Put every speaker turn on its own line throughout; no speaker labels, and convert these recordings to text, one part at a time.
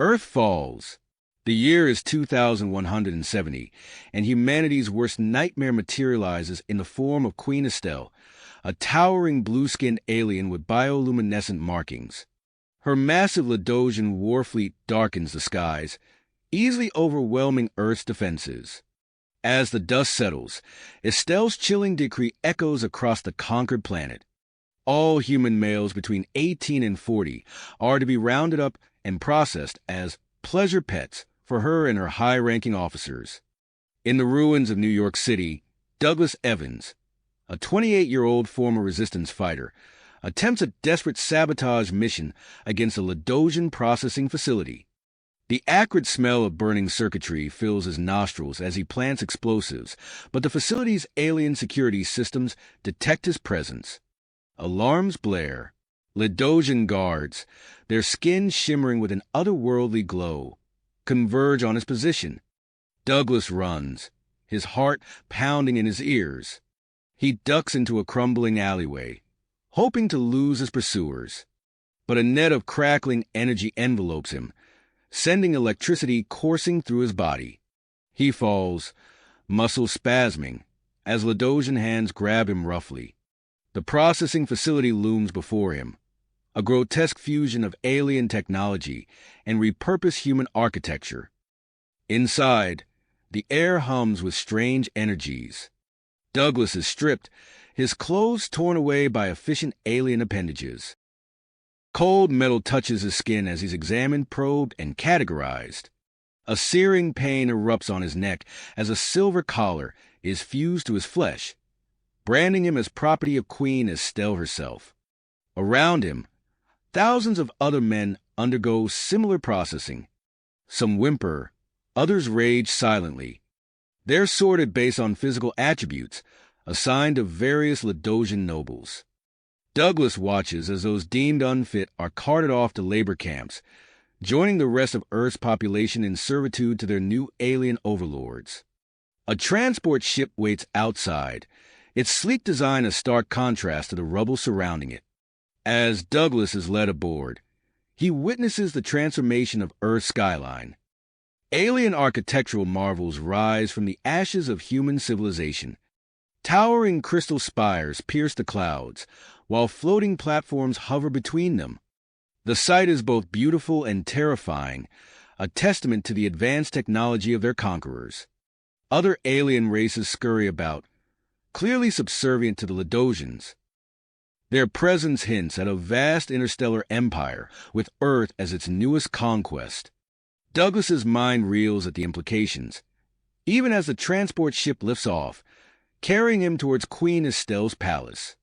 Earth falls. The year is 2170, and humanity's worst nightmare materializes in the form of Queen Estelle, a towering blue-skinned alien with bioluminescent markings. Her massive Ladosian war fleet darkens the skies, easily overwhelming Earth's defenses. As the dust settles, Estelle's chilling decree echoes across the conquered planet. All human males between 18 and 40 are to be rounded up and processed as pleasure pets for her and her high-ranking officers. In the ruins of New York City, Douglas Evans, a 28-year-old former resistance fighter, attempts a desperate sabotage mission against a Ladosian processing facility. The acrid smell of burning circuitry fills his nostrils as he plants explosives, but the facility's alien security systems detect his presence. Alarms blare. Ladosian guards, their skin shimmering with an otherworldly glow, converge on his position. Douglas runs, his heart pounding in his ears. He ducks into a crumbling alleyway, hoping to lose his pursuers. But a net of crackling energy envelopes him, sending electricity coursing through his body. He falls, muscles spasming, as Ladosian hands grab him roughly. The processing facility looms before him, a grotesque fusion of alien technology and repurposed human architecture. Inside, the air hums with strange energies. Douglas is stripped, his clothes torn away by efficient alien appendages. Cold metal touches his skin as he's examined, probed, and categorized. A searing pain erupts on his neck as a silver collar is fused to his flesh, branding him as property of Queen Estelle herself. Around him, thousands of other men undergo similar processing. Some whimper, others rage silently. They're sorted based on physical attributes assigned to various Ladosian nobles. Douglas watches as those deemed unfit are carted off to labor camps, joining the rest of Earth's population in servitude to their new alien overlords. A transport ship waits outside, its sleek design a stark contrast to the rubble surrounding it. As Douglas is led aboard, he witnesses the transformation of Earth's skyline. Alien architectural marvels rise from the ashes of human civilization. Towering crystal spires pierce the clouds, while floating platforms hover between them. The sight is both beautiful and terrifying, a testament to the advanced technology of their conquerors. Other alien races scurry about, clearly subservient to the Ladosians. Their presence hints at a vast interstellar empire, with Earth as its newest conquest. Douglas's mind reels at the implications, even as the transport ship lifts off, carrying him towards Queen Estelle's palace.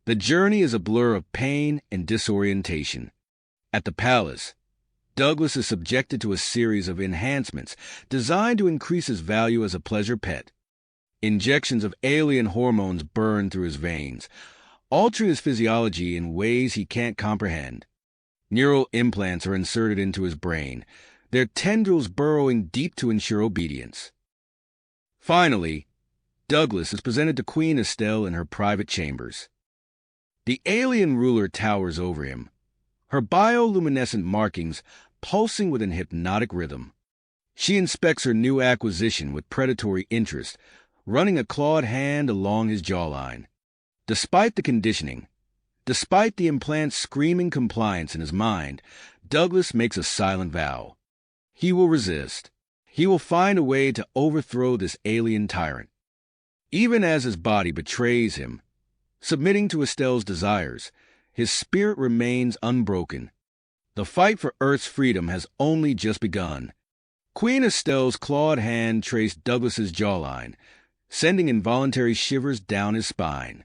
The journey is a blur of pain and disorientation. At the palace, Douglas is subjected to a series of enhancements designed to increase his value as a pleasure pet. Injections of alien hormones burn through his veins, altering his physiology in ways he can't comprehend. Neural implants are inserted into his brain, their tendrils burrowing deep to ensure obedience. Finally, Douglas is presented to Queen Estelle in her private chambers. The alien ruler towers over him, her bioluminescent markings pulsing with an hypnotic rhythm. She inspects her new acquisition with predatory interest, running a clawed hand along his jawline. Despite the conditioning, despite the implant's screaming compliance in his mind, Douglas makes a silent vow. He will resist. He will find a way to overthrow this alien tyrant. Even as his body betrays him, submitting to Estelle's desires, his spirit remains unbroken. The fight for Earth's freedom has only just begun. Queen Estelle's clawed hand traced Douglas's jawline, sending involuntary shivers down his spine.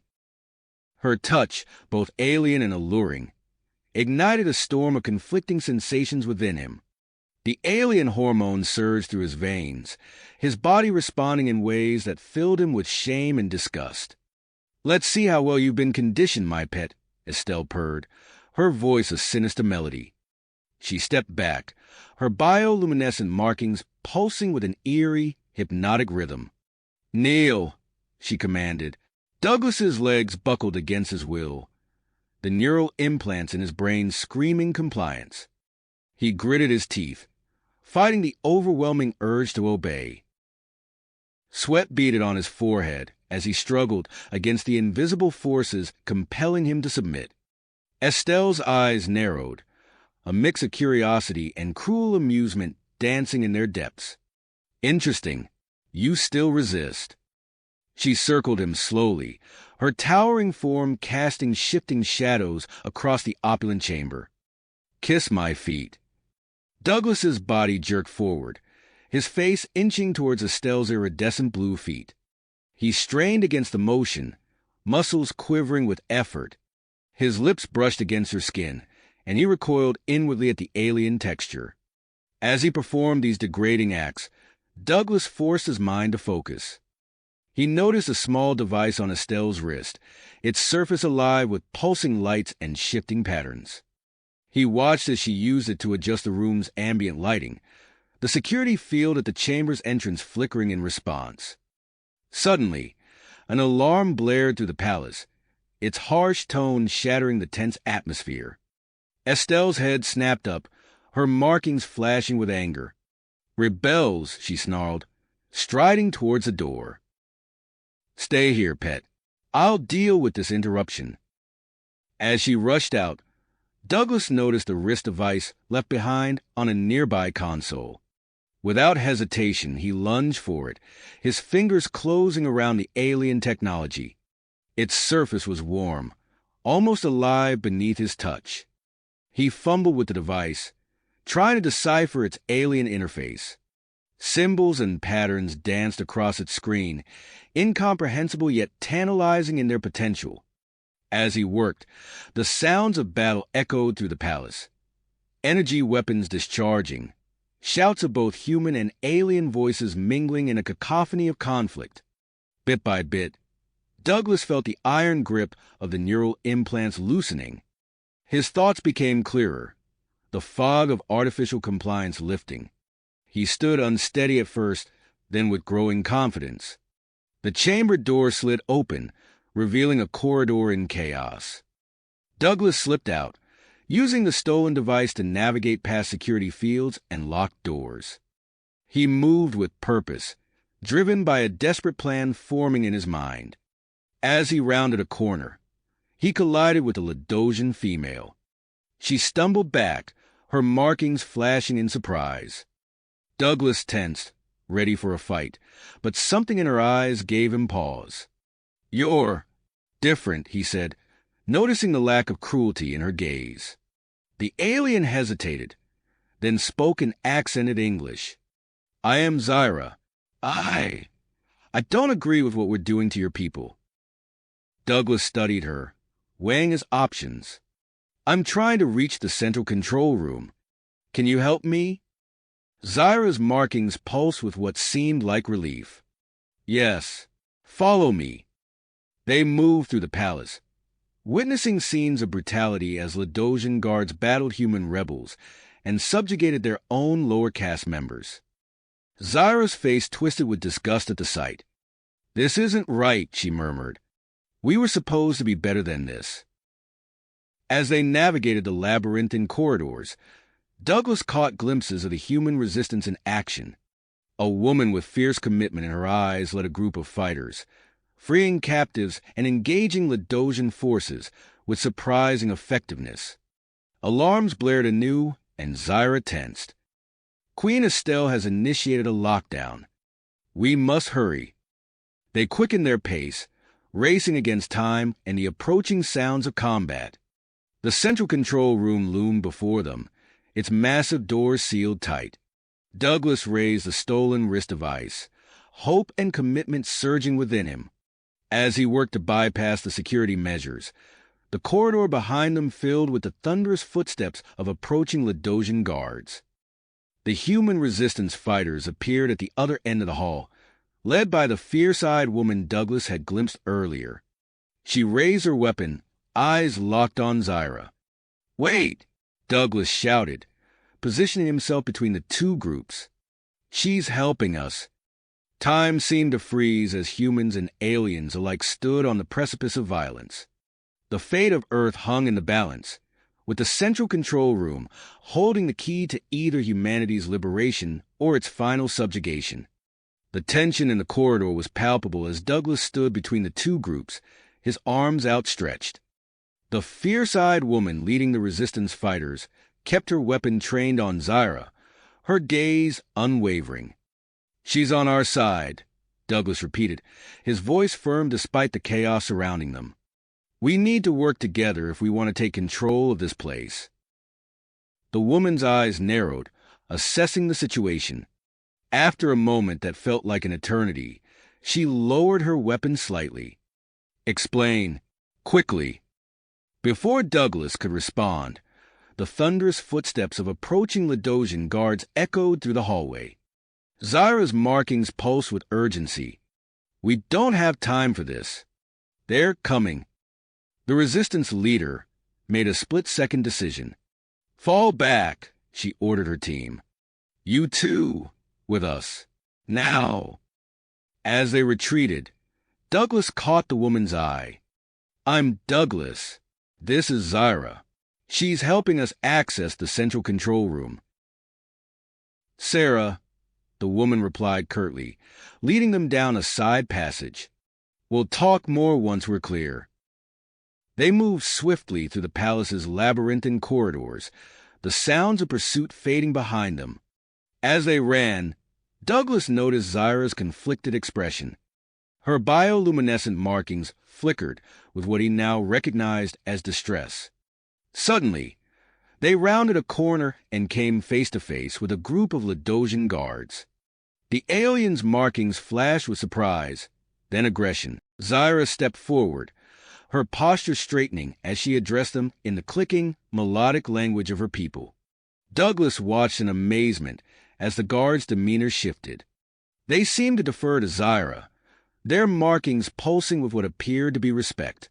Her touch, both alien and alluring, ignited a storm of conflicting sensations within him. The alien hormones surged through his veins, his body responding in ways that filled him with shame and disgust. "Let's see how well you've been conditioned, my pet," Estelle purred, her voice a sinister melody. She stepped back, her bioluminescent markings pulsing with an eerie, hypnotic rhythm. "Kneel," she commanded. Douglas's legs buckled against his will, the neural implants in his brain screaming compliance. He gritted his teeth, fighting the overwhelming urge to obey. Sweat beaded on his forehead as he struggled against the invisible forces compelling him to submit. Estelle's eyes narrowed, a mix of curiosity and cruel amusement dancing in their depths. Interesting. You still resist. She circled him slowly, her towering form casting shifting shadows across the opulent chamber. Kiss my feet. Douglas's body jerked forward, his face inching towards Estelle's iridescent blue feet. He strained against the motion, muscles quivering with effort. His lips brushed against her skin, and he recoiled inwardly at the alien texture. As he performed these degrading acts, Douglas forced his mind to focus. He noticed a small device on Estelle's wrist, its surface alive with pulsing lights and shifting patterns. He watched as she used it to adjust the room's ambient lighting, the security field at the chamber's entrance flickering in response. Suddenly, an alarm blared through the palace, its harsh tone shattering the tense atmosphere. Estelle's head snapped up, her markings flashing with anger. "Rebels," she snarled, striding towards the door. "Stay here, pet. I'll deal with this interruption." As she rushed out, Douglas noticed a wrist device left behind on a nearby console. Without hesitation, he lunged for it, his fingers closing around the alien technology. Its surface was warm, almost alive beneath his touch. He fumbled with the device, trying to decipher its alien interface. Symbols and patterns danced across its screen, incomprehensible yet tantalizing in their potential. As he worked, the sounds of battle echoed through the palace. Energy weapons discharging, shouts of both human and alien voices mingling in a cacophony of conflict. Bit by bit, Douglas felt the iron grip of the neural implants loosening. His thoughts became clearer, the fog of artificial compliance lifting. He stood unsteady at first, then with growing confidence. The chamber door slid open, revealing a corridor in chaos. Douglas slipped out, using the stolen device to navigate past security fields and locked doors. He moved with purpose, driven by a desperate plan forming in his mind. As he rounded a corner, he collided with a Ladosian female. She stumbled back, her markings flashing in surprise. Douglas tensed, ready for a fight, but something in her eyes gave him pause. "You're different," he said, noticing the lack of cruelty in her gaze. The alien hesitated, then spoke in accented English. "I am Zyra. I don't agree with what we're doing to your people." Douglas studied her, weighing his options. "I'm trying to reach the central control room. Can you help me?" Zyra's markings pulsed with what seemed like relief. "Yes, follow me." They moved through the palace, witnessing scenes of brutality as Ladosian guards battled human rebels and subjugated their own lower caste members. Zyra's face twisted with disgust at the sight. "This isn't right," she murmured. "We were supposed to be better than this." As they navigated the labyrinthine corridors, Douglas caught glimpses of the human resistance in action. A woman with fierce commitment in her eyes led a group of fighters, freeing captives and engaging Ladosian forces with surprising effectiveness. Alarms blared anew, and Zyra tensed. "Queen Estelle has initiated a lockdown. We must hurry." They quickened their pace, racing against time and the approaching sounds of combat. The central control room loomed before them, its massive doors sealed tight. Douglas raised the stolen wrist device, hope and commitment surging within him. As he worked to bypass the security measures, the corridor behind them filled with the thunderous footsteps of approaching Ladosian guards. The human resistance fighters appeared at the other end of the hall, led by the fierce-eyed woman Douglas had glimpsed earlier. She raised her weapon, eyes locked on Zyra. "Wait!" Douglas shouted, positioning himself between the two groups. "She's helping us." Time seemed to freeze as humans and aliens alike stood on the precipice of violence. The fate of Earth hung in the balance, with the central control room holding the key to either humanity's liberation or its final subjugation. The tension in the corridor was palpable as Douglas stood between the two groups, his arms outstretched. The fierce-eyed woman leading the resistance fighters kept her weapon trained on Zyra, her gaze unwavering. "She's on our side," Douglas repeated, his voice firm despite the chaos surrounding them. "We need to work together if we want to take control of this place." The woman's eyes narrowed, assessing the situation. After a moment that felt like an eternity, she lowered her weapon slightly. "Explain. Quickly." Before Douglas could respond, the thunderous footsteps of approaching Ladosian guards echoed through the hallway. Zyra's markings pulsed with urgency. "We don't have time for this. They're coming." The resistance leader made a split-second decision. "Fall back," she ordered her team. "You too, with us. Now." As they retreated, Douglas caught the woman's eye. "I'm Douglas. This is Zyra. She's helping us access the central control room." "Sarah," the woman replied curtly, leading them down a side passage. "We'll talk more once we're clear." They moved swiftly through the palace's labyrinthine corridors, the sounds of pursuit fading behind them. As they ran, Douglas noticed Zyra's conflicted expression. Her bioluminescent markings flickered with what he now recognized as distress. Suddenly, they rounded a corner and came face to face with a group of Ladosian guards. The aliens' markings flashed with surprise, then aggression. Zyra stepped forward, her posture straightening as she addressed them in the clicking, melodic language of her people. Douglas watched in amazement as the guards' demeanor shifted. They seemed to defer to Zyra, their markings pulsing with what appeared to be respect.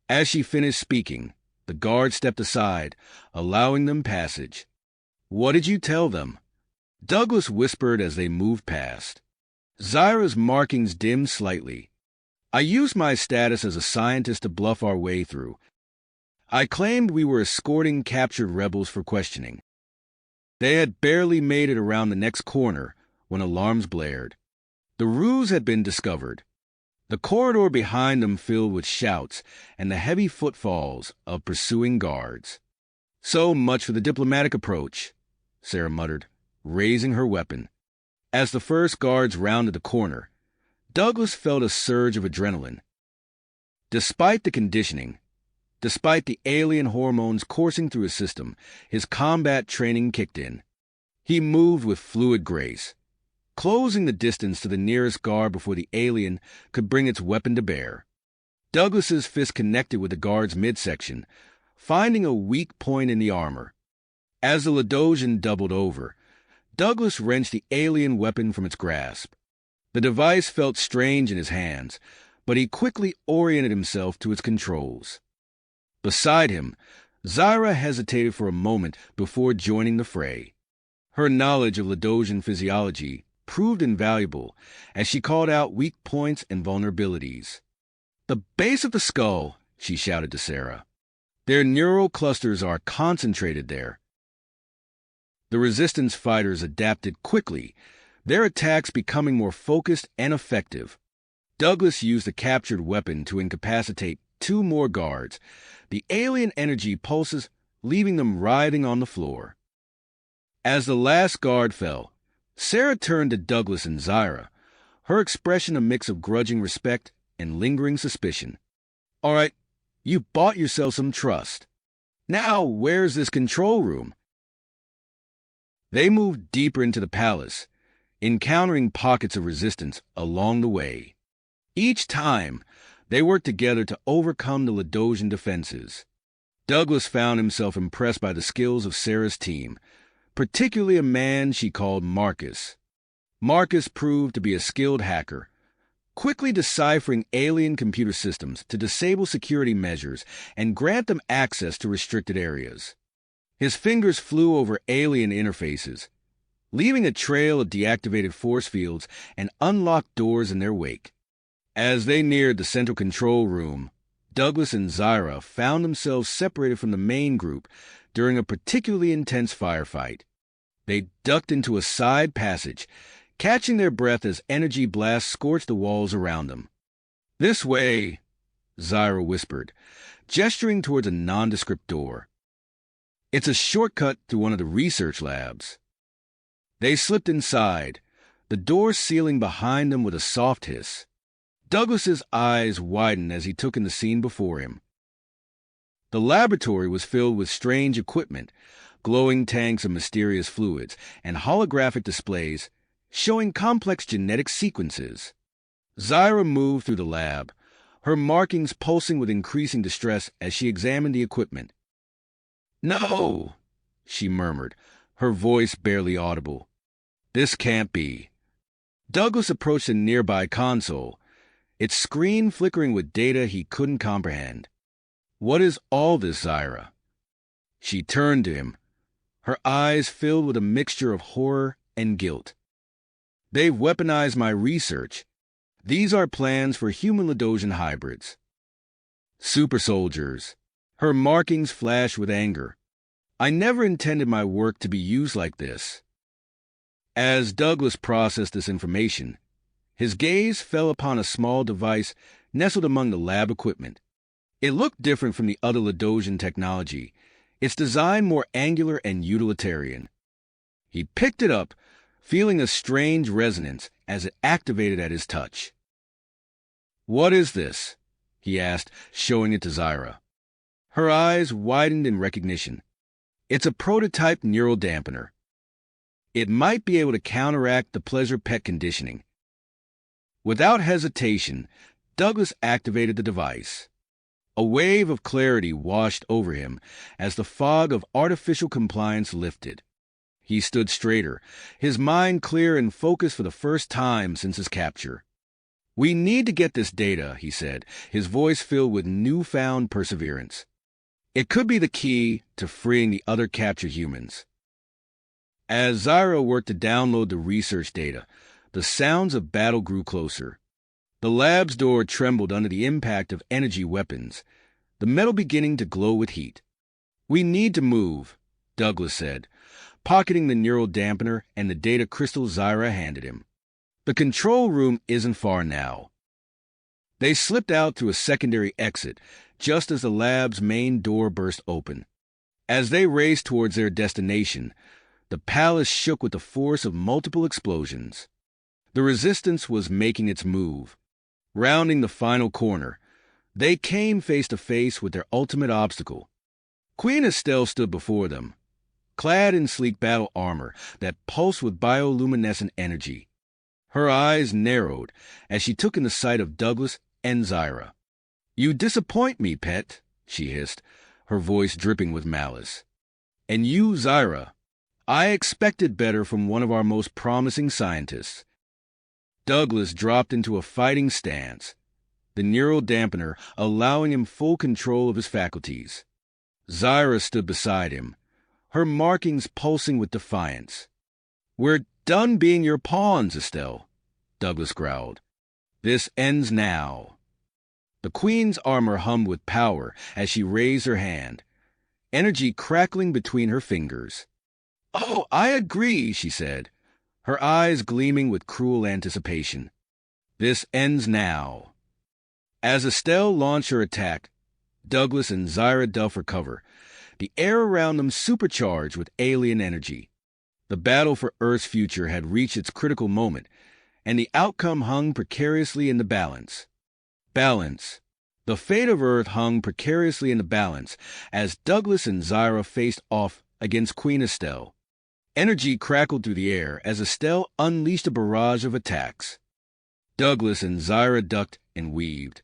As she finished speaking, the guard stepped aside, allowing them passage. "What did you tell them?" Douglas whispered as they moved past. Zyra's markings dimmed slightly. "I used my status as a scientist to bluff our way through. I claimed we were escorting captured rebels for questioning." They had barely made it around the next corner when alarms blared. The ruse had been discovered. The corridor behind them filled with shouts and the heavy footfalls of pursuing guards. "So much for the diplomatic approach," Sarah muttered, raising her weapon. As the first guards rounded the corner, Douglas felt a surge of adrenaline. Despite the conditioning, despite the alien hormones coursing through his system, his combat training kicked in. He moved with fluid grace, closing the distance to the nearest guard before the alien could bring its weapon to bear. Douglas's fist connected with the guard's midsection, finding a weak point in the armor. As the Ladosian doubled over, Douglas wrenched the alien weapon from its grasp. The device felt strange in his hands, but he quickly oriented himself to its controls. Beside him, Zyra hesitated for a moment before joining the fray. Her knowledge of Ladosian physiology proved invaluable as she called out weak points and vulnerabilities. "The base of the skull," she shouted to Sarah. "Their neural clusters are concentrated there." The resistance fighters adapted quickly, their attacks becoming more focused and effective. Douglas used the captured weapon to incapacitate 2 more guards, the alien energy pulses leaving them writhing on the floor. As the last guard fell, Sarah turned to Douglas and Zyra, her expression a mix of grudging respect and lingering suspicion. "All right, you bought yourself some trust. Now, where's this control room?" They moved deeper into the palace, encountering pockets of resistance along the way. Each time, they worked together to overcome the Ladosian defenses. Douglas found himself impressed by the skills of Sarah's team, particularly a man she called Marcus. Marcus proved to be a skilled hacker, quickly deciphering alien computer systems to disable security measures and grant them access to restricted areas. His fingers flew over alien interfaces, leaving a trail of deactivated force fields and unlocked doors in their wake. As they neared the central control room, Douglas and Zyra found themselves separated from the main group during a particularly intense firefight. They ducked into a side passage, catching their breath as energy blasts scorched the walls around them. "This way," Zyra whispered, gesturing towards a nondescript door. "It's a shortcut to one of the research labs." They slipped inside, the door sealing behind them with a soft hiss. Douglas's eyes widened as he took in the scene before him. The laboratory was filled with strange equipment, glowing tanks of mysterious fluids, and holographic displays showing complex genetic sequences. Zyra moved through the lab, her markings pulsing with increasing distress as she examined the equipment. "No," she murmured, her voice barely audible. "This can't be." Douglas approached a nearby console, its screen flickering with data he couldn't comprehend. "What is all this, Zyra?" She turned to him, her eyes filled with a mixture of horror and guilt. "They've weaponized my research. These are plans for human Ladosian hybrids. Super soldiers." Her markings flashed with anger. "I never intended my work to be used like this." As Douglas processed this information, his gaze fell upon a small device nestled among the lab equipment. It looked different from the other Ladosian technology, its design more angular and utilitarian. He picked it up, feeling a strange resonance as it activated at his touch. "What is this?" he asked, showing it to Zyra. Her eyes widened in recognition. "It's a prototype neural dampener. It might be able to counteract the pleasure pet conditioning." Without hesitation, Douglas activated the device. A wave of clarity washed over him as the fog of artificial compliance lifted. He stood straighter, his mind clear and focused for the first time since his capture. "We need to get this data," he said, his voice filled with newfound perseverance. "It could be the key to freeing the other captured humans." As Zyra worked to download the research data, the sounds of battle grew closer. The lab's door trembled under the impact of energy weapons, the metal beginning to glow with heat. "We need to move," Douglas said, pocketing the neural dampener and the data crystal Zyra handed him. "The control room isn't far now." They slipped out through a secondary exit, just as the lab's main door burst open. As they raced towards their destination, the palace shook with the force of multiple explosions. The resistance was making its move. Rounding the final corner, they came face to face with their ultimate obstacle. Queen Estelle stood before them, clad in sleek battle armor that pulsed with bioluminescent energy. Her eyes narrowed as she took in the sight of Douglas and Zyra. "You disappoint me, pet," she hissed, her voice dripping with malice. "And you, Zyra, I expected better from one of our most promising scientists." Douglas dropped into a fighting stance, the neural dampener allowing him full control of his faculties. Zyra stood beside him, her markings pulsing with defiance. "We're done being your pawns, Estelle," Douglas growled. "This ends now." The Queen's armor hummed with power as she raised her hand, energy crackling between her fingers. "Oh, I agree," she said, her eyes gleaming with cruel anticipation. "This ends now." As Estelle launched her attack, Douglas and Zyra dove for cover, the air around them supercharged with alien energy. The battle for Earth's future had reached its critical moment, and the outcome hung precariously in the balance. Balance. The fate of Earth hung precariously in the balance as Douglas and Zyra faced off against Queen Estelle. Energy crackled through the air as Estelle unleashed a barrage of attacks. Douglas and Zyra ducked and weaved,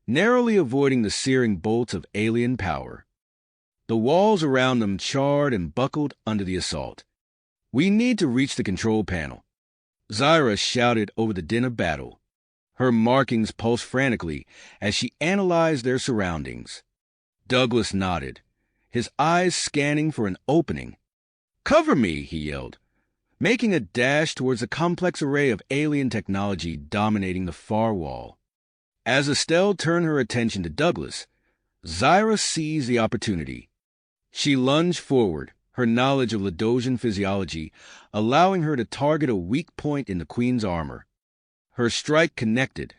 narrowly avoiding the searing bolts of alien power. The walls around them charred and buckled under the assault. "We need to reach the control panel," Zyra shouted over the din of battle. Her markings pulsed frantically as she analyzed their surroundings. Douglas nodded, his eyes scanning for an opening. "Cover me," he yelled, making a dash towards the complex array of alien technology dominating the far wall. As Estelle turned her attention to Douglas, Zyra seized the opportunity. She lunged forward, her knowledge of Ladosian physiology allowing her to target a weak point in the Queen's armor. Her strike connected,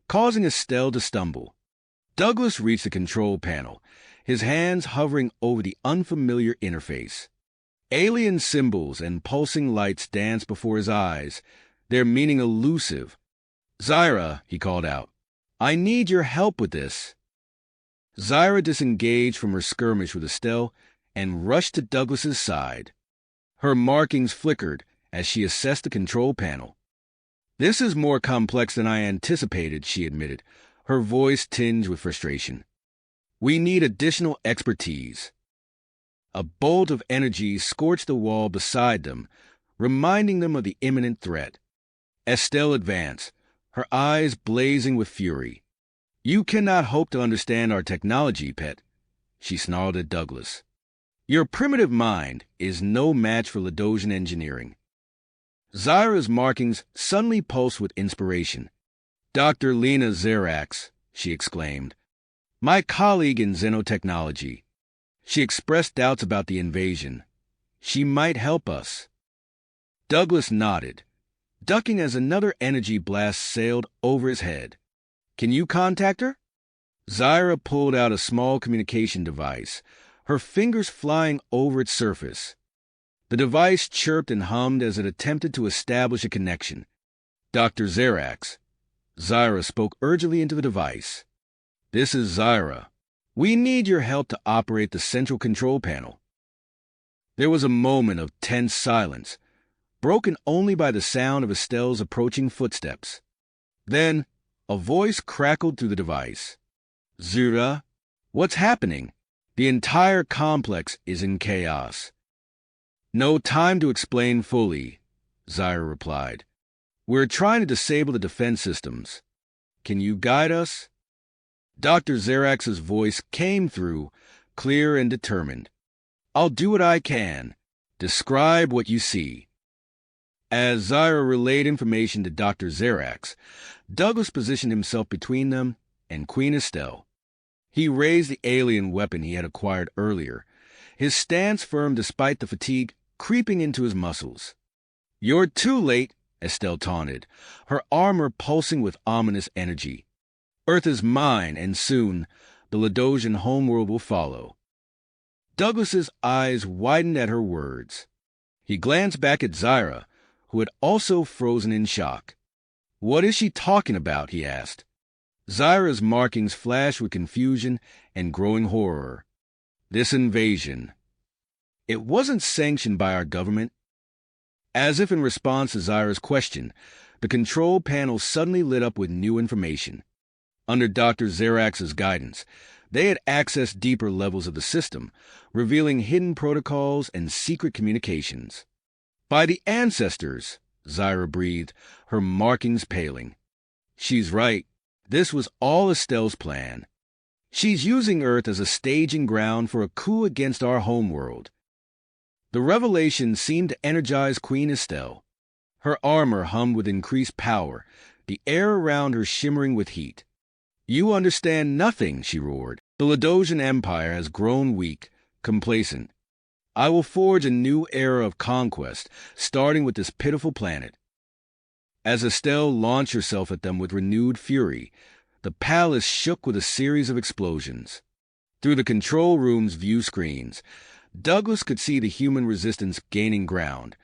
causing Estelle to stumble. Douglas reached the control panel, his hands hovering over the unfamiliar interface. Alien symbols and pulsing lights danced before his eyes, their meaning elusive. "Zyra," he called out, "I need your help with this." Zyra disengaged from her skirmish with Estelle and rushed to Douglas's side. Her markings flickered as she assessed the control panel. "This is more complex than I anticipated," she admitted, her voice tinged with frustration. "We need additional expertise." A bolt of energy scorched the wall beside them, reminding them of the imminent threat. Estelle advanced, her eyes blazing with fury. "You cannot hope to understand our technology, pet," she snarled at Douglas. "Your primitive mind is no match for Ladosian engineering." Zyra's markings suddenly pulsed with inspiration. "Dr. Lena Zerax," she exclaimed, "my colleague in xenotechnology." She expressed doubts about the invasion. "She might help us." Douglas nodded, ducking as another energy blast sailed over his head. "Can you contact her?" Zyra pulled out a small communication device, her fingers flying over its surface. The device chirped and hummed as it attempted to establish a connection. "Dr. Zerax." Zyra spoke urgently into the device. "This is Zyra. We need your help to operate the central control panel." There was a moment of tense silence, broken only by the sound of Estelle's approaching footsteps. Then, a voice crackled through the device. "Zyra, what's happening? The entire complex is in chaos." "No time to explain fully," Zyra replied. "We're trying to disable the defense systems. Can you guide us?" Dr. Zerax's voice came through, clear and determined. "I'll do what I can. Describe what you see." As Zyra relayed information to Dr. Zerax, Douglas positioned himself between them and Queen Estelle. He raised the alien weapon he had acquired earlier, his stance firm despite the fatigue creeping into his muscles. "You're too late," Estelle taunted, her armor pulsing with ominous energy. "Earth is mine, and soon the Ladosian homeworld will follow." Douglas's eyes widened at her words. He glanced back at Zyra, who had also frozen in shock. "What is she talking about?" he asked. Zyra's markings flashed with confusion and growing horror. "This invasion. It wasn't sanctioned by our government." As if in response to Zyra's question, the control panel suddenly lit up with new information. Under Dr. Zerax's guidance, they had accessed deeper levels of the system, revealing hidden protocols and secret communications. "By the ancestors," Zyra breathed, her markings paling. "She's right. This was all Estelle's plan. She's using Earth as a staging ground for a coup against our homeworld." The revelation seemed to energize Queen Estelle. Her armor hummed with increased power, the air around her shimmering with heat. "You understand nothing," she roared. "The Ladosian Empire has grown weak, complacent. I will forge a new era of conquest, starting with this pitiful planet." As Estelle launched herself at them with renewed fury, the palace shook with a series of explosions. Through the control room's view screens, Douglas could see the human resistance gaining ground,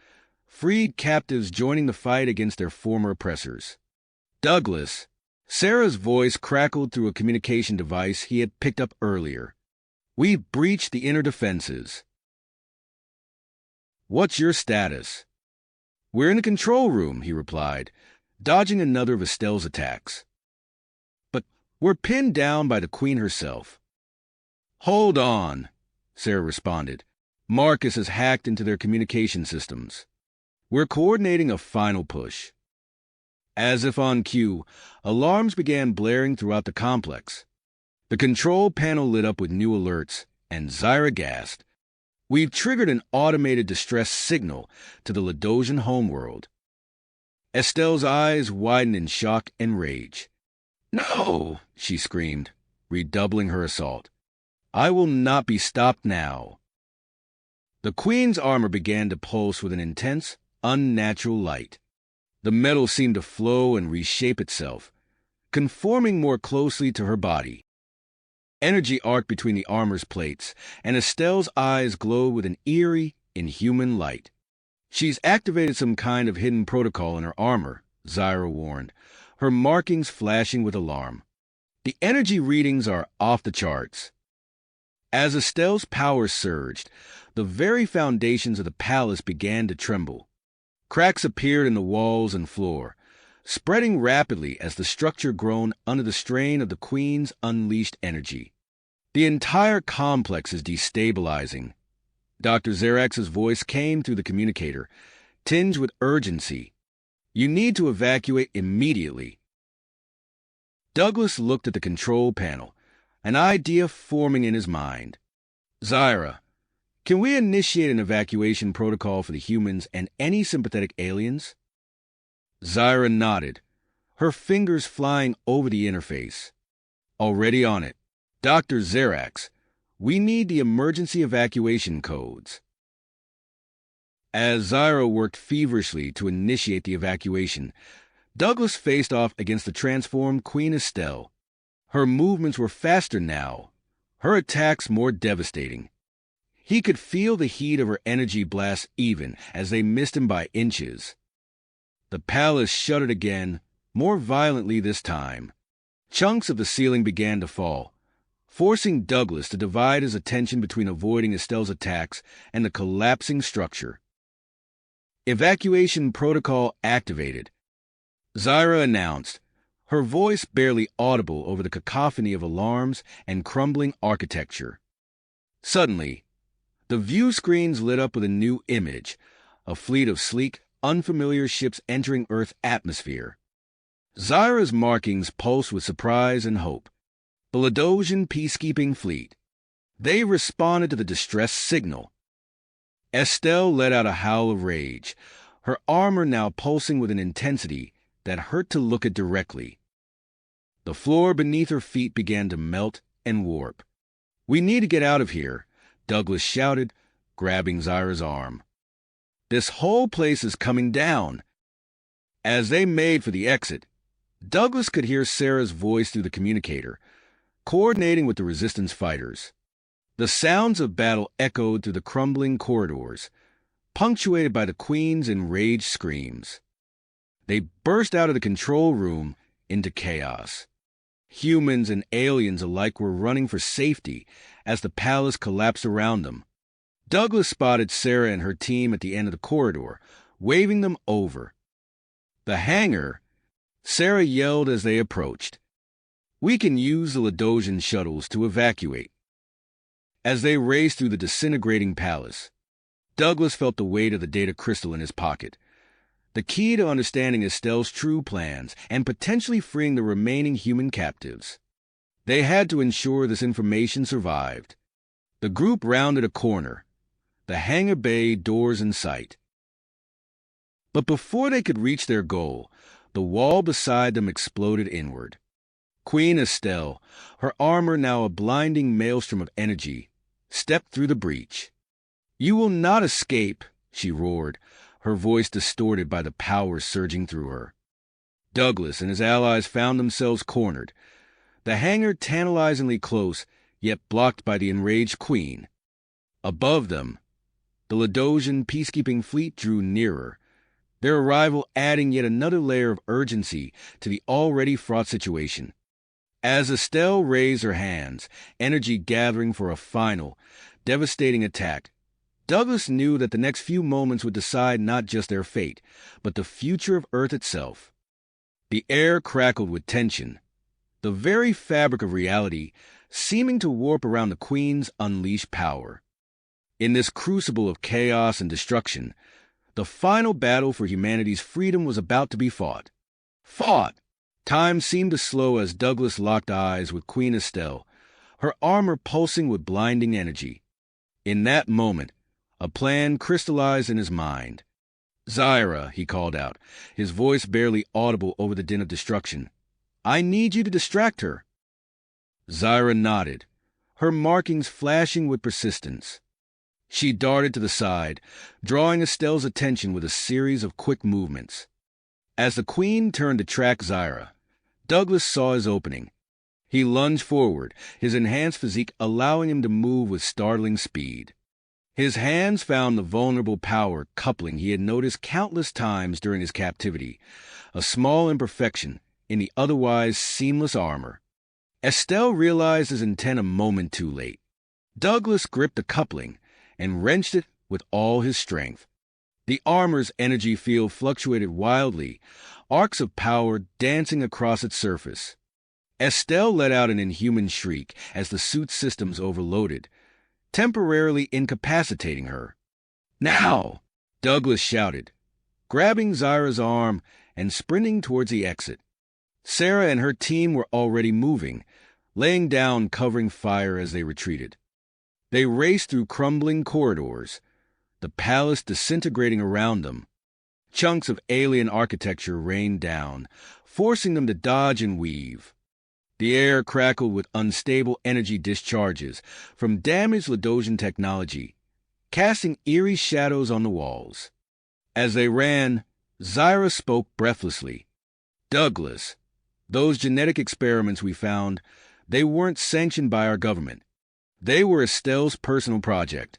freed captives joining the fight against their former oppressors. "Douglas," Sarah's voice crackled through a communication device he had picked up earlier. "We've breached the inner defenses." "What's your status?" "We're in the control room," he replied, dodging another of Estelle's attacks. "But we're pinned down by the Queen herself." "Hold on," Sarah responded. "Marcus has hacked into their communication systems. We're coordinating a final push." As if on cue, alarms began blaring throughout the complex. The control panel lit up with new alerts, and Zyra gasped. "We've triggered an automated distress signal to the Ladosian homeworld." Estelle's eyes widened in shock and rage. "No!" she screamed, redoubling her assault. "I will not be stopped now." The queen's armor began to pulse with an intense, unnatural light. The metal seemed to flow and reshape itself, conforming more closely to her body. Energy arced between the armor's plates, and Estelle's eyes glowed with an eerie, inhuman light. "She's activated some kind of hidden protocol in her armor," Zyra warned, her markings flashing with alarm. "The energy readings are off the charts." As Estelle's power surged, the very foundations of the palace began to tremble. Cracks appeared in the walls and floor, spreading rapidly as the structure groaned under the strain of the Queen's unleashed energy. "The entire complex is destabilizing." Dr. Zerax's voice came through the communicator, tinged with urgency. "You need to evacuate immediately." Douglas looked at the control panel, an idea forming in his mind. "Zyra, can we initiate an evacuation protocol for the humans and any sympathetic aliens?" Zyra nodded, her fingers flying over the interface. "Already on it. Dr. Zerax, we need the emergency evacuation codes." As Zyra worked feverishly to initiate the evacuation, Douglas faced off against the transformed Queen Estelle. Her movements were faster now, her attacks more devastating. He could feel the heat of her energy blasts even as they missed him by inches. The palace shuddered again, more violently this time. Chunks of the ceiling began to fall, forcing Douglas to divide his attention between avoiding Estelle's attacks and the collapsing structure. "Evacuation protocol activated," Zyra announced, her voice barely audible over the cacophony of alarms and crumbling architecture. Suddenly, the view screens lit up with a new image, a fleet of sleek, unfamiliar ships entering Earth's atmosphere. Zyra's markings pulsed with surprise and hope. The Ladosian peacekeeping fleet. They responded to the distress signal. Estelle let out a howl of rage, her armor now pulsing with an intensity that hurt to look at directly. The floor beneath her feet began to melt and warp. "We need to get out of here," Douglas shouted, grabbing Zyra's arm. "This whole place is coming down." As they made for the exit, Douglas could hear Sarah's voice through the communicator, coordinating with the resistance fighters. The sounds of battle echoed through the crumbling corridors, punctuated by the Queen's enraged screams. They burst out of the control room into chaos. Humans and aliens alike were running for safety as the palace collapsed around them. Douglas spotted Sarah and her team at the end of the corridor, waving them over. "The hangar," Sarah yelled as they approached. "We can use the Ladosian shuttles to evacuate." As they raced through the disintegrating palace, Douglas felt the weight of the data crystal in his pocket, the key to understanding Estelle's true plans and potentially freeing the remaining human captives. They had to ensure this information survived. The group rounded a corner, the hangar bay doors in sight. But before they could reach their goal, the wall beside them exploded inward. Queen Estelle, her armor now a blinding maelstrom of energy, stepped through the breach. "You will not escape," she roared, her voice distorted by the power surging through her. Douglas and his allies found themselves cornered, the hangar tantalizingly close, yet blocked by the enraged Queen. Above them, the Ladosian peacekeeping fleet drew nearer, their arrival adding yet another layer of urgency to the already fraught situation. As Estelle raised her hands, energy gathering for a final, devastating attack, Douglas knew that the next few moments would decide not just their fate, but the future of Earth itself. The air crackled with tension, the very fabric of reality seeming to warp around the Queen's unleashed power. In this crucible of chaos and destruction, the final battle for humanity's freedom was about to be fought. Fought! Time seemed to slow as Douglas locked eyes with Queen Estelle, her armor pulsing with blinding energy. In that moment, a plan crystallized in his mind. "Zyra," he called out, his voice barely audible over the din of destruction, I need you to distract her. Zyra nodded, her markings flashing with persistence. She darted to the side, drawing Estelle's attention with a series of quick movements. As the queen turned to track Zyra, Douglas saw his opening. He lunged forward, his enhanced physique allowing him to move with startling speed. His hands found the vulnerable power coupling he had noticed countless times during his captivity, a small imperfection in the otherwise seamless armor. Estelle realized his intent a moment too late. Douglas gripped the coupling and wrenched it with all his strength. The armor's energy field fluctuated wildly, arcs of power dancing across its surface. Estelle let out an inhuman shriek as the suit's systems overloaded, temporarily incapacitating her. "Now!" Douglas shouted, grabbing Zyra's arm and sprinting towards the exit. Sarah and her team were already moving, laying down covering fire as they retreated. They raced through crumbling corridors, the palace disintegrating around them. Chunks of alien architecture rained down, forcing them to dodge and weave. The air crackled with unstable energy discharges from damaged Ledosian technology, casting eerie shadows on the walls. As they ran, Zyra spoke breathlessly. "Douglas, those genetic experiments we found, they weren't sanctioned by our government. They were Estelle's personal project."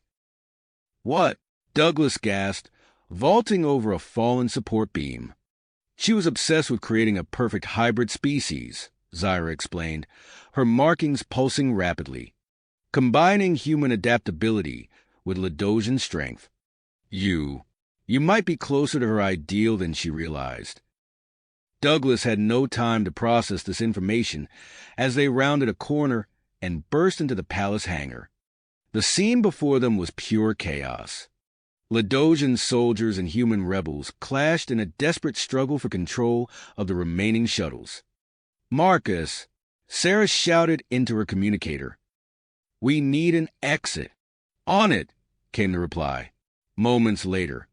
"What?" Douglas gasped, vaulting over a fallen support beam. "She was obsessed with creating a perfect hybrid species," Zyra explained, her markings pulsing rapidly, combining human adaptability with Ledosian strength. You might be closer to her ideal than she realized." Douglas had no time to process this information as they rounded a corner and burst into the palace hangar. The scene before them was pure chaos. Ledosian soldiers and human rebels clashed in a desperate struggle for control of the remaining shuttles. "Marcus," Sarah shouted into her communicator. "We need an exit." "On it," came the reply. Moments later,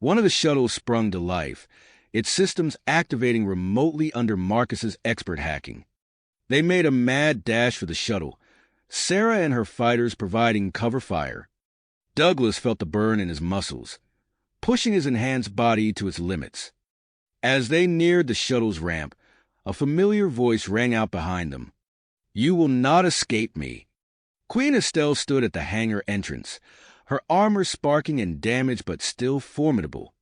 one of the shuttles sprung to life, its systems activating remotely under Marcus's expert hacking. They made a mad dash for the shuttle, Sarah and her fighters providing cover fire. Douglas felt the burn in his muscles, pushing his enhanced body to its limits. As they neared the shuttle's ramp, a familiar voice rang out behind them. "You will not escape me." Queen Estelle stood at the hangar entrance, her armor sparking and damaged but still formidable.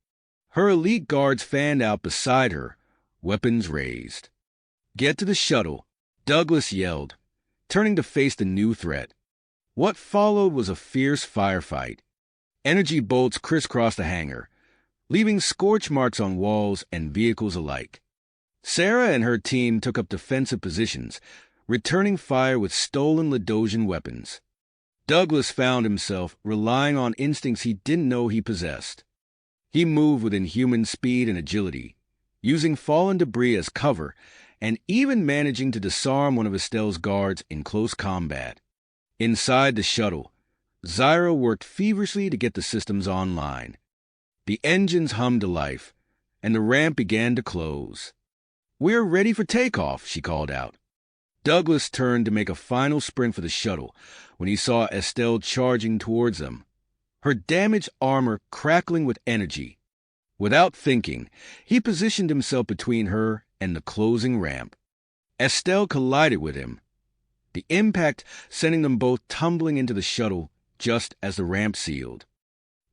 Her elite guards fanned out beside her, weapons raised. "Get to the shuttle," Douglas yelled, turning to face the new threat. What followed was a fierce firefight. Energy bolts crisscrossed the hangar, leaving scorch marks on walls and vehicles alike. Sarah and her team took up defensive positions, returning fire with stolen Ledosian weapons. Douglas found himself relying on instincts he didn't know he possessed. He moved with inhuman speed and agility, using fallen debris as cover and even managing to disarm one of Estelle's guards in close combat. Inside the shuttle, Zyra worked feverishly to get the systems online. The engines hummed to life, and the ramp began to close. "We're ready for takeoff," she called out. Douglas turned to make a final sprint for the shuttle when he saw Estelle charging towards them, her damaged armor crackling with energy. Without thinking, he positioned himself between her and the closing ramp. Estelle collided with him, the impact sending them both tumbling into the shuttle just as the ramp sealed.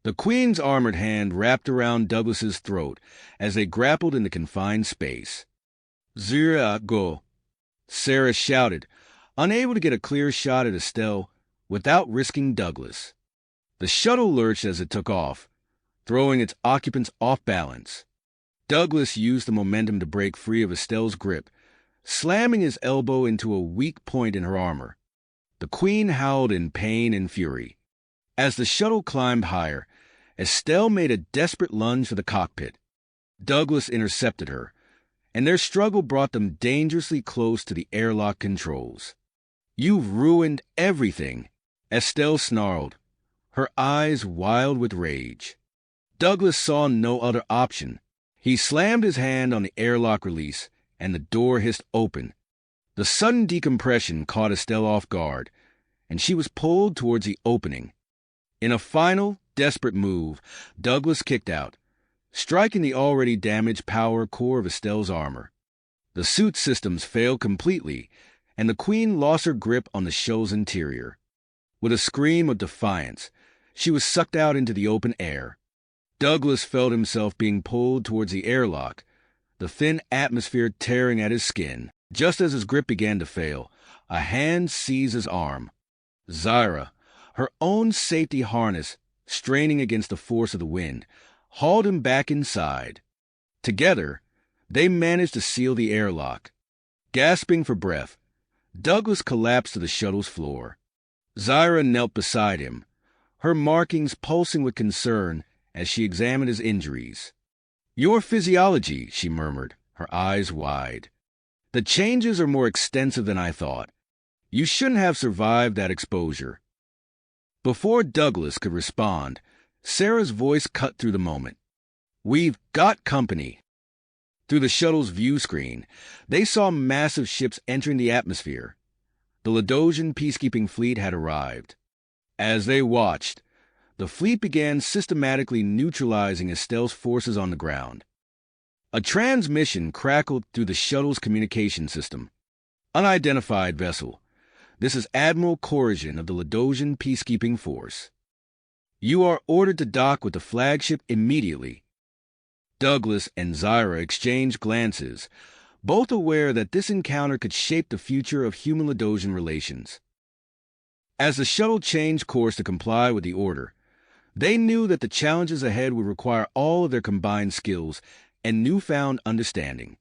The Queen's armored hand wrapped around Douglas's throat as they grappled in the confined space. "Zyra, go," Sarah shouted, unable to get a clear shot at Estelle without risking Douglas. The shuttle lurched as it took off, throwing its occupants off balance. Douglas used the momentum to break free of Estelle's grip, slamming his elbow into a weak point in her armor. The Queen howled in pain and fury. As the shuttle climbed higher, Estelle made a desperate lunge for the cockpit. Douglas intercepted her, and their struggle brought them dangerously close to the airlock controls. "You've ruined everything," Estelle snarled, her eyes wild with rage. Douglas saw no other option. He slammed his hand on the airlock release and the door hissed open. The sudden decompression caught Estelle off guard, and she was pulled towards the opening. In a final, desperate move, Douglas kicked out, striking the already damaged power core of Estelle's armor. The suit systems failed completely, and the Queen lost her grip on the shuttle's interior. With a scream of defiance, she was sucked out into the open air. Douglas felt himself being pulled towards the airlock, the thin atmosphere tearing at his skin. Just as his grip began to fail, a hand seized his arm. Zyra, her own safety harness straining against the force of the wind, hauled him back inside. Together, they managed to seal the airlock. Gasping for breath, Douglas collapsed to the shuttle's floor. Zyra knelt beside him, her markings pulsing with concern as she examined his injuries. "Your physiology," she murmured, her eyes wide. "The changes are more extensive than I thought. You shouldn't have survived that exposure." Before Douglas could respond, Sarah's voice cut through the moment. "We've got company." Through the shuttle's view screen, they saw massive ships entering the atmosphere. The Ladosian peacekeeping fleet had arrived. As they watched, the fleet began systematically neutralizing Estelle's forces on the ground. A transmission crackled through the shuttle's communication system. "Unidentified vessel. This is Admiral Corrigan of the Ladosian Peacekeeping Force. You are ordered to dock with the flagship immediately." Douglas and Zyra exchanged glances, both aware that this encounter could shape the future of human-Ladosian relations. As the shuttle changed course to comply with the order, they knew that the challenges ahead would require all of their combined skills and newfound understanding.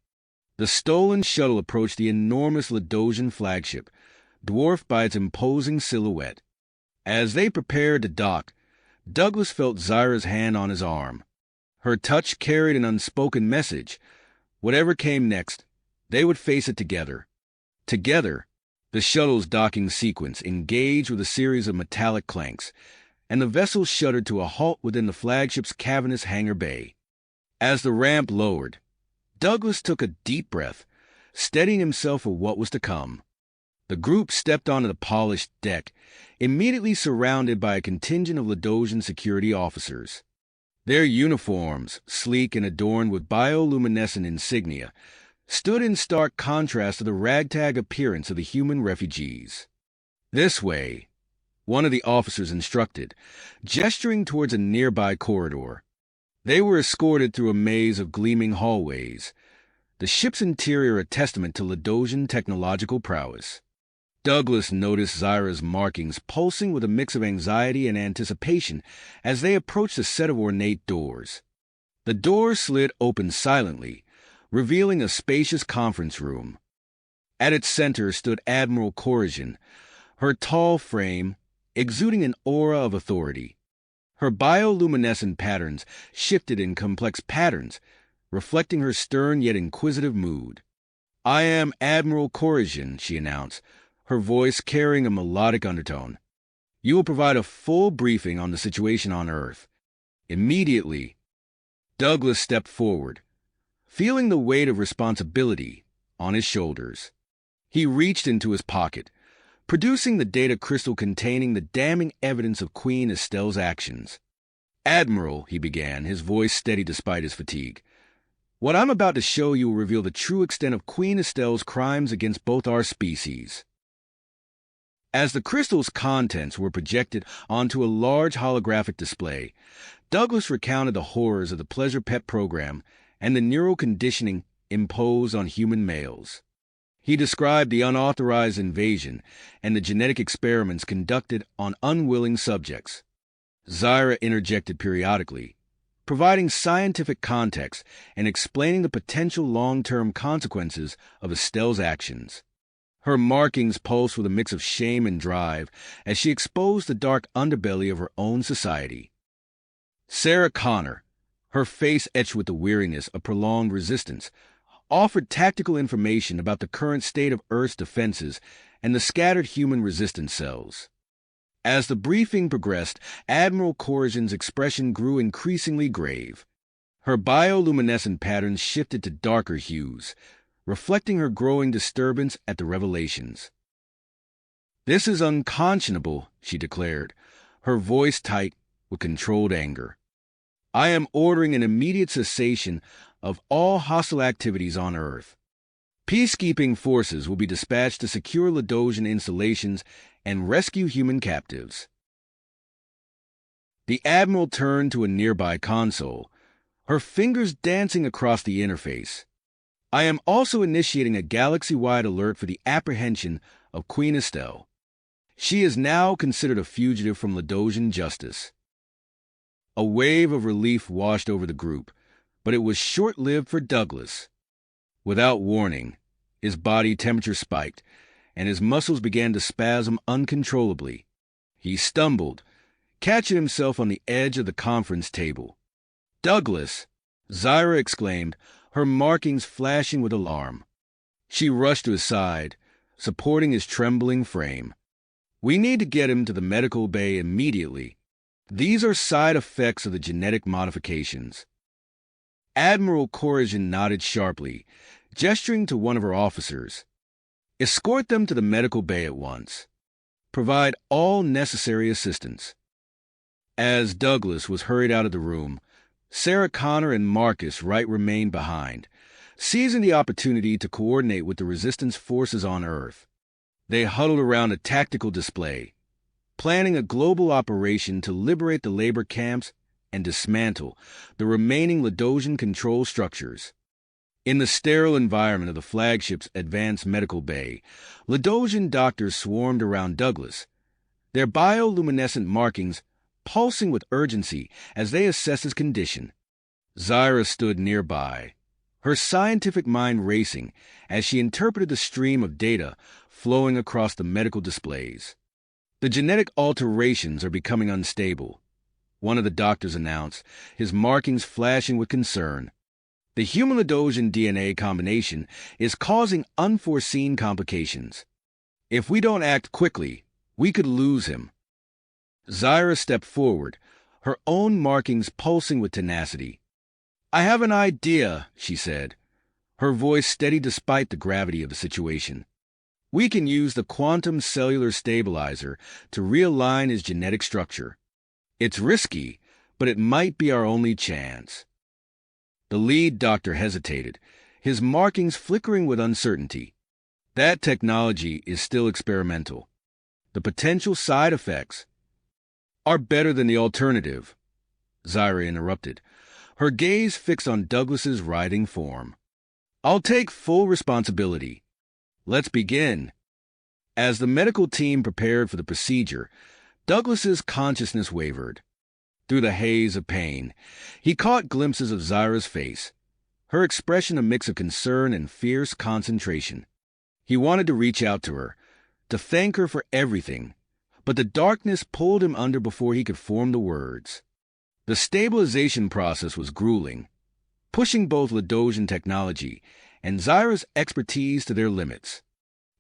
The stolen shuttle approached the enormous Ladosian flagship, dwarfed by its imposing silhouette. As they prepared to dock, Douglas felt Zyra's hand on his arm. Her touch carried an unspoken message. Whatever came next, they would face it together. Together, the shuttle's docking sequence engaged with a series of metallic clanks, and the vessel shuddered to a halt within the flagship's cavernous hangar bay. As the ramp lowered, Douglas took a deep breath, steadying himself for what was to come. The group stepped onto the polished deck, immediately surrounded by a contingent of Ladosian security officers. Their uniforms, sleek and adorned with bioluminescent insignia, stood in stark contrast to the ragtag appearance of the human refugees. "This way," one of the officers instructed, gesturing towards a nearby corridor. They were escorted through a maze of gleaming hallways, the ship's interior a testament to Ladosian technological prowess. Douglas noticed Zyra's markings pulsing with a mix of anxiety and anticipation as they approached a set of ornate doors. The doors slid open silently, revealing a spacious conference room. At its center stood Admiral Corrigan, her tall frame exuding an aura of authority. Her bioluminescent patterns shifted in complex patterns, reflecting her stern yet inquisitive mood. "I am Admiral Corrigan," she announced, her voice carrying a melodic undertone. "You will provide a full briefing on the situation on Earth." Immediately, Douglas stepped forward, feeling the weight of responsibility on his shoulders. He reached into his pocket, producing the data crystal containing the damning evidence of Queen Estelle's actions. "Admiral," he began, his voice steady despite his fatigue, "what I'm about to show you will reveal the true extent of Queen Estelle's crimes against both our species." As the crystal's contents were projected onto a large holographic display, Douglas recounted the horrors of the Pleasure Pet program and the neural conditioning imposed on human males. He described the unauthorized invasion and the genetic experiments conducted on unwilling subjects. Zyra interjected periodically, providing scientific context and explaining the potential long-term consequences of Estelle's actions. Her markings pulsed with a mix of shame and drive as she exposed the dark underbelly of her own society. Sarah Connor, her face etched with the weariness of prolonged resistance, offered tactical information about the current state of Earth's defenses and the scattered human resistance cells. As the briefing progressed, Admiral Corrigan's expression grew increasingly grave. Her bioluminescent patterns shifted to darker hues, reflecting her growing disturbance at the revelations. "This is unconscionable," she declared, her voice tight with controlled anger. "I am ordering an immediate cessation of all hostile activities on Earth. Peacekeeping forces will be dispatched to secure Ladosian installations and rescue human captives." The Admiral turned to a nearby console, her fingers dancing across the interface. "I am also initiating a galaxy-wide alert for the apprehension of Queen Estelle. She is now considered a fugitive from Ladosian justice." A wave of relief washed over the group, but it was short-lived for Douglas. Without warning, his body temperature spiked, and his muscles began to spasm uncontrollably. He stumbled, catching himself on the edge of the conference table. "Douglas!" Zyra exclaimed, her markings flashing with alarm. She rushed to his side, supporting his trembling frame. "We need to get him to the medical bay immediately. These are side effects of the genetic modifications." Admiral Corrigan nodded sharply, gesturing to one of her officers. "Escort them to the medical bay at once. Provide all necessary assistance." As Douglas was hurried out of the room, Sarah Connor and Marcus Wright remained behind, seizing the opportunity to coordinate with the resistance forces on Earth. They huddled around a tactical display, planning a global operation to liberate the labor camps and dismantle the remaining Ladosian control structures. In the sterile environment of the flagship's advanced medical bay, Ladosian doctors swarmed around Douglas, their bioluminescent markings pulsing with urgency as they assessed his condition. Zyra stood nearby, her scientific mind racing as she interpreted the stream of data flowing across the medical displays. "The genetic alterations are becoming unstable," one of the doctors announced, his markings flashing with concern. "The human-Ladosian DNA combination is causing unforeseen complications. If we don't act quickly, we could lose him." Zyra stepped forward, her own markings pulsing with tenacity. "I have an idea," she said, her voice steady despite the gravity of the situation. "We can use the quantum cellular stabilizer to realign his genetic structure. It's risky, but it might be our only chance." The lead doctor hesitated, his markings flickering with uncertainty. "That technology is still experimental. The potential side effects are better than the alternative," Zyra interrupted, her gaze fixed on Douglas's writhing form. "I'll take full responsibility. Let's begin." As the medical team prepared for the procedure, Douglas's consciousness wavered. Through the haze of pain, he caught glimpses of Zyra's face, her expression a mix of concern and fierce concentration. He wanted to reach out to her, to thank her for everything, but the darkness pulled him under before he could form the words. The stabilization process was grueling, pushing both Ladosian technology and Zyra's expertise to their limits.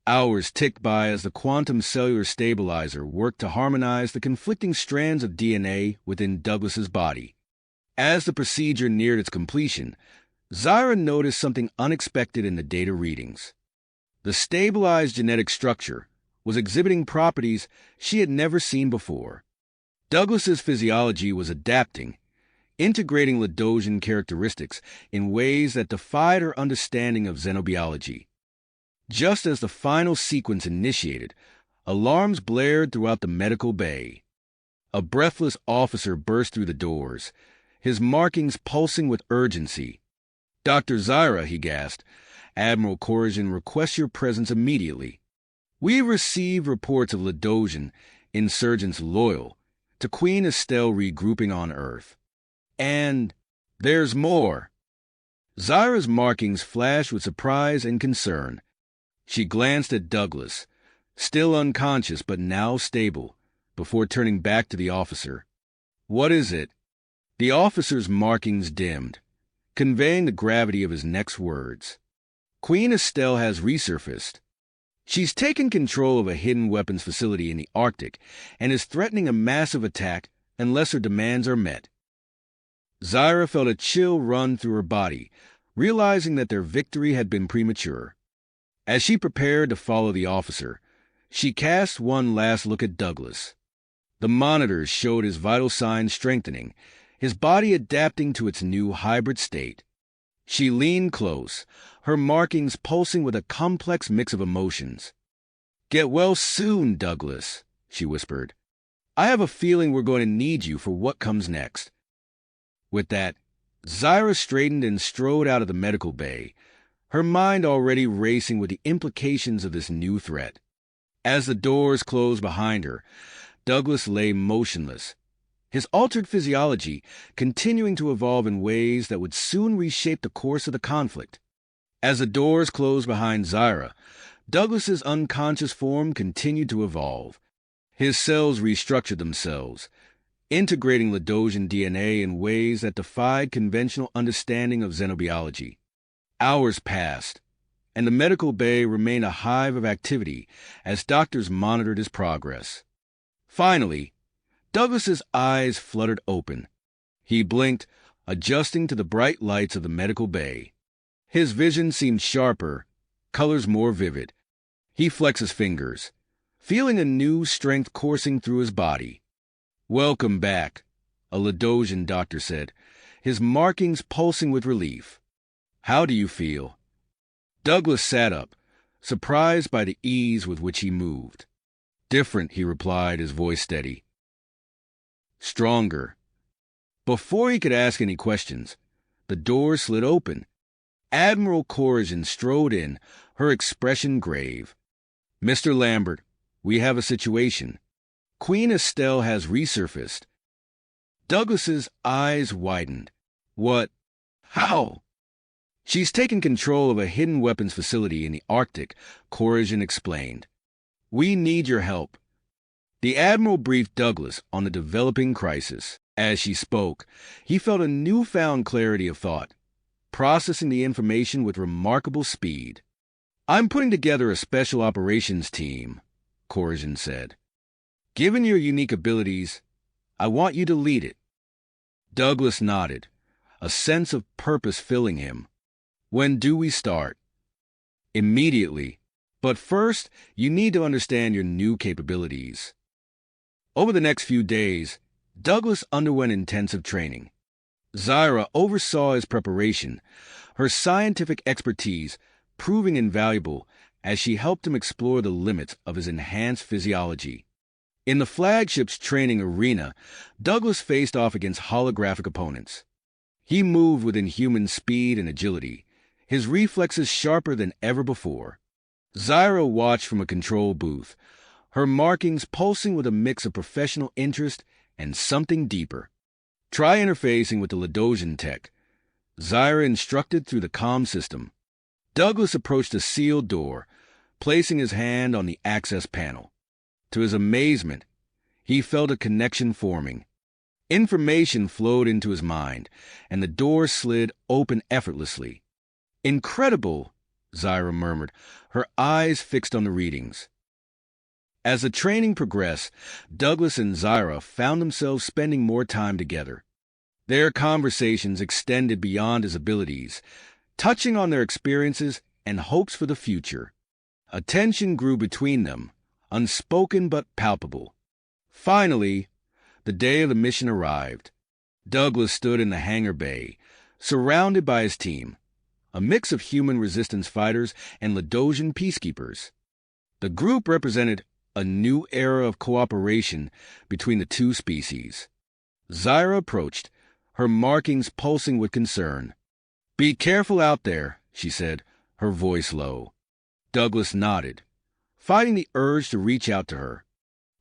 Hours ticked by as the quantum cellular stabilizer worked to harmonize the conflicting strands of DNA within Douglas's body. As the procedure neared its completion, Zyra noticed something unexpected in the data readings. The stabilized genetic structure was exhibiting properties she had never seen before. Douglas's physiology was adapting, integrating Ladosian characteristics in ways that defied her understanding of xenobiology. Just as the final sequence initiated, alarms blared throughout the medical bay. A breathless officer burst through the doors, his markings pulsing with urgency. "Dr. Zyra," he gasped, "Admiral Corrigan requests your presence immediately. We received reports of Ladosian insurgents loyal to Queen Estelle regrouping on Earth. And there's more." Zyra's markings flashed with surprise and concern. She glanced at Douglas, still unconscious but now stable, before turning back to the officer. "What is it?" The officer's markings dimmed, conveying the gravity of his next words. "Queen Estelle has resurfaced. She's taken control of a hidden weapons facility in the Arctic and is threatening a massive attack unless her demands are met." Zyra felt a chill run through her body, realizing that their victory had been premature. As she prepared to follow the officer, she cast one last look at Douglas. The monitors showed his vital signs strengthening, his body adapting to its new hybrid state. She leaned close, her markings pulsing with a complex mix of emotions. "Get well soon, Douglas," she whispered. "I have a feeling we're going to need you for what comes next." With that, Zyra straightened and strode out of the medical bay, her mind already racing with the implications of this new threat. As the doors closed behind her, Douglas lay motionless, his altered physiology continuing to evolve in ways that would soon reshape the course of the conflict. As the doors closed behind Zyra, Douglas's unconscious form continued to evolve. His cells restructured themselves, integrating Ladosian DNA in ways that defied conventional understanding of xenobiology. Hours passed, and the medical bay remained a hive of activity as doctors monitored his progress. Finally, Douglas's eyes fluttered open. He blinked, adjusting to the bright lights of the medical bay. His vision seemed sharper, colors more vivid. He flexed his fingers, feeling a new strength coursing through his body. "Welcome back," a Ladosian doctor said, his markings pulsing with relief. "How do you feel?" Douglas sat up, surprised by the ease with which he moved. "Different," he replied, his voice steady. "Stronger." Before he could ask any questions, the door slid open. Admiral Corazon strode in, her expression grave. "Mr. Lambert, we have a situation. Queen Estelle has resurfaced." Douglas's eyes widened. "What? How?" "She's taken control of a hidden weapons facility in the Arctic," Corazon explained. "We need your help." The Admiral briefed Douglas on the developing crisis. As she spoke, he felt a newfound clarity of thought, processing the information with remarkable speed. "I'm putting together a special operations team," Corazon said. "Given your unique abilities, I want you to lead it." Douglas nodded, a sense of purpose filling him. "When do we start?" "Immediately. But first, you need to understand your new capabilities." Over the next few days, Douglas underwent intensive training. Zyra oversaw his preparation, her scientific expertise proving invaluable as she helped him explore the limits of his enhanced physiology. In the flagship's training arena, Douglas faced off against holographic opponents. He moved with inhuman speed and agility, his reflexes sharper than ever before. Zyra watched from a control booth, her markings pulsing with a mix of professional interest and something deeper. "Try interfacing with the Ladosian tech," Zyra instructed through the comm system. Douglas approached a sealed door, placing his hand on the access panel. To his amazement, he felt a connection forming. Information flowed into his mind, and the door slid open effortlessly. "Incredible," Zyra murmured, her eyes fixed on the readings. As the training progressed, Douglas and Zyra found themselves spending more time together. Their conversations extended beyond his abilities, touching on their experiences and hopes for the future. A tension grew between them, unspoken but palpable. Finally, the day of the mission arrived. Douglas stood in the hangar bay, surrounded by his team, a mix of human resistance fighters and Ladosian peacekeepers. The group represented a new era of cooperation between the two species. Zyra approached, her markings pulsing with concern. "Be careful out there," she said, her voice low. Douglas nodded, fighting the urge to reach out to her.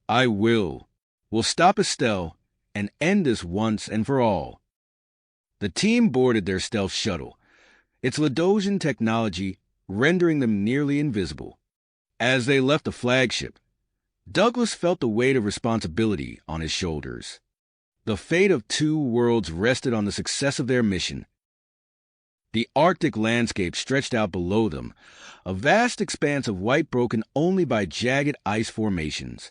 "I will. We'll stop Estelle and end this once and for all." The team boarded their stealth shuttle, its Ladosian technology rendering them nearly invisible. As they left the flagship, Douglas felt the weight of responsibility on his shoulders. The fate of two worlds rested on the success of their mission. The Arctic landscape stretched out below them, a vast expanse of white broken only by jagged ice formations.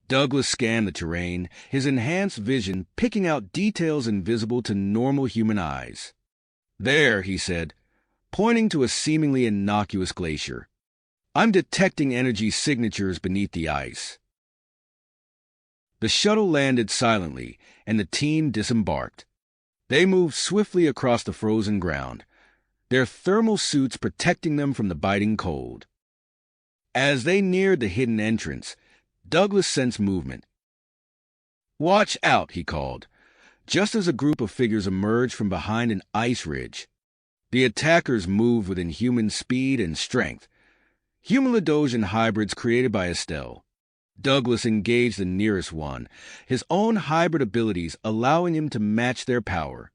Douglas scanned the terrain, his enhanced vision picking out details invisible to normal human eyes. "There," he said, pointing to a seemingly innocuous glacier. "I'm detecting energy signatures beneath the ice." The shuttle landed silently, and the team disembarked. They moved swiftly across the frozen ground, their thermal suits protecting them from the biting cold. As they neared the hidden entrance, Douglas sensed movement. "Watch out," he called, just as a group of figures emerged from behind an ice ridge. The attackers moved with inhuman speed and strength, Humidogesian hybrids created by Estelle. Douglas engaged the nearest one, his own hybrid abilities allowing him to match their power.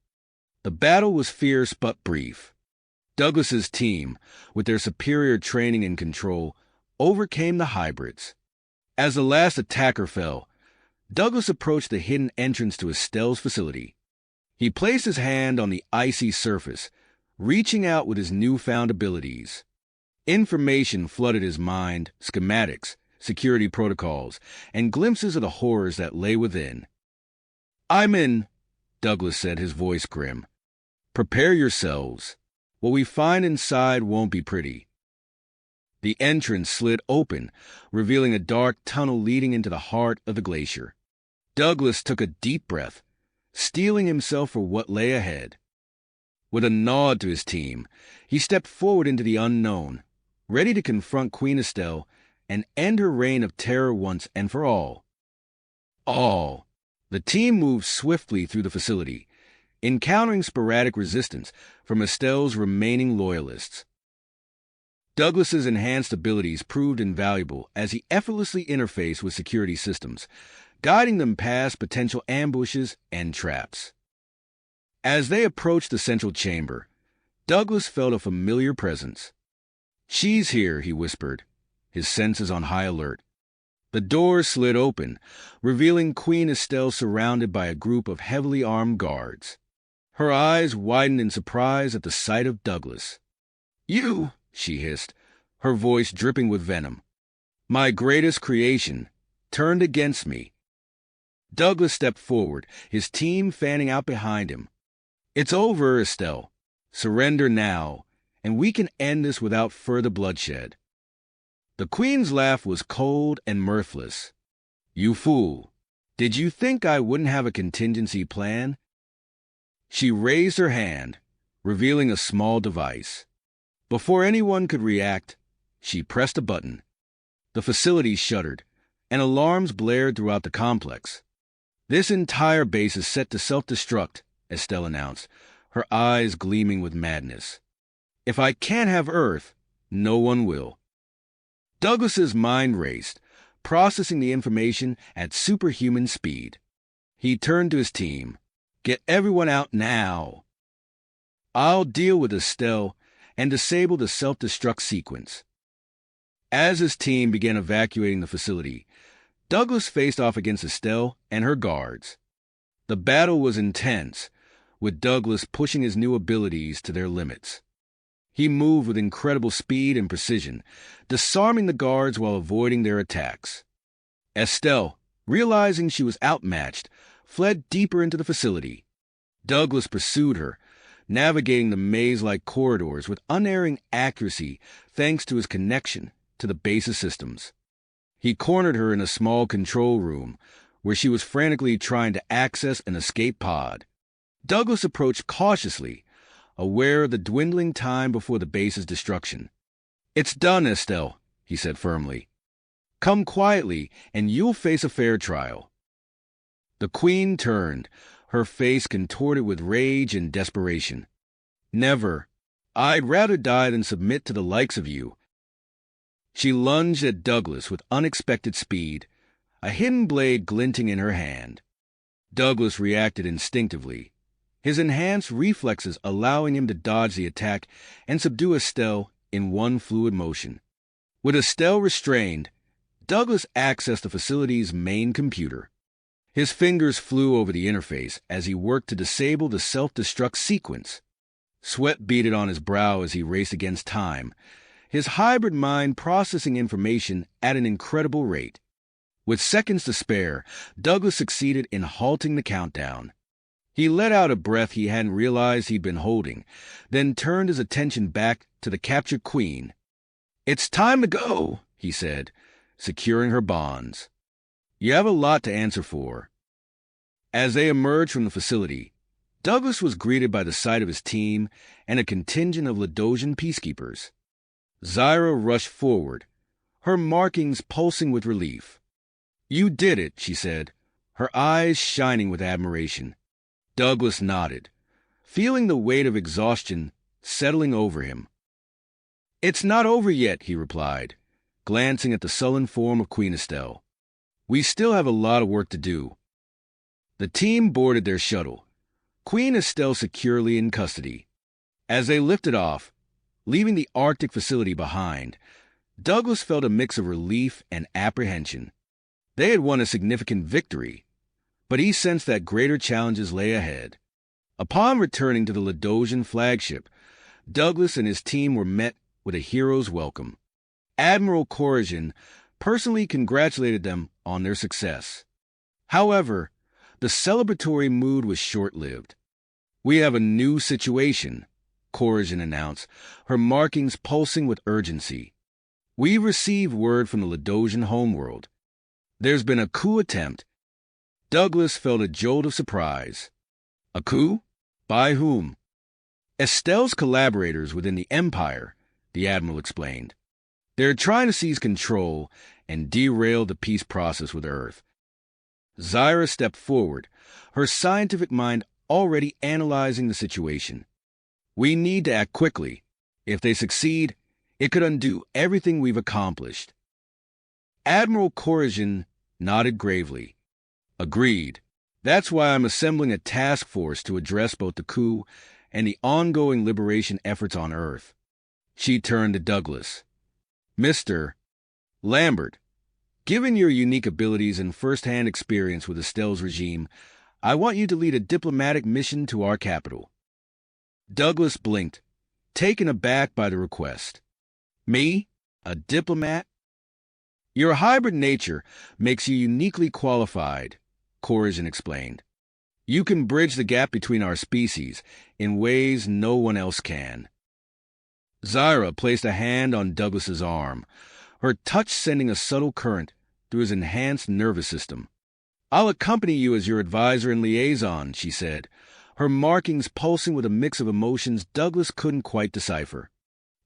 The battle was fierce but brief. Douglas's team, with their superior training and control, overcame the hybrids. As the last attacker fell, Douglas approached the hidden entrance to Estelle's facility. He placed his hand on the icy surface, reaching out with his newfound abilities. Information flooded his mind, schematics, security protocols, and glimpses of the horrors that lay within. "I'm in," Douglas said, his voice grim. "Prepare yourselves. What we find inside won't be pretty." The entrance slid open, revealing a dark tunnel leading into the heart of the glacier. Douglas took a deep breath, steeling himself for what lay ahead. With a nod to his team, he stepped forward into the unknown, ready to confront Queen Estelle and end her reign of terror once and for all. The team moved swiftly through the facility, encountering sporadic resistance from Estelle's remaining loyalists. Douglas's enhanced abilities proved invaluable as he effortlessly interfaced with security systems, guiding them past potential ambushes and traps. As they approached the central chamber, Douglas felt a familiar presence. "She's here," he whispered, his senses on high alert. The doors slid open, revealing Queen Estelle surrounded by a group of heavily armed guards. Her eyes widened in surprise at the sight of Douglas. "You," she hissed, her voice dripping with venom. "My greatest creation, turned against me." Douglas stepped forward, his team fanning out behind him. "It's over, Estelle. Surrender now, and we can end this without further bloodshed." The Queen's laugh was cold and mirthless. "You fool. Did you think I wouldn't have a contingency plan?" She raised her hand, revealing a small device. Before anyone could react, she pressed a button. The facility shuddered, and alarms blared throughout the complex. "This entire base is set to self-destruct," Estelle announced, her eyes gleaming with madness. "If I can't have Earth, no one will." Douglas's mind raced, processing the information at superhuman speed. He turned to his team. "Get everyone out now. I'll deal with Estelle and disable the self-destruct sequence." As his team began evacuating the facility, Douglas faced off against Estelle and her guards. The battle was intense, with Douglas pushing his new abilities to their limits. He moved with incredible speed and precision, disarming the guards while avoiding their attacks. Estelle, realizing she was outmatched, fled deeper into the facility. Douglas pursued her, navigating the maze-like corridors with unerring accuracy thanks to his connection to the base's systems. He cornered her in a small control room, where she was frantically trying to access an escape pod. Douglas approached cautiously, aware of the dwindling time before the base's destruction. "It's done, Estelle," he said firmly. "Come quietly, and you'll face a fair trial." The Queen turned, her face contorted with rage and desperation. "Never. I'd rather die than submit to the likes of you." She lunged at Douglas with unexpected speed, a hidden blade glinting in her hand. Douglas reacted instinctively, his enhanced reflexes allowing him to dodge the attack and subdue Estelle in one fluid motion. With Estelle restrained, Douglas accessed the facility's main computer. His fingers flew over the interface as he worked to disable the self-destruct sequence. Sweat beaded on his brow as he raced against time, his hybrid mind processing information at an incredible rate. With seconds to spare, Douglas succeeded in halting the countdown. He let out a breath he hadn't realized he'd been holding, then turned his attention back to the captured queen. "It's time to go," he said, securing her bonds. "You have a lot to answer for." As they emerged from the facility, Douglas was greeted by the sight of his team and a contingent of Ladosian peacekeepers. Zyra rushed forward, her markings pulsing with relief. "You did it," she said, her eyes shining with admiration. Douglas nodded, feeling the weight of exhaustion settling over him. "It's not over yet," he replied, glancing at the sullen form of Queen Estelle. "We still have a lot of work to do." The team boarded their shuttle, Queen Estelle securely in custody. As they lifted off, leaving the Arctic facility behind, Douglas felt a mix of relief and apprehension. They had won a significant victory, but he sensed that greater challenges lay ahead. Upon returning to the Ladosian flagship, Douglas and his team were met with a hero's welcome. Admiral Corazon personally congratulated them on their success. However, the celebratory mood was short-lived. "We have a new situation," Corazon announced, her markings pulsing with urgency. "We've received word from the Ladosian homeworld. There's been a coup attempt." Douglas felt a jolt of surprise. "A coup? By whom?" "Estelle's collaborators within the Empire," the Admiral explained. "They're trying to seize control and derail the peace process with Earth." Zyra stepped forward, her scientific mind already analyzing the situation. "We need to act quickly. If they succeed, it could undo everything we've accomplished." Admiral Corazon nodded gravely. "Agreed. That's why I'm assembling a task force to address both the coup and the ongoing liberation efforts on Earth." She turned to Douglas. "Mr. Lambert, given your unique abilities and first-hand experience with Estelle's regime, I want you to lead a diplomatic mission to our capital." Douglas blinked, taken aback by the request. "Me? A diplomat?" "Your hybrid nature makes you uniquely qualified," Corazon explained. "You can bridge the gap between our species in ways no one else can." Zyra placed a hand on Douglas's arm, her touch sending a subtle current through his enhanced nervous system. "I'll accompany you as your advisor and liaison," she said, her markings pulsing with a mix of emotions Douglas couldn't quite decipher.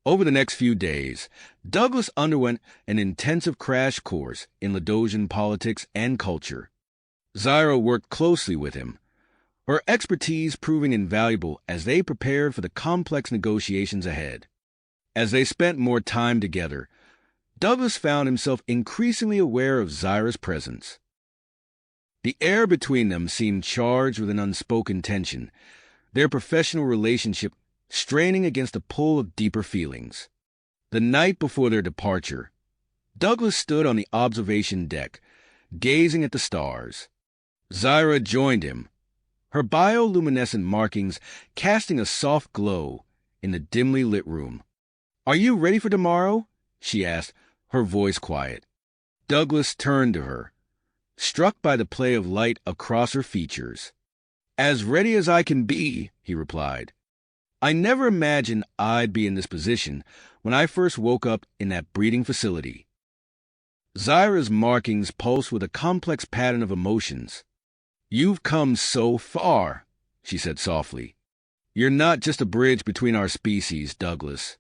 Over the next few days, Douglas underwent an intensive crash course in Ladosian politics and culture. Zyra worked closely with him, her expertise proving invaluable as they prepared for the complex negotiations ahead. As they spent more time together, Douglas found himself increasingly aware of Zyra's presence. The air between them seemed charged with an unspoken tension, their professional relationship straining against a pull of deeper feelings. The night before their departure, Douglas stood on the observation deck, gazing at the stars. Zyra joined him, her bioluminescent markings casting a soft glow in the dimly lit room. "Are you ready for tomorrow?" she asked, her voice quiet. Douglas turned to her, struck by the play of light across her features. "As ready as I can be," he replied. "I never imagined I'd be in this position when I first woke up in that breeding facility." Zyra's markings pulsed with a complex pattern of emotions. "You've come so far," she said softly. "You're not just a bridge between our species, Douglas.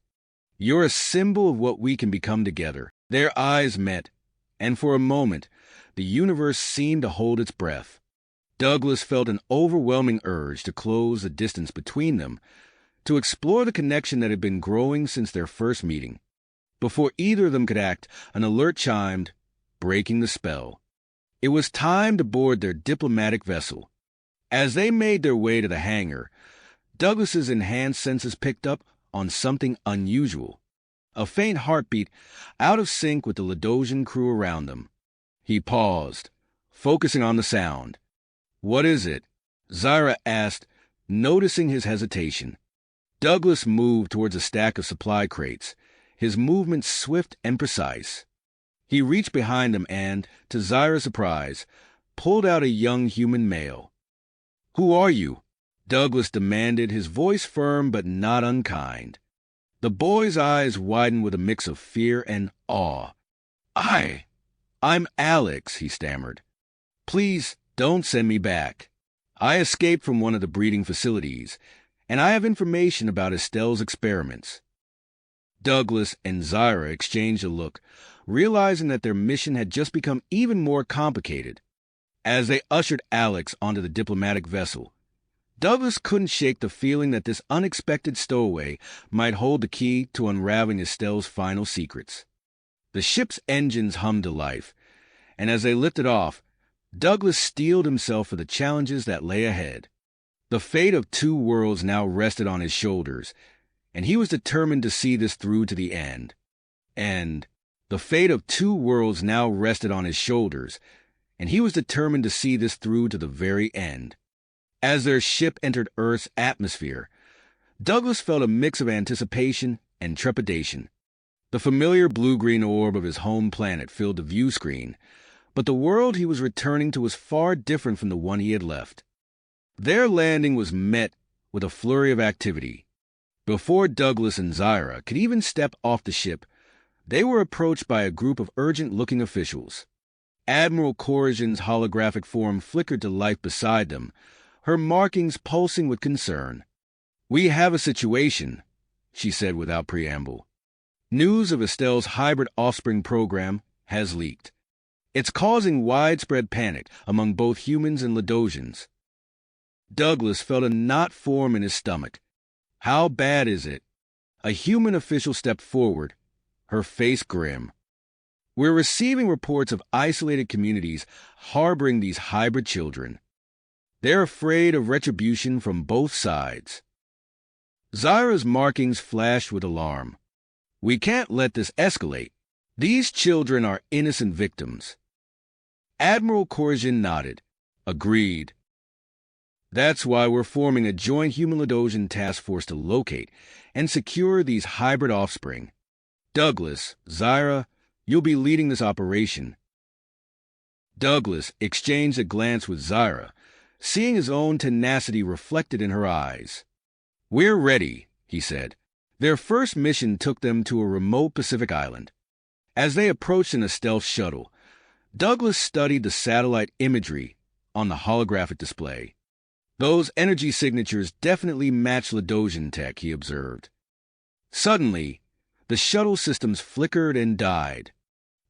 You're a symbol of what we can become together." Their eyes met, and for a moment, the universe seemed to hold its breath. Douglas felt an overwhelming urge to close the distance between them, to explore the connection that had been growing since their first meeting. Before either of them could act, an alert chimed, breaking the spell. It was time to board their diplomatic vessel. As they made their way to the hangar, Douglas's enhanced senses picked up on something unusual. A faint heartbeat out of sync with the Ladosian crew around them. He paused, focusing on the sound. "What is it?" Zyra asked, noticing his hesitation. Douglas moved towards a stack of supply crates, his movements swift and precise. He reached behind them and, to Zyra's surprise, pulled out a young human male. "Who are you?" Douglas demanded, his voice firm but not unkind. The boy's eyes widened with a mix of fear and awe. I'm Alex," he stammered. "Please don't send me back. I escaped from one of the breeding facilities, and I have information about Estelle's experiments." Douglas and Zyra exchanged a look, realizing that their mission had just become even more complicated. As they ushered Alex onto the diplomatic vessel, Douglas couldn't shake the feeling that this unexpected stowaway might hold the key to unraveling Estelle's final secrets. The ship's engines hummed to life, and as they lifted off, Douglas steeled himself for the challenges that lay ahead. The fate of two worlds now rested on his shoulders, and he was determined to see this through to the end. The fate of two worlds now rested on his shoulders, and he was determined to see this through to the very end. As their ship entered Earth's atmosphere, Douglas felt a mix of anticipation and trepidation. The familiar blue-green orb of his home planet filled the view screen, but the world he was returning to was far different from the one he had left. Their landing was met with a flurry of activity. Before Douglas and Zyra could even step off the ship, they were approached by a group of urgent-looking officials. Admiral Corazian's holographic form flickered to life beside them, her markings pulsing with concern. "We have a situation," she said without preamble. "News of Estelle's hybrid offspring program has leaked. It's causing widespread panic among both humans and Ladosians." Douglas felt a knot form in his stomach. "How bad is it?" A human official stepped forward, her face grim. "We're receiving reports of isolated communities harboring these hybrid children. They're afraid of retribution from both sides." Zyra's markings flashed with alarm. "We can't let this escalate. These children are innocent victims." Admiral Corazian nodded. "Agreed. That's why we're forming a joint human-Ladosian task force to locate and secure these hybrid offspring. Douglas, Zyra, you'll be leading this operation." Douglas exchanged a glance with Zyra, seeing his own tenacity reflected in her eyes. "We're ready," he said. Their first mission took them to a remote Pacific island. As they approached in a stealth shuttle, Douglas studied the satellite imagery on the holographic display. Those energy signatures definitely matched Ladosian tech, he observed. Suddenly, the shuttle systems flickered and died.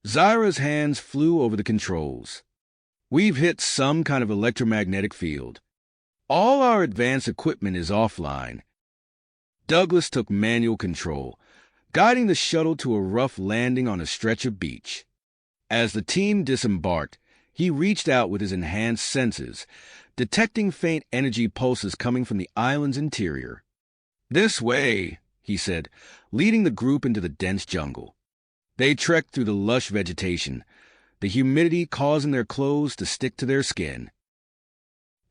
Zyra's hands flew over the controls. "We've hit some kind of electromagnetic field. All our advanced equipment is offline." Douglas took manual control, guiding the shuttle to a rough landing on a stretch of beach. As the team disembarked, he reached out with his enhanced senses, detecting faint energy pulses coming from the island's interior. "This way," he said, leading the group into the dense jungle. They trekked through the lush vegetation, the humidity causing their clothes to stick to their skin.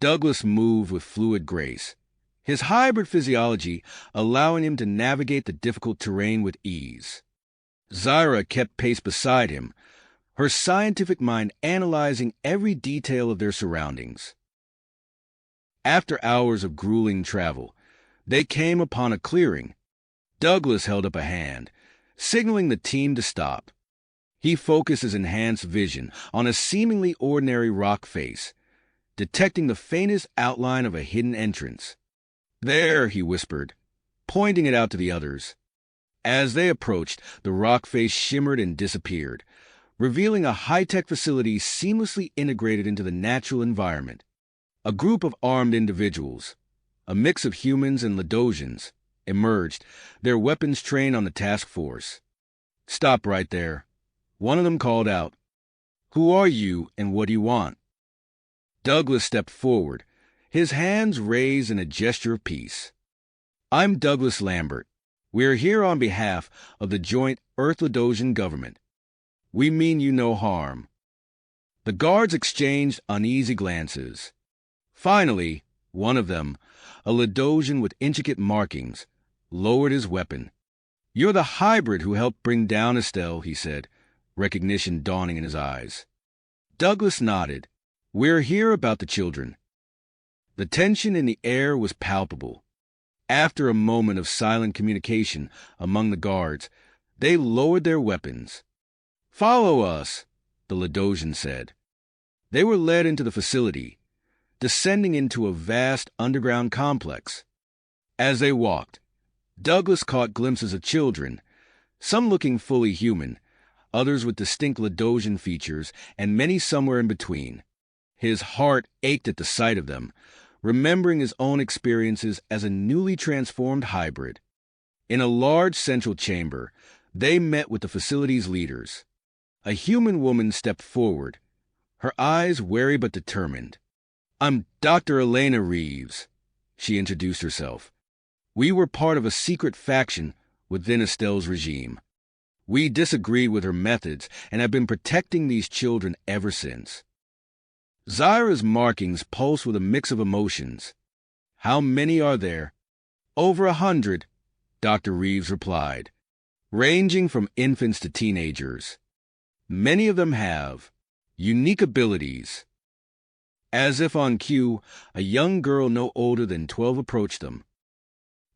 Douglas moved with fluid grace, his hybrid physiology allowing him to navigate the difficult terrain with ease. Zyra kept pace beside him, her scientific mind analyzing every detail of their surroundings. After hours of grueling travel, they came upon a clearing. Douglas held up a hand, signaling the team to stop. He focused his enhanced vision on a seemingly ordinary rock face, detecting the faintest outline of a hidden entrance. "There," he whispered, pointing it out to the others. As they approached, the rock face shimmered and disappeared, revealing a high-tech facility seamlessly integrated into the natural environment. A group of armed individuals, a mix of humans and Ladosians, emerged, their weapons trained on the task force. "Stop right there," one of them called out. "Who are you and what do you want?" Douglas stepped forward, his hands raised in a gesture of peace. "I'm Douglas Lambert. We're here on behalf of the joint Earth-Ladosian government. We mean you no harm." The guards exchanged uneasy glances. Finally, one of them, a Ladosian with intricate markings, lowered his weapon. "You're the hybrid who helped bring down Estelle," he said, recognition dawning in his eyes. Douglas nodded. "We're here about the children." The tension in the air was palpable. After a moment of silent communication among the guards, they lowered their weapons. "Follow us," the Ladosian said. They were led into the facility, descending into a vast underground complex. As they walked, Douglas caught glimpses of children, some looking fully human, others with distinct Ladosian features, and many somewhere in between. His heart ached at the sight of them, remembering his own experiences as a newly transformed hybrid. In a large central chamber, they met with the facility's leaders. A human woman stepped forward, her eyes wary but determined. "I'm Dr. Elena Reeves," she introduced herself. "We were part of a secret faction within Estelle's regime. We disagreed with her methods and have been protecting these children ever since." Zyra's markings pulsed with a mix of emotions. "How many are there?" "Over 100, Dr. Reeves replied, "ranging from infants to teenagers. Many of them have unique abilities." As if on cue, a young girl no older than 12 approached them.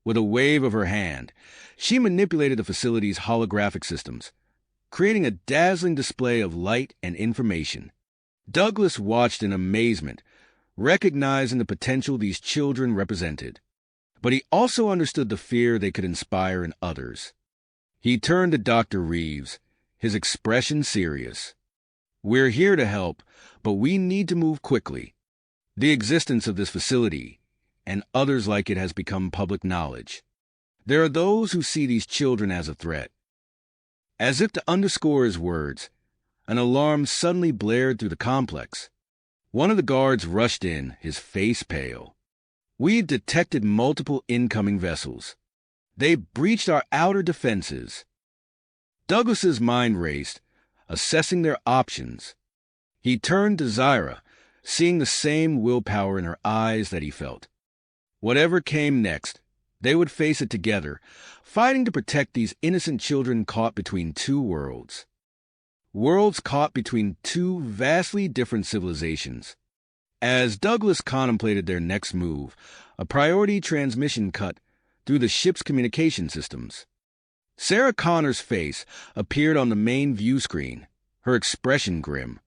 With a wave of her hand, she manipulated the facility's holographic systems, creating a dazzling display of light and information. Douglas watched in amazement, recognizing the potential these children represented. But he also understood the fear they could inspire in others. He turned to Dr. Reeves, his expression serious. "We're here to help, but we need to move quickly. The existence of this facility and others like it has become public knowledge. There are those who see these children as a threat." As if to underscore his words, an alarm suddenly blared through the complex. One of the guards rushed in, his face pale. "We've detected multiple incoming vessels. They breached our outer defenses." Douglas's mind raced, assessing their options. He turned to Zyra, seeing the same willpower in her eyes that he felt. Whatever came next, they would face it together, fighting to protect these innocent children caught between two worlds. Worlds caught between two vastly different civilizations. As Douglas contemplated their next move, a priority transmission cut through the ship's communication systems. Sarah Connor's face appeared on the main view screen, her expression grim.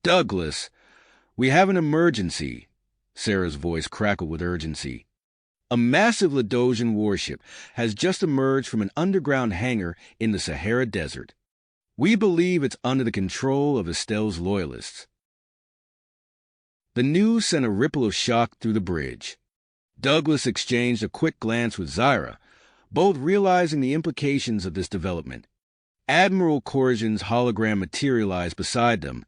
"Douglas, we have an emergency," Sarah's voice crackled with urgency. "A massive Ladosian warship has just emerged from an underground hangar in the Sahara Desert. We believe it's under the control of Estelle's loyalists." The news sent a ripple of shock through the bridge. Douglas exchanged a quick glance with Zyra, both realizing the implications of this development. Admiral Corrigan's hologram materialized beside them,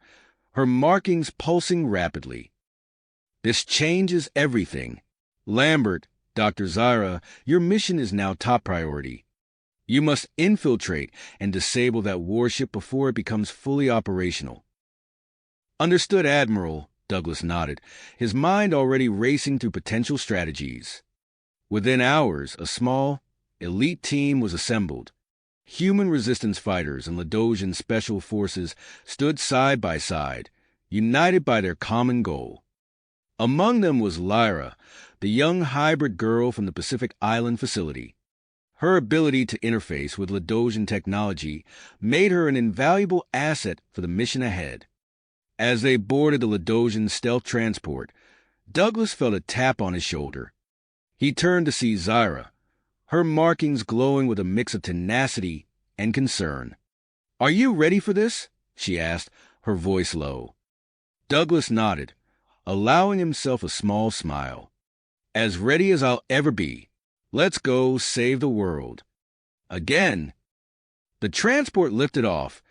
her markings pulsing rapidly. "This changes everything. Lambert, Dr. Zyra, your mission is now top priority. You must infiltrate and disable that warship before it becomes fully operational." "Understood, Admiral," Douglas nodded, his mind already racing through potential strategies. Within hours, a small, elite team was assembled. Human resistance fighters and Ladosian special forces stood side by side, united by their common goal. Among them was Lyra, the young hybrid girl from the Pacific Island facility. Her ability to interface with Ladosian technology made her an invaluable asset for the mission ahead. As they boarded the Ladosian stealth transport, Douglas felt a tap on his shoulder. He turned to see Zyra, her markings glowing with a mix of tenacity and concern. "Are you ready for this?" she asked, her voice low. Douglas nodded, allowing himself a small smile. "As ready as I'll ever be. Let's go save the world." Again, the transport lifted off,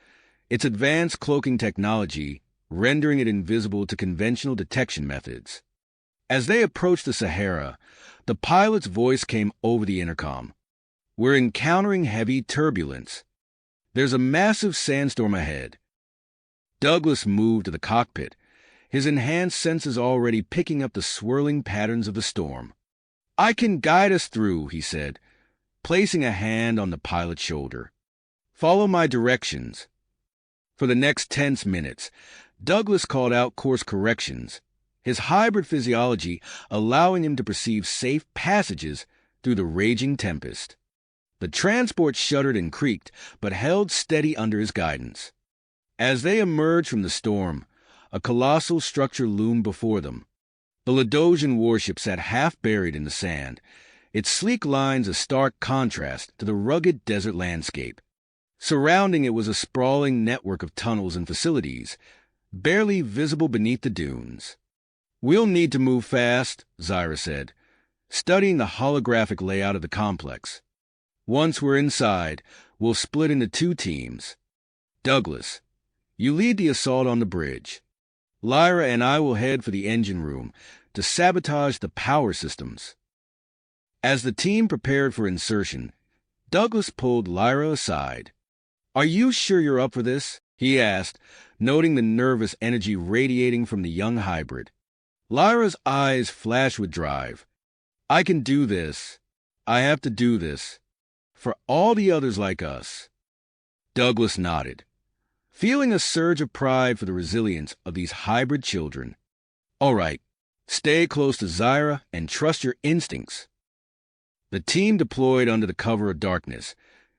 its advanced cloaking technology rendering it invisible to conventional detection methods. As they approached the Sahara, the pilot's voice came over the intercom. "We're encountering heavy turbulence. There's a massive sandstorm ahead." Douglas moved to the cockpit, his enhanced senses already picking up the swirling patterns of the storm. "I can guide us through," he said, placing a hand on the pilot's shoulder. "Follow my directions." For the next tense minutes, Douglas called out course corrections, his hybrid physiology allowing him to perceive safe passages through the raging tempest. The transport shuddered and creaked, but held steady under his guidance. As they emerged from the storm, a colossal structure loomed before them. The Ladosian warship sat half buried in the sand, its sleek lines a stark contrast to the rugged desert landscape. Surrounding it was a sprawling network of tunnels and facilities, barely visible beneath the dunes. "We'll need to move fast," Zyra said, studying the holographic layout of the complex. "Once we're inside, we'll split into two teams. Douglas, you lead the assault on the bridge. Lyra and I will head for the engine room to sabotage the power systems." As the team prepared for insertion, Douglas pulled Lyra aside. "Are you sure you're up for this?" he asked, noting the nervous energy radiating from the young hybrid. Lyra's eyes flashed with drive. "I can do this. I have to do this. For all the others like us." Douglas nodded, feeling a surge of pride for the resilience of these hybrid children. "All right, stay close to Zyra and trust your instincts." The team deployed under the cover of darkness,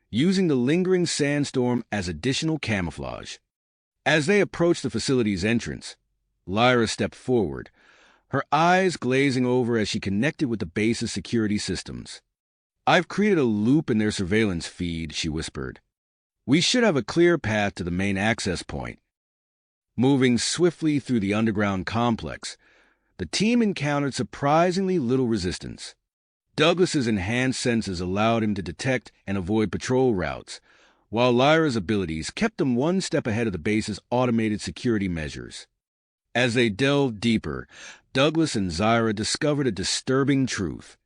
using the lingering sandstorm as additional camouflage. As they approached the facility's entrance, Lyra stepped forward, her eyes glazing over as she connected with the base's security systems. "I've created a loop in their surveillance feed," she whispered. "We should have a clear path to the main access point." Moving swiftly through the underground complex, the team encountered surprisingly little resistance. Douglas's enhanced senses allowed him to detect and avoid patrol routes, while Lyra's abilities kept them one step ahead of the base's automated security measures. As they delved deeper, Douglas and Zyra discovered a disturbing truth.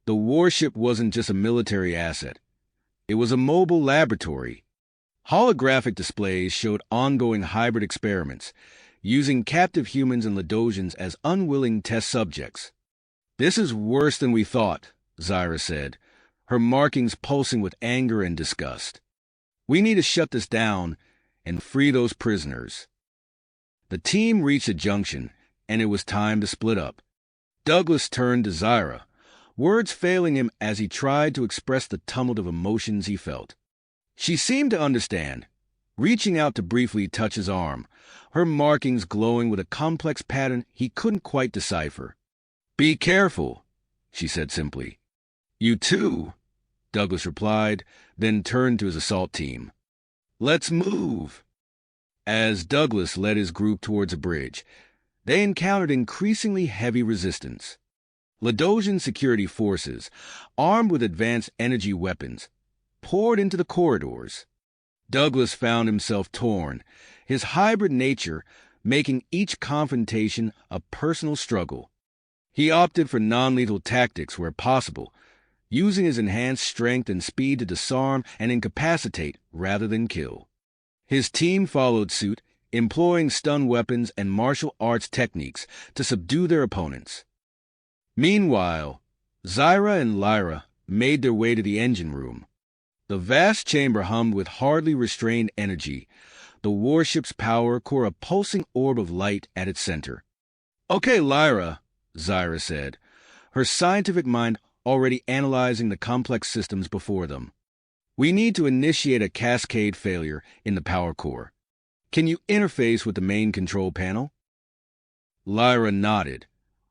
The warship wasn't just a military asset. It was a mobile laboratory. Holographic displays showed ongoing hybrid experiments, using captive humans and Ladosians as unwilling test subjects. "This is worse than we thought," Zyra said, her markings pulsing with anger and disgust. "We need to shut this down and free those prisoners." The team reached a junction, and it was time to split up. Douglas turned to Zyra, words failing him as he tried to express the tumult of emotions he felt. She seemed to understand, reaching out to briefly touch his arm, her markings glowing with a complex pattern he couldn't quite decipher. "Be careful," she said simply. "You too," Douglas replied, then turned to his assault team. "Let's move." As Douglas led his group towards a bridge, they encountered increasingly heavy resistance. Ladosian security forces, armed with advanced energy weapons, poured into the corridors. Douglas found himself torn, his hybrid nature making each confrontation a personal struggle. He opted for non-lethal tactics where possible, using his enhanced strength and speed to disarm and incapacitate rather than kill. His team followed suit, employing stun weapons and martial arts techniques to subdue their opponents. Meanwhile, Zyra and Lyra made their way to the engine room. The vast chamber hummed with hardly restrained energy, the warship's power core a pulsing orb of light at its center. "Okay, Lyra," Zyra said, her scientific mind already analyzing the complex systems before them. "We need to initiate a cascade failure in the power core. Can you interface with the main control panel?" Lyra nodded,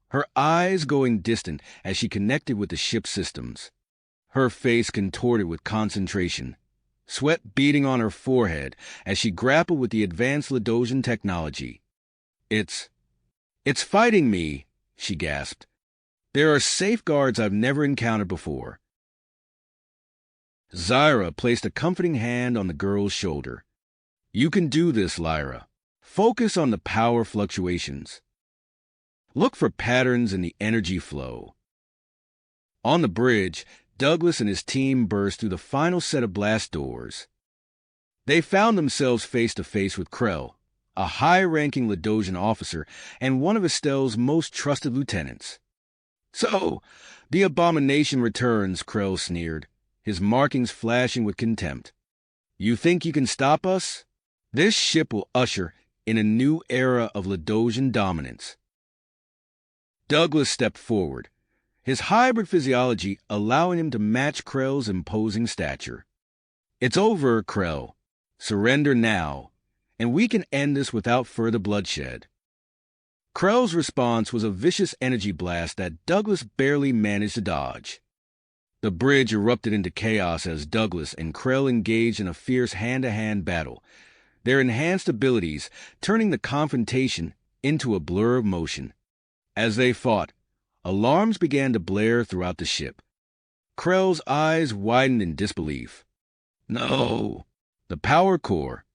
her eyes going distant as she connected with the ship's systems. Her face contorted with concentration, sweat beading on her forehead as she grappled with the advanced Ladosian technology. It's fighting me," she gasped. "There are safeguards I've never encountered before." Zyra placed a comforting hand on the girl's shoulder. "You can do this, Lyra. Focus on the power fluctuations. Look for patterns in the energy flow." On the bridge, Douglas and his team burst through the final set of blast doors. They found themselves face to face with Krell, a high-ranking Ladosian officer and one of Estelle's most trusted lieutenants. "So, the abomination returns," Krell sneered, his markings flashing with contempt. "You think you can stop us? This ship will usher in a new era of Ladosian dominance." Douglas stepped forward, his hybrid physiology allowing him to match Krell's imposing stature. "It's over, Krell. Surrender now, and we can end this without further bloodshed." Krell's response was a vicious energy blast that Douglas barely managed to dodge. The bridge erupted into chaos as Douglas and Krell engaged in a fierce hand-to-hand battle, their enhanced abilities turning the confrontation into a blur of motion. As they fought, alarms began to blare throughout the ship. Krell's eyes widened in disbelief. No! The power core.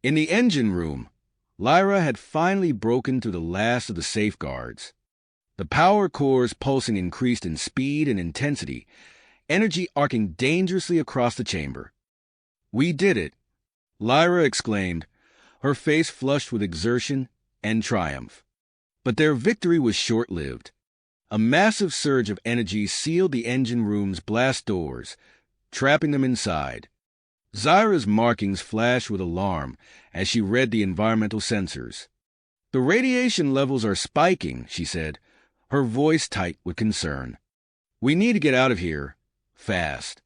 In the engine room, Lyra had finally broken through the last of the safeguards. The power core's pulsing increased in speed and intensity, energy arcing dangerously across the chamber. "We did it!" Lyra exclaimed, her face flushed with exertion and triumph. But their victory was short-lived. A massive surge of energy sealed the engine room's blast doors, trapping them inside. Zyra's markings flashed with alarm as she read the environmental sensors. "The radiation levels are spiking," she said, her voice tight with concern. "We need to get out of here, fast."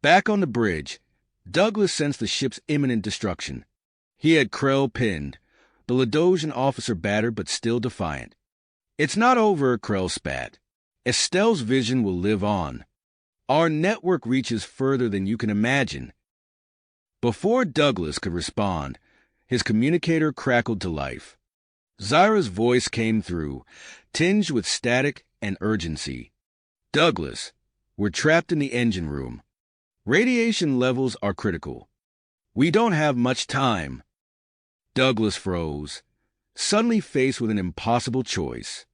Back on the bridge, Douglas sensed the ship's imminent destruction. He had Krell pinned, the Ladosian officer battered but still defiant. "It's not over," Krell spat. "Estelle's vision will live on. Our network reaches further than you can imagine." Before Douglas could respond, his communicator crackled to life. Zyra's voice came through, tinged with static and urgency. "Douglas, we're trapped in the engine room. Radiation levels are critical. We don't have much time." Douglas froze, suddenly faced with an impossible choice.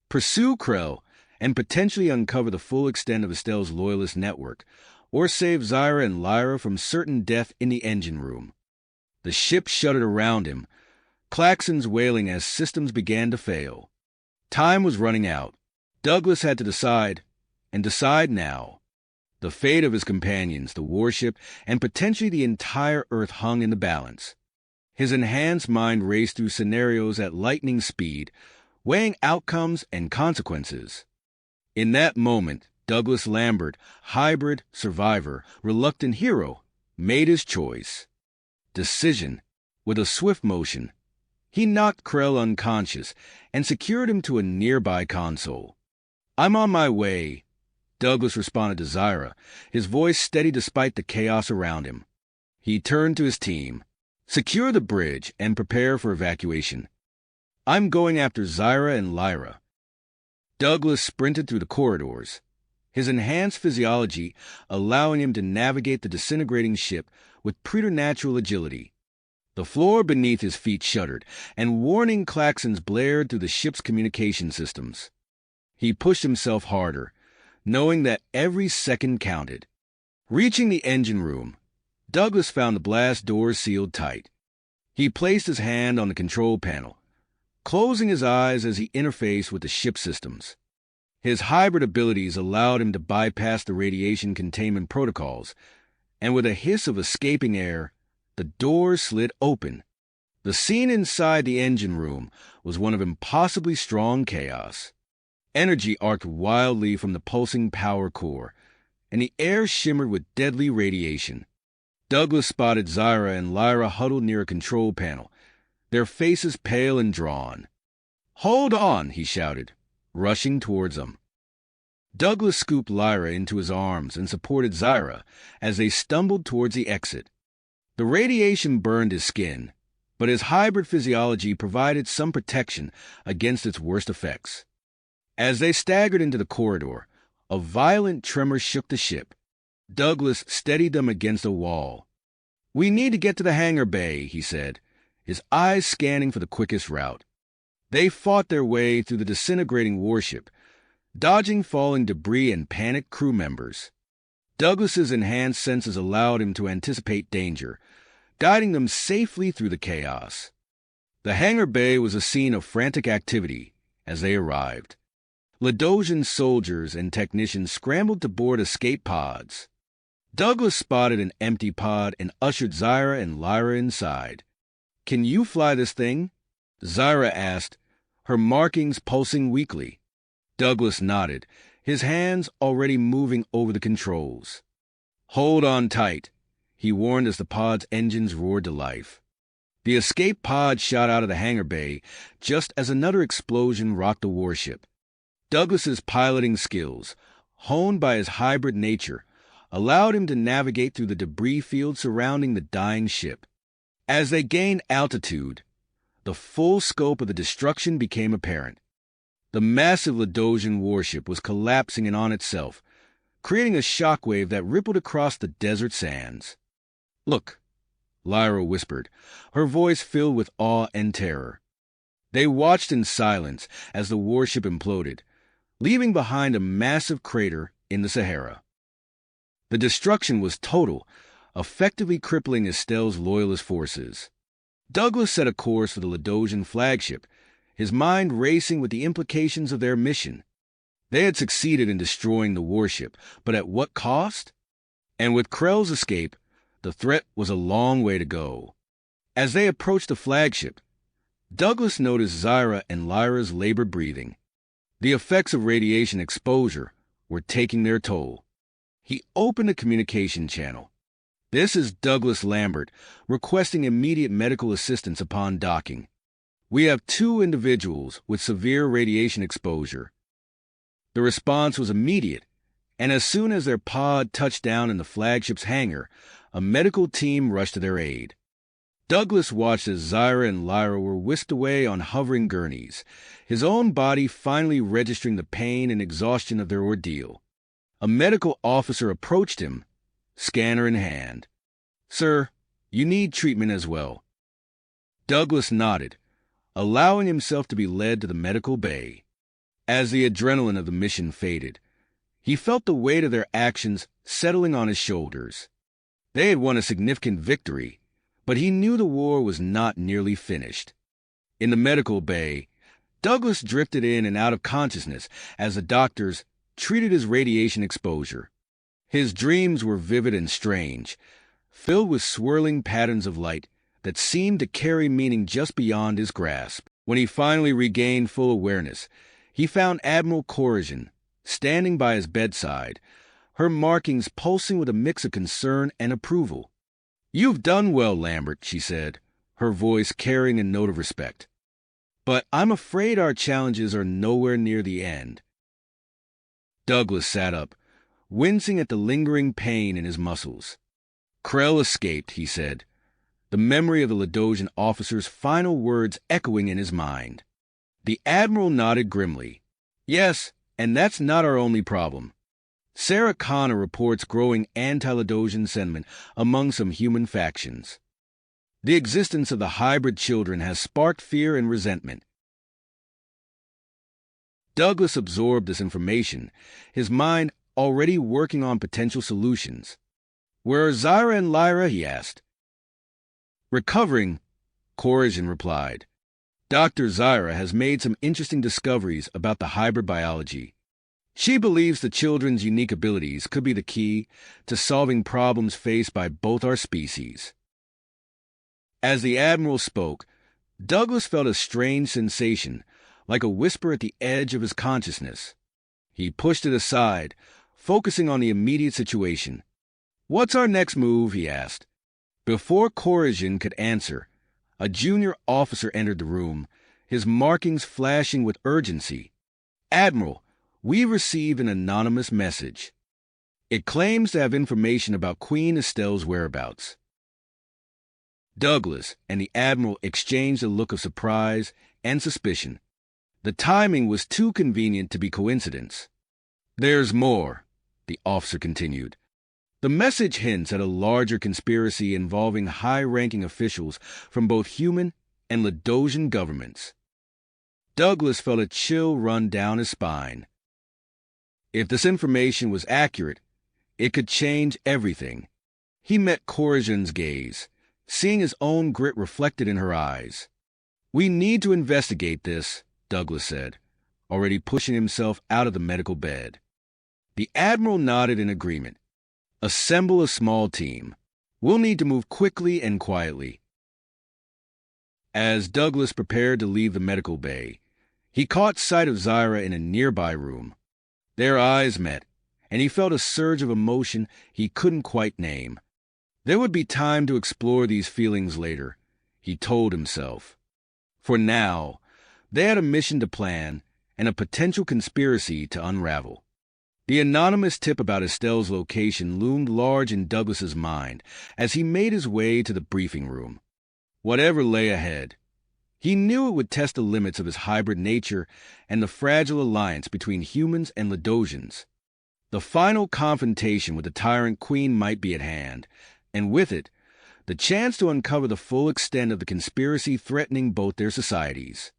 Pursue Krell and potentially uncover the full extent of Estelle's loyalist network, or save Zyra and Lyra from certain death in the engine room. The ship shuddered around him, claxons wailing as systems began to fail. Time was running out. Douglas had to decide, and decide now. The fate of his companions, the warship, and potentially the entire Earth hung in the balance. His enhanced mind raced through scenarios at lightning speed, weighing outcomes and consequences. In that moment, Douglas Lambert, hybrid, survivor, reluctant hero, made his choice. Decision. With a swift motion, he knocked Krell unconscious and secured him to a nearby console. "I'm on my way," Douglas responded to Zyra, his voice steady despite the chaos around him. He turned to his team. "Secure the bridge and prepare for evacuation. I'm going after Zyra and Lyra." Douglas sprinted through the corridors, his enhanced physiology allowing him to navigate the disintegrating ship with preternatural agility. The floor beneath his feet shuddered, and warning claxons blared through the ship's communication systems. He pushed himself harder, knowing that every second counted. Reaching the engine room, Douglas found the blast doors sealed tight. He placed his hand on the control panel, closing his eyes as he interfaced with the ship systems. His hybrid abilities allowed him to bypass the radiation containment protocols, and with a hiss of escaping air, the doors slid open. The scene inside the engine room was one of impossibly strong chaos. Energy arced wildly from the pulsing power core, and the air shimmered with deadly radiation. Douglas spotted Zyra and Lyra huddled near a control panel, their faces pale and drawn. "Hold on," he shouted, rushing towards them. Douglas scooped Lyra into his arms and supported Zyra as they stumbled towards the exit. The radiation burned his skin, but his hybrid physiology provided some protection against its worst effects. As they staggered into the corridor, a violent tremor shook the ship. Douglas steadied them against a wall. "We need to get to the hangar bay," he said, his eyes scanning for the quickest route. They fought their way through the disintegrating warship, dodging falling debris and panicked crew members. Douglas's enhanced senses allowed him to anticipate danger, guiding them safely through the chaos. The hangar bay was a scene of frantic activity as they arrived. Ladosian soldiers and technicians scrambled to board escape pods. Douglas spotted an empty pod and ushered Zyra and Lyra inside. "Can you fly this thing?" Zyra asked, her markings pulsing weakly. Douglas nodded, his hands already moving over the controls. "Hold on tight," he warned as the pod's engines roared to life. The escape pod shot out of the hangar bay just as another explosion rocked the warship. Douglas's piloting skills, honed by his hybrid nature, allowed him to navigate through the debris field surrounding the dying ship. As they gained altitude, the full scope of the destruction became apparent. The massive Ladosian warship was collapsing in on itself, creating a shockwave that rippled across the desert sands. "Look," Lyra whispered, her voice filled with awe and terror. They watched in silence as the warship imploded, leaving behind a massive crater in the Sahara. The destruction was total, effectively crippling Estelle's loyalist forces. Douglas set a course for the Ladosian flagship, his mind racing with the implications of their mission. They had succeeded in destroying the warship, but at what cost? And with Krell's escape, the threat was a long way to go. As they approached the flagship, Douglas noticed Zyra and Lyra's labored breathing. The effects of radiation exposure were taking their toll. He opened a communication channel. "This is Douglas Lambert, requesting immediate medical assistance upon docking. We have 2 individuals with severe radiation exposure." The response was immediate, and as soon as their pod touched down in the flagship's hangar, a medical team rushed to their aid. Douglas watched as Zyra and Lyra were whisked away on hovering gurneys, his own body finally registering the pain and exhaustion of their ordeal. A medical officer approached him, scanner in hand. "Sir, you need treatment as well." Douglas nodded, allowing himself to be led to the medical bay. As the adrenaline of the mission faded, he felt the weight of their actions settling on his shoulders. They had won a significant victory, but he knew the war was not nearly finished. In the medical bay, Douglas drifted in and out of consciousness as the doctors treated his radiation exposure. His dreams were vivid and strange, filled with swirling patterns of light that seemed to carry meaning just beyond his grasp. When he finally regained full awareness, he found Admiral Corazon standing by his bedside, her markings pulsing with a mix of concern and approval. "You've done well, Lambert," she said, her voice carrying a note of respect. "But I'm afraid our challenges are nowhere near the end." Douglas sat up, wincing at the lingering pain in his muscles. "Krell escaped," he said, the memory of the Ladosian officer's final words echoing in his mind. The Admiral nodded grimly. "Yes, and that's not our only problem. Sarah Connor reports growing anti-Ladosian sentiment among some human factions. The existence of the hybrid children has sparked fear and resentment." Douglas absorbed this information, his mind already working on potential solutions. "Where are Zyra and Lyra?" he asked. "Recovering," Corazon replied. "Dr. Zyra has made some interesting discoveries about the hybrid biology. She believes the children's unique abilities could be the key to solving problems faced by both our species." As the Admiral spoke, Douglas felt a strange sensation, like a whisper at the edge of his consciousness. He pushed it aside, focusing on the immediate situation. "What's our next move?" he asked. Before Corazon could answer, a junior officer entered the room, his markings flashing with urgency. "Admiral, we received an anonymous message. It claims to have information about Queen Estelle's whereabouts." Douglas and the Admiral exchanged a look of surprise and suspicion. The timing was too convenient to be coincidence. "There's more," the officer continued. "The message hints at a larger conspiracy involving high-ranking officials from both human and Ladosian governments." Douglas felt a chill run down his spine. If this information was accurate, it could change everything. He met Corazon's gaze, seeing his own grit reflected in her eyes. "We need to investigate this," Douglas said, already pushing himself out of the medical bed. The Admiral nodded in agreement. "Assemble a small team. We'll need to move quickly and quietly." As Douglas prepared to leave the medical bay, He caught sight of Zyra in a nearby room. Their eyes met, and he felt a surge of emotion he couldn't quite name. There would be time to explore these feelings later, he told himself. For now, they had a mission to plan and a potential conspiracy to unravel. The anonymous tip about Estelle's location loomed large in Douglas's mind as he made his way to the briefing room. Whatever lay ahead, he knew it would test the limits of his hybrid nature and the fragile alliance between humans and Ledosians. The final confrontation with the Tyrant Queen might be at hand, and with it, the chance to uncover the full extent of the conspiracy threatening both their societies.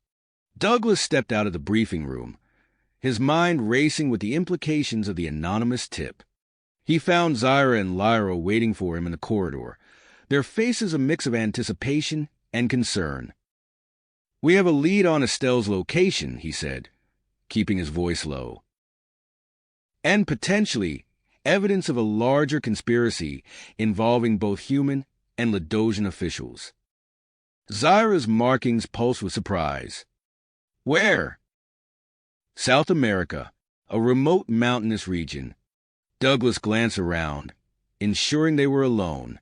Douglas stepped out of the briefing room, his mind racing with the implications of the anonymous tip. He found Zyra and Lyra waiting for him in the corridor, their faces a mix of anticipation and concern. "We have a lead on Estelle's location," he said, keeping his voice low. "And potentially evidence of a larger conspiracy involving both human and Ledosian officials." Zyra's markings pulsed with surprise. "Where?" "South America, a remote mountainous region." Douglas glanced around, ensuring they were alone.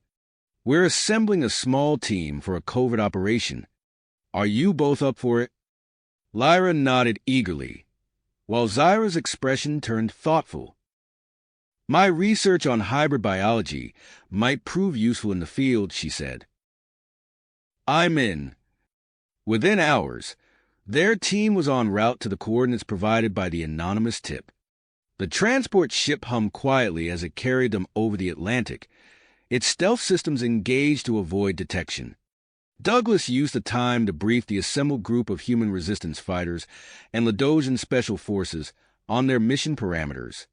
"We're assembling a small team for a covert operation. Are you both up for it?" Lyra nodded eagerly, while Zyra's expression turned thoughtful. "My research on hybrid biology might prove useful in the field," she said. "I'm in." Within hours, their team was en route to the coordinates provided by the anonymous tip. The transport ship hummed quietly as it carried them over the Atlantic, its stealth systems engaged to avoid detection. Douglas used the time to brief the assembled group of human resistance fighters and Ledosian special forces on their mission parameters.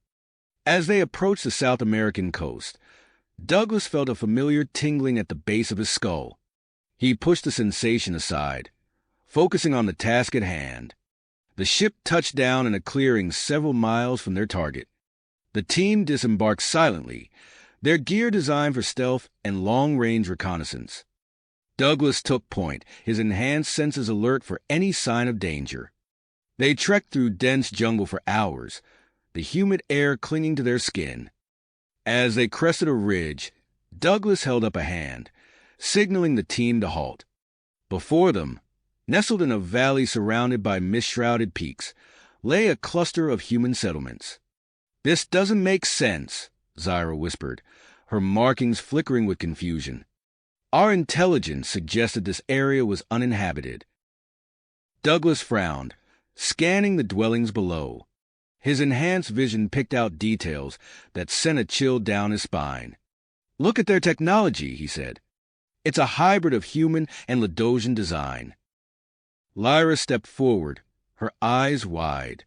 As they approached the South American coast, Douglas felt a familiar tingling at the base of his skull. He pushed the sensation aside, focusing on the task at hand. The ship touched down in a clearing several miles from their target. The team disembarked silently, their gear designed for stealth and long-range reconnaissance. Douglas took point, his enhanced senses alert for any sign of danger. They trekked through dense jungle for hours, the humid air clinging to their skin. As they crested a ridge, Douglas held up a hand, signaling the team to halt. Before them, nestled in a valley surrounded by mist-shrouded peaks, lay a cluster of human settlements. "This doesn't make sense," Zyra whispered, her markings flickering with confusion. "Our intelligence suggested this area was uninhabited." Douglas frowned, scanning the dwellings below. His enhanced vision picked out details that sent a chill down his spine. "Look at their technology," he said. "It's a hybrid of human and Ledosian design." Lyra stepped forward, her eyes wide.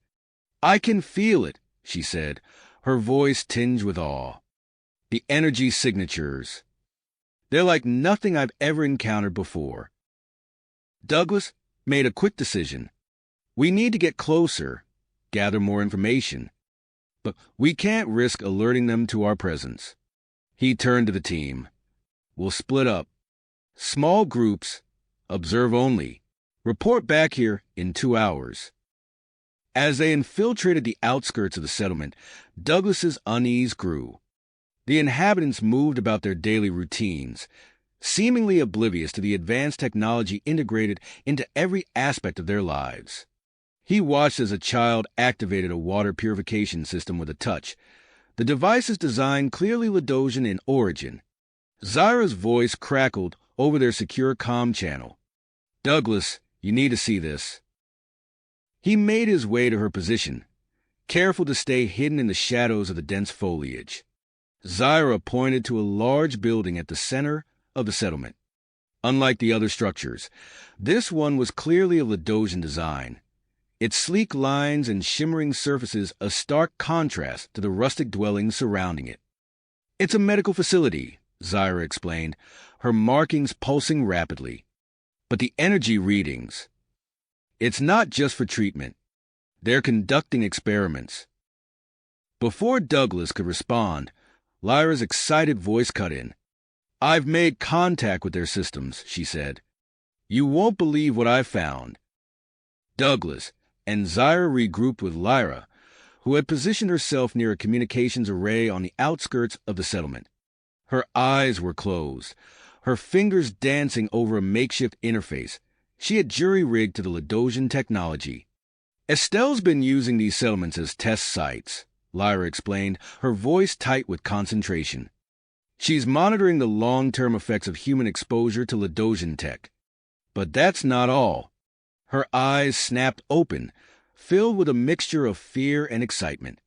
"I can feel it," she said, her voice tinged with awe. "The energy signatures. They're like nothing I've ever encountered before." Douglas made a quick decision. "We need to get closer, gather more information, but we can't risk alerting them to our presence." He turned to the team. "We'll split up. Small groups, observe only. Report back here in 2 hours." As they infiltrated the outskirts of the settlement, Douglas's unease grew. The inhabitants moved about their daily routines, seemingly oblivious to the advanced technology integrated into every aspect of their lives. He watched as a child activated a water purification system with a touch, the device's design clearly Ledosian in origin. Zyra's voice crackled over their secure comm channel. "Douglas, you need to see this." He made his way to her position, careful to stay hidden in the shadows of the dense foliage. Zyra pointed to a large building at the center of the settlement. Unlike the other structures, this one was clearly of Ledosian design, its sleek lines and shimmering surfaces a stark contrast to the rustic dwellings surrounding it. "It's a medical facility," Zyra explained, her markings pulsing rapidly. "But the energy readings, it's not just for treatment. They're conducting experiments." Before Douglas could respond, Lyra's excited voice cut in. "I've made contact with their systems," she said. "You won't believe what I've found." "Douglas, and Zyra regrouped with Lyra, who had positioned herself near a communications array on the outskirts of the settlement. Her eyes were closed, her fingers dancing over a makeshift interface she had jury-rigged to the Ladosian technology. Estelle's been using these settlements as test sites, Lyra explained, her voice tight with concentration. She's monitoring the long-term effects of human exposure to Ladosian tech. But that's not all. Her eyes snapped open, filled with a mixture of fear and excitement.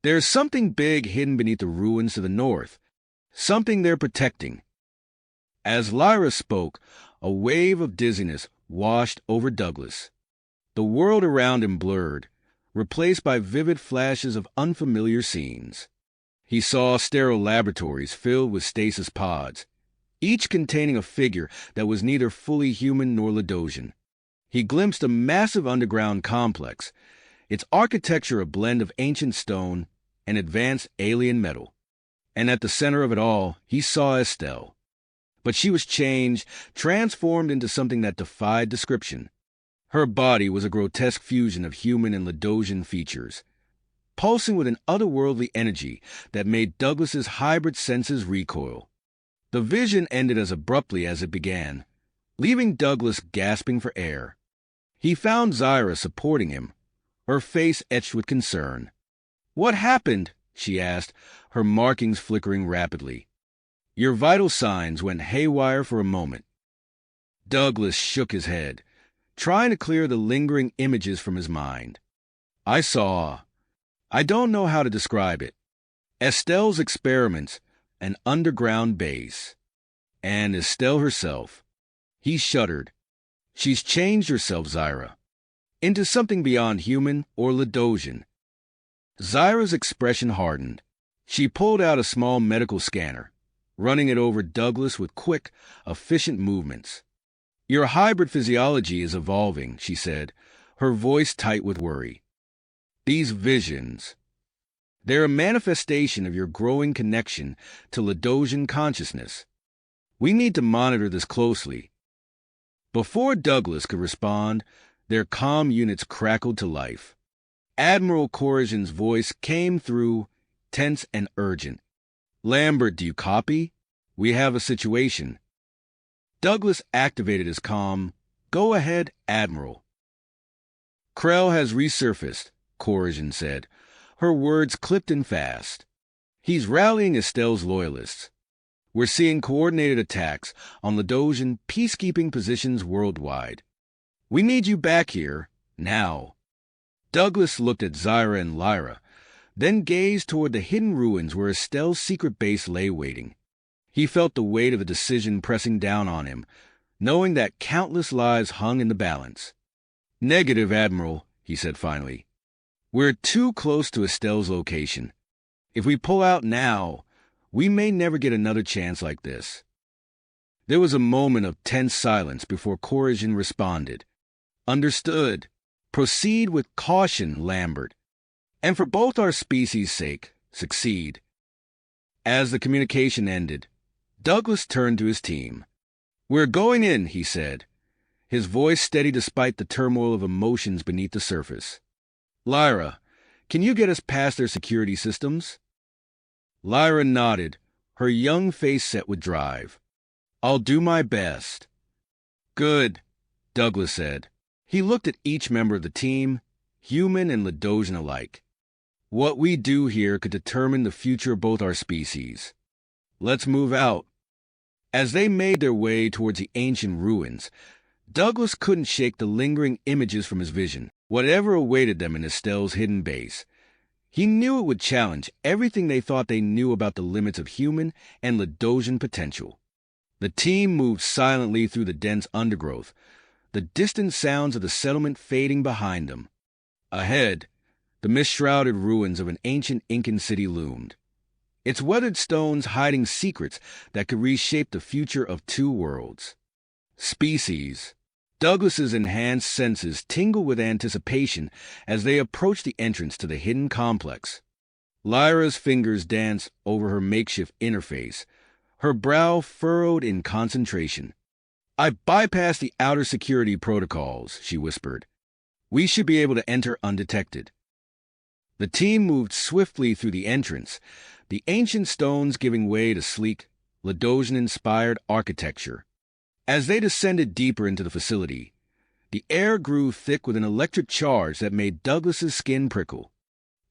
There's something big hidden beneath the ruins to the north, something they're protecting. As Lyra spoke, a wave of dizziness washed over Douglas. The world around him blurred, replaced by vivid flashes of unfamiliar scenes. He saw sterile laboratories filled with stasis pods, each containing a figure that was neither fully human nor Ladosian. He glimpsed a massive underground complex, its architecture a blend of ancient stone and advanced alien metal. And at the center of it all, he saw Estelle. But she was changed, transformed into something that defied description. Her body was a grotesque fusion of human and Ladosian features, pulsing with an otherworldly energy that made Douglas's hybrid senses recoil. The vision ended as abruptly as it began, leaving Douglas gasping for air. He found Zyra supporting him, her face etched with concern. "What happened?" she asked, her markings flickering rapidly. "Your vital signs went haywire for a moment." Douglas shook his head, trying to clear the lingering images from his mind. I don't know how to describe it. Estelle's experiments, an underground base. And Estelle herself." He shuddered. "She's changed herself, Zyra, into something beyond human or Ladosian." Zyra's expression hardened. She pulled out a small medical scanner, running it over Douglas with quick, efficient movements. "Your hybrid physiology is evolving," she said, her voice tight with worry. "These visions, they're a manifestation of your growing connection to Ladosian consciousness. We need to monitor this closely." Before Douglas could respond, their comm units crackled to life. Admiral Corrigan's voice came through, tense and urgent. "Lambert, do you copy? We have a situation." Douglas activated his comm. "Go ahead, Admiral." "Krell has resurfaced," Corrigan said, her words clipped and fast. "He's rallying Estelle's loyalists. We're seeing coordinated attacks on Ladosian peacekeeping positions worldwide. We need you back here, now." Douglas looked at Zyra and Lyra, then gazed toward the hidden ruins where Estelle's secret base lay waiting. He felt the weight of the decision pressing down on him, knowing that countless lives hung in the balance. "Negative, Admiral," he said finally. "We're too close to Estelle's location. If we pull out now, we may never get another chance like this." There was a moment of tense silence before Corrigan responded. "Understood. Proceed with caution, Lambert. And for both our species' sake, succeed." As the communication ended, Douglas turned to his team. "We're going in," he said, his voice steady despite the turmoil of emotions beneath the surface. "Lyra, can you get us past their security systems?" Lyra nodded, her young face set with drive. "I'll do my best." "Good," Douglas said. He looked at each member of the team, human and Ladosian alike. "What we do here could determine the future of both our species. Let's move out." As they made their way towards the ancient ruins, Douglas couldn't shake the lingering images from his vision, whatever awaited them in Estelle's hidden base. He knew it would challenge everything they thought they knew about the limits of human and Ladosian potential. The team moved silently through the dense undergrowth, the distant sounds of the settlement fading behind them. Ahead, the mist-shrouded ruins of an ancient Incan city loomed, its weathered stones hiding secrets that could reshape the future of two worlds. Species. Douglas's enhanced senses tingled with anticipation as they approached the entrance to the hidden complex. Lyra's fingers danced over her makeshift interface, her brow furrowed in concentration. "I bypassed the outer security protocols," she whispered. We should be able to enter undetected. The team moved swiftly through the entrance, the ancient stones giving way to sleek, Ladosian-inspired architecture. As they descended deeper into the facility, the air grew thick with an electric charge that made Douglas's skin prickle.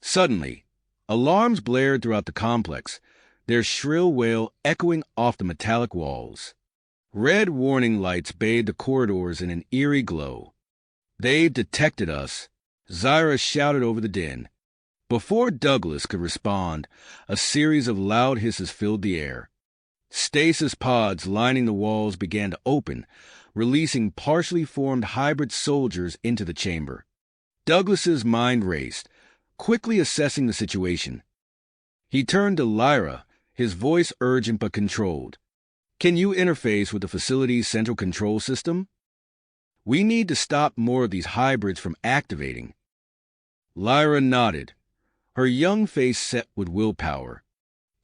Suddenly, alarms blared throughout the complex, their shrill wail echoing off the metallic walls. Red warning lights bathed the corridors in an eerie glow. "They've detected us," Zyra shouted over the din. Before Douglas could respond, a series of loud hisses filled the air. Stasis pods lining the walls began to open, releasing partially formed hybrid soldiers into the chamber. Douglas's mind raced, quickly assessing the situation. He turned to Lyra, his voice urgent but controlled. "Can you interface with the facility's central control system? We need to stop more of these hybrids from activating." Lyra nodded, her young face set with willpower.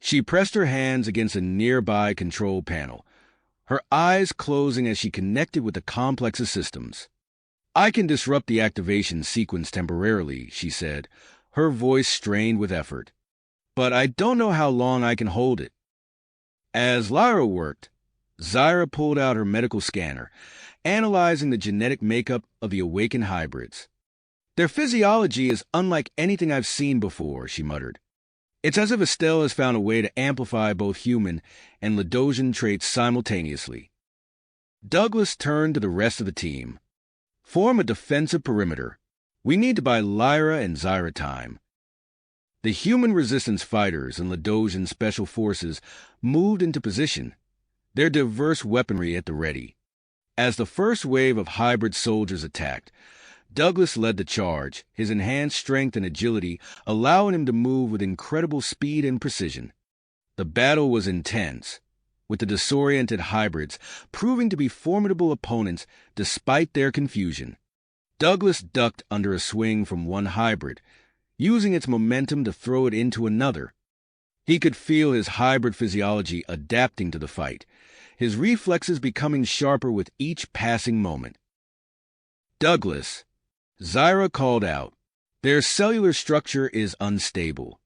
She pressed her hands against a nearby control panel, her eyes closing as she connected with the complex's systems. "I can disrupt the activation sequence temporarily," she said, her voice strained with effort. "But I don't know how long I can hold it." As Lyra worked, Zyra pulled out her medical scanner, analyzing the genetic makeup of the awakened hybrids. "Their physiology is unlike anything I've seen before," she muttered. "It's as if Estelle has found a way to amplify both human and Ladosian traits simultaneously." Douglas turned to the rest of the team. "Form a defensive perimeter. We need to buy Lyra and Zyra time." The human resistance fighters and Ladosian special forces moved into position, their diverse weaponry at the ready. As the first wave of hybrid soldiers attacked, Douglas led the charge, his enhanced strength and agility allowing him to move with incredible speed and precision. The battle was intense, with the disoriented hybrids proving to be formidable opponents despite their confusion. Douglas ducked under a swing from one hybrid, using its momentum to throw it into another. He could feel his hybrid physiology adapting to the fight, his reflexes becoming sharper with each passing moment. "Douglas," Zyra called out, "their cellular structure is unstable.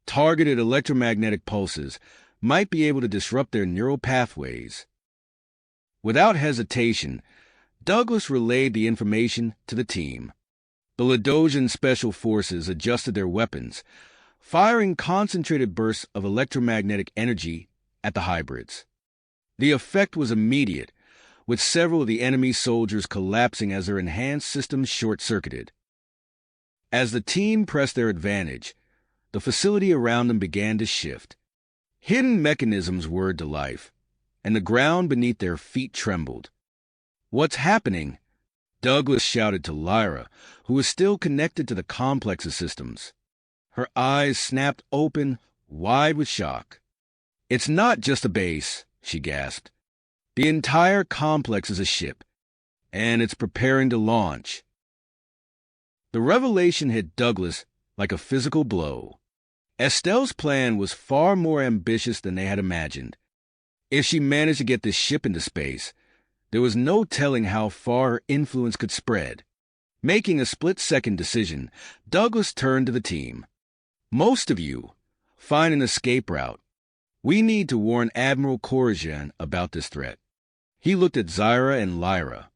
Targeted electromagnetic pulses might be able to disrupt their neural pathways." Without hesitation, Douglas relayed the information to the team. The Ladosian special forces adjusted their weapons, firing concentrated bursts of electromagnetic energy at the hybrids. The effect was immediate, with several of the enemy soldiers collapsing as their enhanced systems short-circuited. As the team pressed their advantage, the facility around them began to shift. Hidden mechanisms whirred to life, and the ground beneath their feet trembled. "What's happening?" Douglas shouted to Lyra, who was still connected to the complex's systems. Her eyes snapped open, wide with shock. "It's not just a base," she gasped. "The entire complex is a ship, and it's preparing to launch." The revelation hit Douglas like a physical blow. Estelle's plan was far more ambitious than they had imagined. If she managed to get this ship into space, there was no telling how far her influence could spread. Making a split-second decision, Douglas turned to the team. "Most of you, find an escape route. We need to warn Admiral Corazon about this threat." He looked at Zyra and Lyra.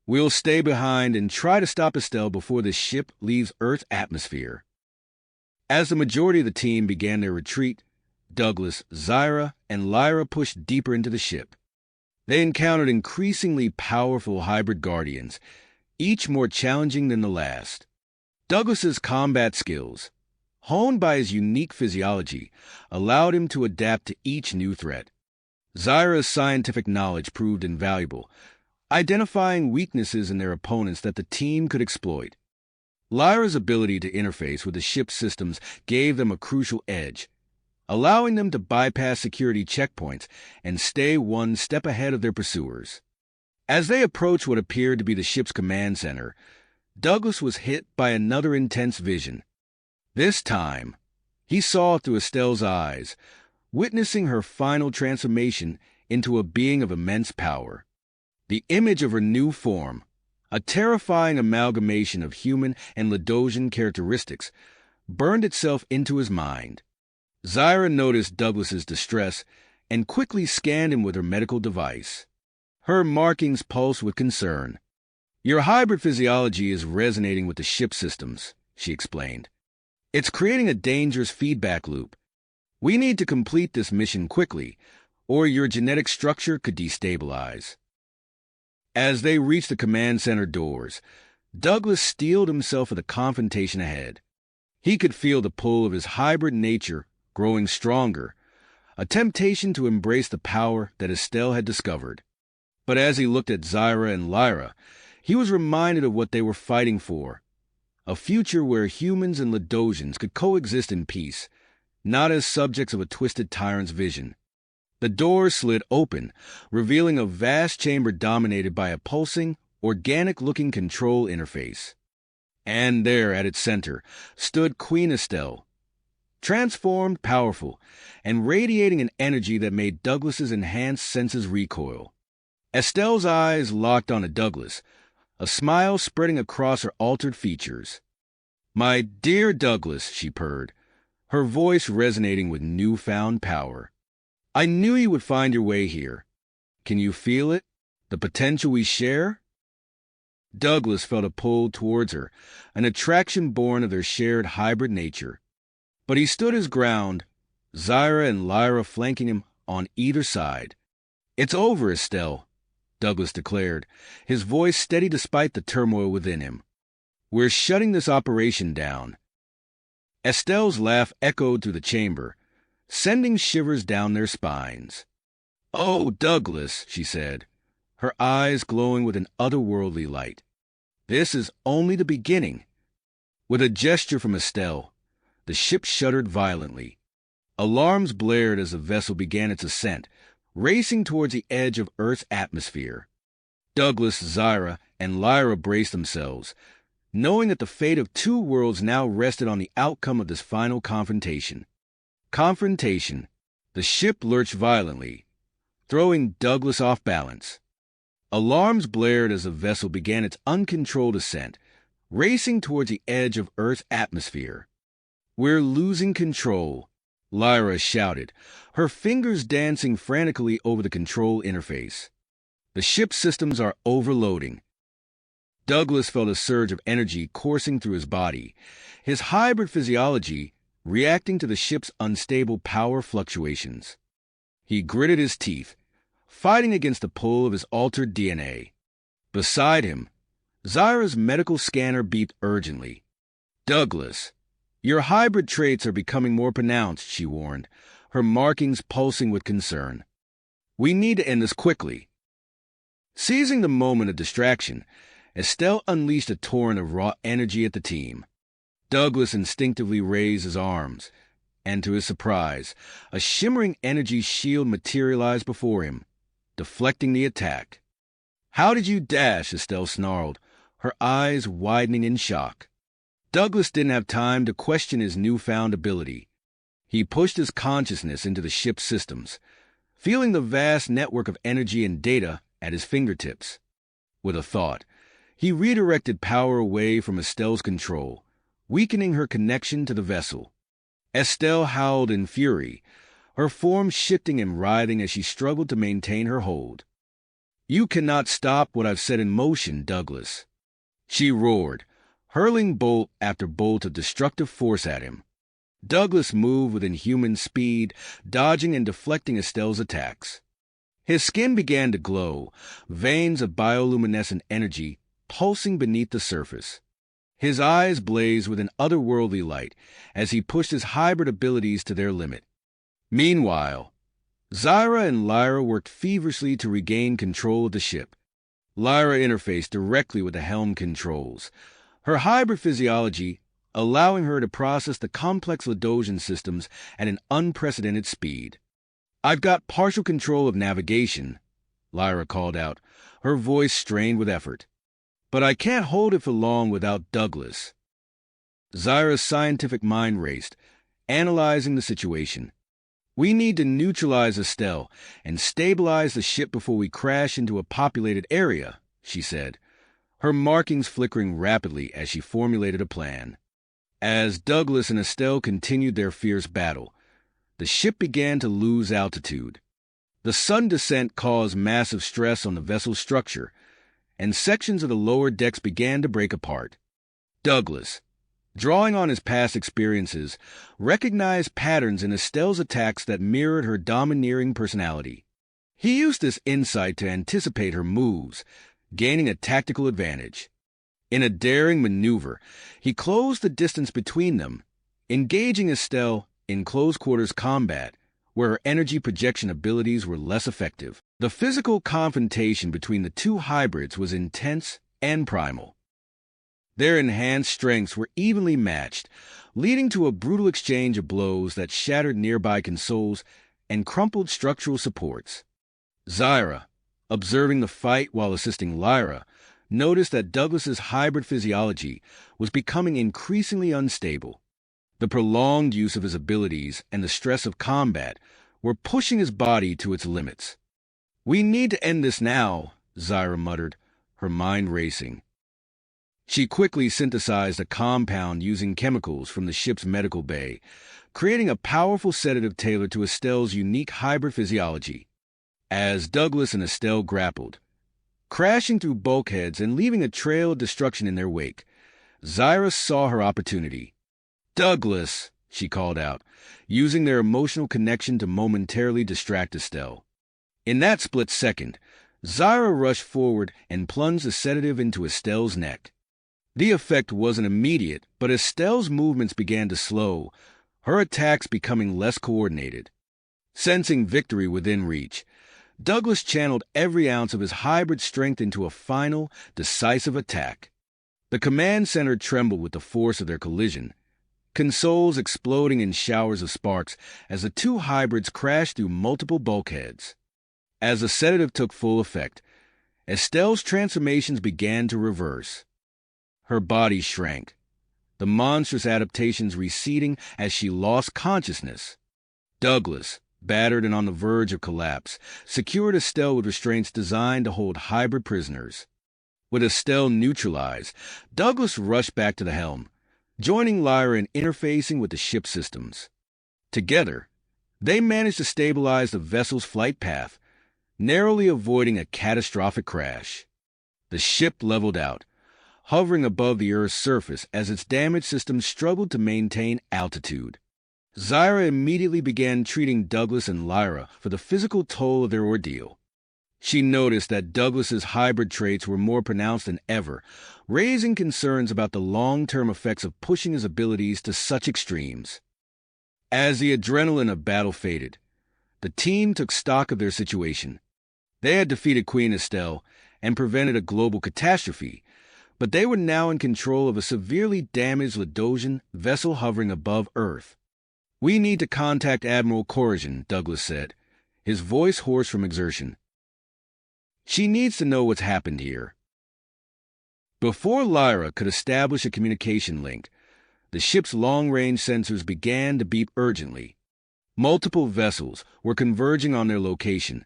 "We'll stay behind and try to stop Estelle before the ship leaves Earth's atmosphere." As the majority of the team began their retreat, Douglas, Zyra, and Lyra pushed deeper into the ship. They encountered increasingly powerful hybrid guardians, each more challenging than the last. Douglas's combat skills, honed by his unique physiology, allowed him to adapt to each new threat. Zyra's scientific knowledge proved invaluable, identifying weaknesses in their opponents that the team could exploit. Lyra's ability to interface with the ship's systems gave them a crucial edge, allowing them to bypass security checkpoints and stay one step ahead of their pursuers. As they approached what appeared to be the ship's command center, Douglas was hit by another intense vision. This time, he saw through Estelle's eyes, witnessing her final transformation into a being of immense power. The image of her new form, A terrifying amalgamation of human and Ladosian characteristics burned itself into his mind. Zyra noticed Douglas's distress and quickly scanned him with her medical device. Her markings pulsed with concern. "Your hybrid physiology is resonating with the ship systems," she explained. "It's creating a dangerous feedback loop. We need to complete this mission quickly, or your genetic structure could destabilize." As they reached the command center doors, Douglas steeled himself for the confrontation ahead. He could feel the pull of his hybrid nature growing stronger, a temptation to embrace the power that Estelle had discovered. But as he looked at Zyra and Lyra, he was reminded of what they were fighting for, a future where humans and Ladosians could coexist in peace, not as subjects of a twisted tyrant's vision. The door slid open, revealing a vast chamber dominated by a pulsing, organic-looking control interface. And there, at its center, stood Queen Estelle, transformed, powerful, and radiating an energy that made Douglas's enhanced senses recoil. Estelle's eyes locked onto Douglas, a smile spreading across her altered features. "My dear Douglas," she purred, her voice resonating with newfound power. "I knew you would find your way here. Can you feel it? The potential we share?" Douglas felt a pull towards her, an attraction born of their shared hybrid nature. But he stood his ground, Zyra and Lyra flanking him on either side. "It's over, Estelle," Douglas declared, his voice steady despite the turmoil within him. "We're shutting this operation down." Estelle's laugh echoed through the chamber, sending shivers down their spines. "Oh, Douglas," she said, her eyes glowing with an otherworldly light. "This is only the beginning." With a gesture from Estelle, the ship shuddered violently. Alarms blared as the vessel began its ascent, racing towards the edge of Earth's atmosphere. Douglas, Zyra, and Lyra braced themselves, knowing that the fate of two worlds now rested on the outcome of this final confrontation. Confrontation. The ship lurched violently, throwing Douglas off balance. Alarms blared as the vessel began its uncontrolled ascent, racing towards the edge of Earth's atmosphere. "We're losing control," Lyra shouted, her fingers dancing frantically over the control interface. "The ship's systems are overloading." Douglas felt a surge of energy coursing through his body, his hybrid physiology reacting to the ship's unstable power fluctuations. He gritted his teeth, fighting against the pull of his altered DNA. Beside him, Zyra's medical scanner beeped urgently. "Douglas, your hybrid traits are becoming more pronounced," she warned, her markings pulsing with concern. "We need to end this quickly." Seizing the moment of distraction, Estelle unleashed a torrent of raw energy at the team. Douglas instinctively raised his arms, and to his surprise, a shimmering energy shield materialized before him, deflecting the attack. "How did you dash?" Estelle snarled, her eyes widening in shock. Douglas didn't have time to question his newfound ability. He pushed his consciousness into the ship's systems, feeling the vast network of energy and data at his fingertips. With a thought, he redirected power away from Estelle's control, weakening her connection to the vessel. Estelle howled in fury, her form shifting and writhing as she struggled to maintain her hold. "You cannot stop what I've set in motion, Douglas," she roared, hurling bolt after bolt of destructive force at him. Douglas moved with inhuman speed, dodging and deflecting Estelle's attacks. His skin began to glow, veins of bioluminescent energy pulsing beneath the surface. His eyes blazed with an otherworldly light as he pushed his hybrid abilities to their limit. Meanwhile, Zyra and Lyra worked feverishly to regain control of the ship. Lyra interfaced directly with the helm controls, her hybrid physiology allowing her to process the complex Ladosian systems at an unprecedented speed. "I've got partial control of navigation," Lyra called out, her voice strained with effort. "But I can't hold it for long without Douglas." Zyra's scientific mind raced, analyzing the situation. "We need to neutralize Estelle and stabilize the ship before we crash into a populated area," she said, her markings flickering rapidly as she formulated a plan. As Douglas and Estelle continued their fierce battle, the ship began to lose altitude. The sudden descent caused massive stress on the vessel's structure, and sections of the lower decks began to break apart. Douglas, drawing on his past experiences, recognized patterns in Estelle's attacks that mirrored her domineering personality. He used this insight to anticipate her moves, gaining a tactical advantage. In a daring maneuver, he closed the distance between them, engaging Estelle in close-quarters combat, where her energy projection abilities were less effective. The physical confrontation between the two hybrids was intense and primal. Their enhanced strengths were evenly matched, leading to a brutal exchange of blows that shattered nearby consoles and crumpled structural supports. Zyra, observing the fight while assisting Lyra, noticed that Douglas's hybrid physiology was becoming increasingly unstable. The prolonged use of his abilities and the stress of combat were pushing his body to its limits. "We need to end this now," Zyra muttered, her mind racing. She quickly synthesized a compound using chemicals from the ship's medical bay, creating a powerful sedative tailored to Estelle's unique hybrid physiology. As Douglas and Estelle grappled, crashing through bulkheads and leaving a trail of destruction in their wake, Zyra saw her opportunity. "Douglas!" she called out, using their emotional connection to momentarily distract Estelle. In that split second, Zyra rushed forward and plunged the sedative into Estelle's neck. The effect wasn't immediate, but Estelle's movements began to slow, her attacks becoming less coordinated. Sensing victory within reach, Douglas channeled every ounce of his hybrid strength into a final, decisive attack. The command center trembled with the force of their collision, consoles exploding in showers of sparks as the two hybrids crashed through multiple bulkheads. As the sedative took full effect, Estelle's transformations began to reverse. Her body shrank, the monstrous adaptations receding as she lost consciousness. Douglas, battered and on the verge of collapse, secured Estelle with restraints designed to hold hybrid prisoners. With Estelle neutralized, Douglas rushed back to the helm, joining Lyra in interfacing with the ship's systems. Together, they managed to stabilize the vessel's flight path, narrowly avoiding a catastrophic crash. The ship leveled out, hovering above the Earth's surface as its damaged systems struggled to maintain altitude. Zyra immediately began treating Douglas and Lyra for the physical toll of their ordeal. She noticed that Douglas's hybrid traits were more pronounced than ever, raising concerns about the long-term effects of pushing his abilities to such extremes. As the adrenaline of battle faded, the team took stock of their situation. They had defeated Queen Estelle and prevented a global catastrophe, but they were now in control of a severely damaged Ladosian vessel hovering above Earth. "We need to contact Admiral Corrigan," Douglas said, his voice hoarse from exertion. "She needs to know what's happened here." Before Lyra could establish a communication link, the ship's long-range sensors began to beep urgently. Multiple vessels were converging on their location,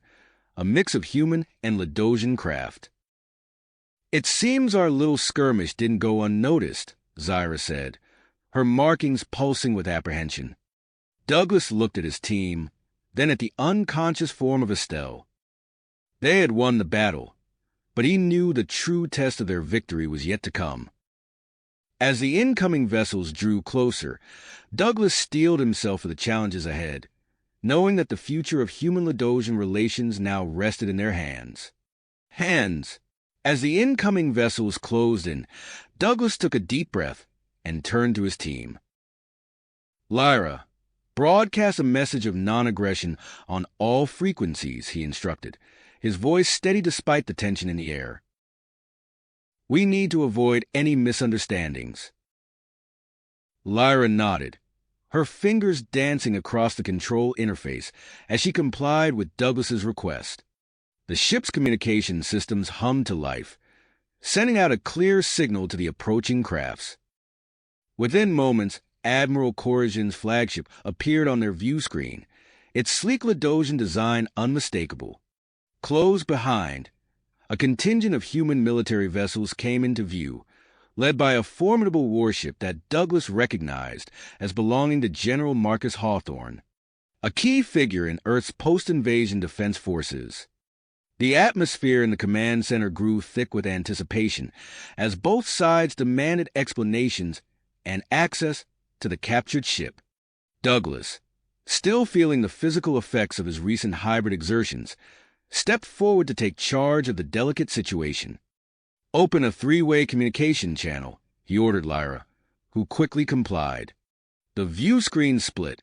a mix of human and Ladosian craft. "It seems our little skirmish didn't go unnoticed," Zyra said, her markings pulsing with apprehension. Douglas looked at his team, then at the unconscious form of Estelle. They had won the battle, but he knew the true test of their victory was yet to come. As the incoming vessels drew closer, Douglas steeled himself for the challenges ahead, knowing that the future of human-Ladosian relations now rested in their hands. As the incoming vessels closed in, Douglas took a deep breath and turned to his team. "Lyra, broadcast a message of non-aggression on all frequencies," he instructed, his voice steady despite the tension in the air. "We need to avoid any misunderstandings." Lyra nodded, her fingers dancing across the control interface as she complied with Douglas's request. The ship's communication systems hummed to life, sending out a clear signal to the approaching crafts. Within moments, Admiral Corrigan's flagship appeared on their view screen, its sleek Ladosian design unmistakable. Close behind, A contingent of human military vessels came into view, led by a formidable warship that Douglas recognized as belonging to General Marcus Hawthorne, a key figure in Earth's post-invasion defense forces. The atmosphere in the command center grew thick with anticipation as both sides demanded explanations and access to the captured ship. Douglas, still feeling the physical effects of his recent hybrid exertions, stepped forward to take charge of the delicate situation. "Open a three-way communication channel," he ordered Lyra, who quickly complied. The view screen split,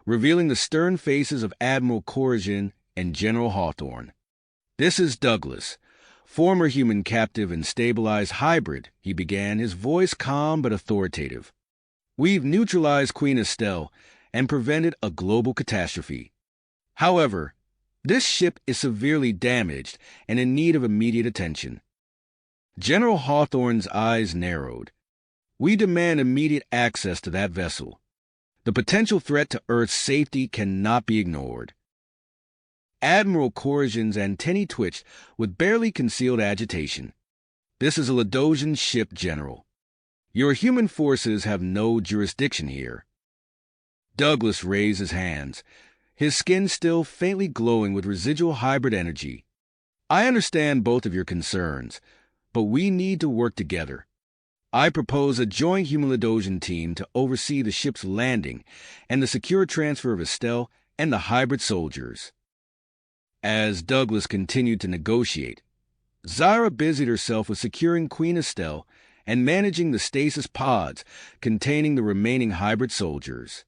revealing the stern faces of Admiral Corazon and General Hawthorne. "This is Douglas, former human captive and stabilized hybrid," he began, his voice calm but authoritative. "We've neutralized Queen Estelle and prevented a global catastrophe. However, this ship is severely damaged and in need of immediate attention." General Hawthorne's eyes narrowed. "We demand immediate access to that vessel. The potential threat to Earth's safety cannot be ignored." Admiral Corazon's antennae twitched with barely concealed agitation. "This is a Ladosian ship, General. Your human forces have no jurisdiction here." Douglas raised his hands, his skin still faintly glowing with residual hybrid energy. "I understand both of your concerns, but we need to work together. I propose a joint human-Ladosian team to oversee the ship's landing and the secure transfer of Estelle and the hybrid soldiers." As Douglas continued to negotiate, Zyra busied herself with securing Queen Estelle and managing the stasis pods containing the remaining hybrid soldiers.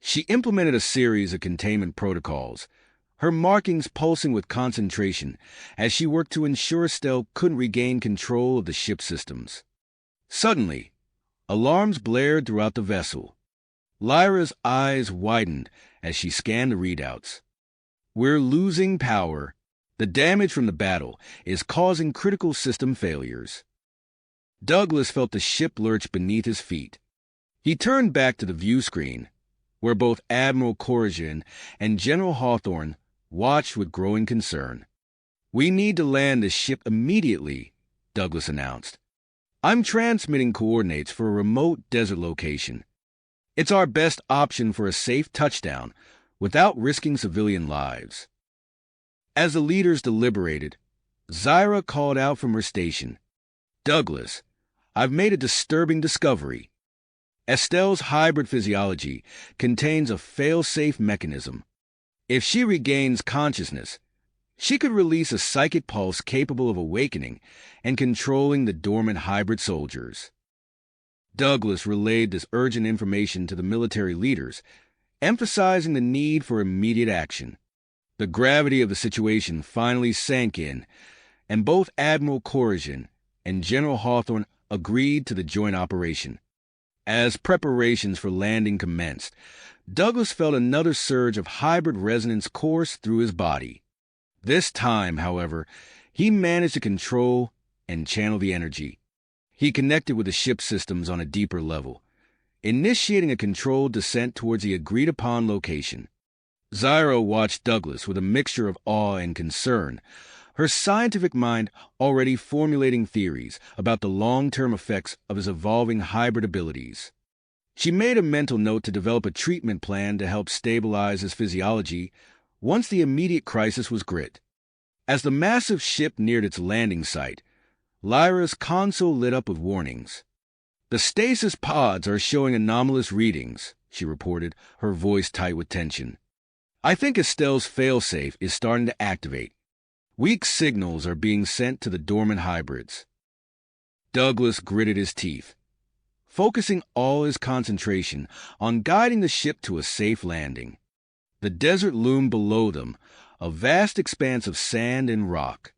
She implemented a series of containment protocols, her markings pulsing with concentration as she worked to ensure Estelle couldn't regain control of the ship's systems. Suddenly, alarms blared throughout the vessel. Lyra's eyes widened as she scanned the readouts. "We're losing power. The damage from the battle is causing critical system failures." Douglas felt the ship lurch beneath his feet. He turned back to the view screen, where both Admiral Corazon and General Hawthorne watched with growing concern. "We need to land the ship immediately," Douglas announced. "I'm transmitting coordinates for a remote desert location. It's our best option for a safe touchdown without risking civilian lives." As the leaders deliberated, Zyra called out from her station, "Douglas, I've made a disturbing discovery. Estelle's hybrid physiology contains a fail-safe mechanism. If she regains consciousness, she could release a psychic pulse capable of awakening and controlling the dormant hybrid soldiers." Douglas relayed this urgent information to the military leaders, emphasizing the need for immediate action. The gravity of the situation finally sank in, and both Admiral Corazon and General Hawthorne agreed to the joint operation. As preparations for landing commenced, Douglas felt another surge of hybrid resonance course through his body. This time, however, he managed to control and channel the energy. He connected with the ship's systems on a deeper level, initiating a controlled descent towards the agreed-upon location. Zyra watched Douglas with a mixture of awe and concern, her scientific mind already formulating theories about the long-term effects of his evolving hybrid abilities. She made a mental note to develop a treatment plan to help stabilize his physiology once the immediate crisis was grit. As the massive ship neared its landing site, Lyra's console lit up with warnings. "The stasis pods are showing anomalous readings," she reported, her voice tight with tension. "I think Estelle's failsafe is starting to activate. Weak signals are being sent to the dormant hybrids." Douglas gritted his teeth, focusing all his concentration on guiding the ship to a safe landing. The desert loomed below them, a vast expanse of sand and rock.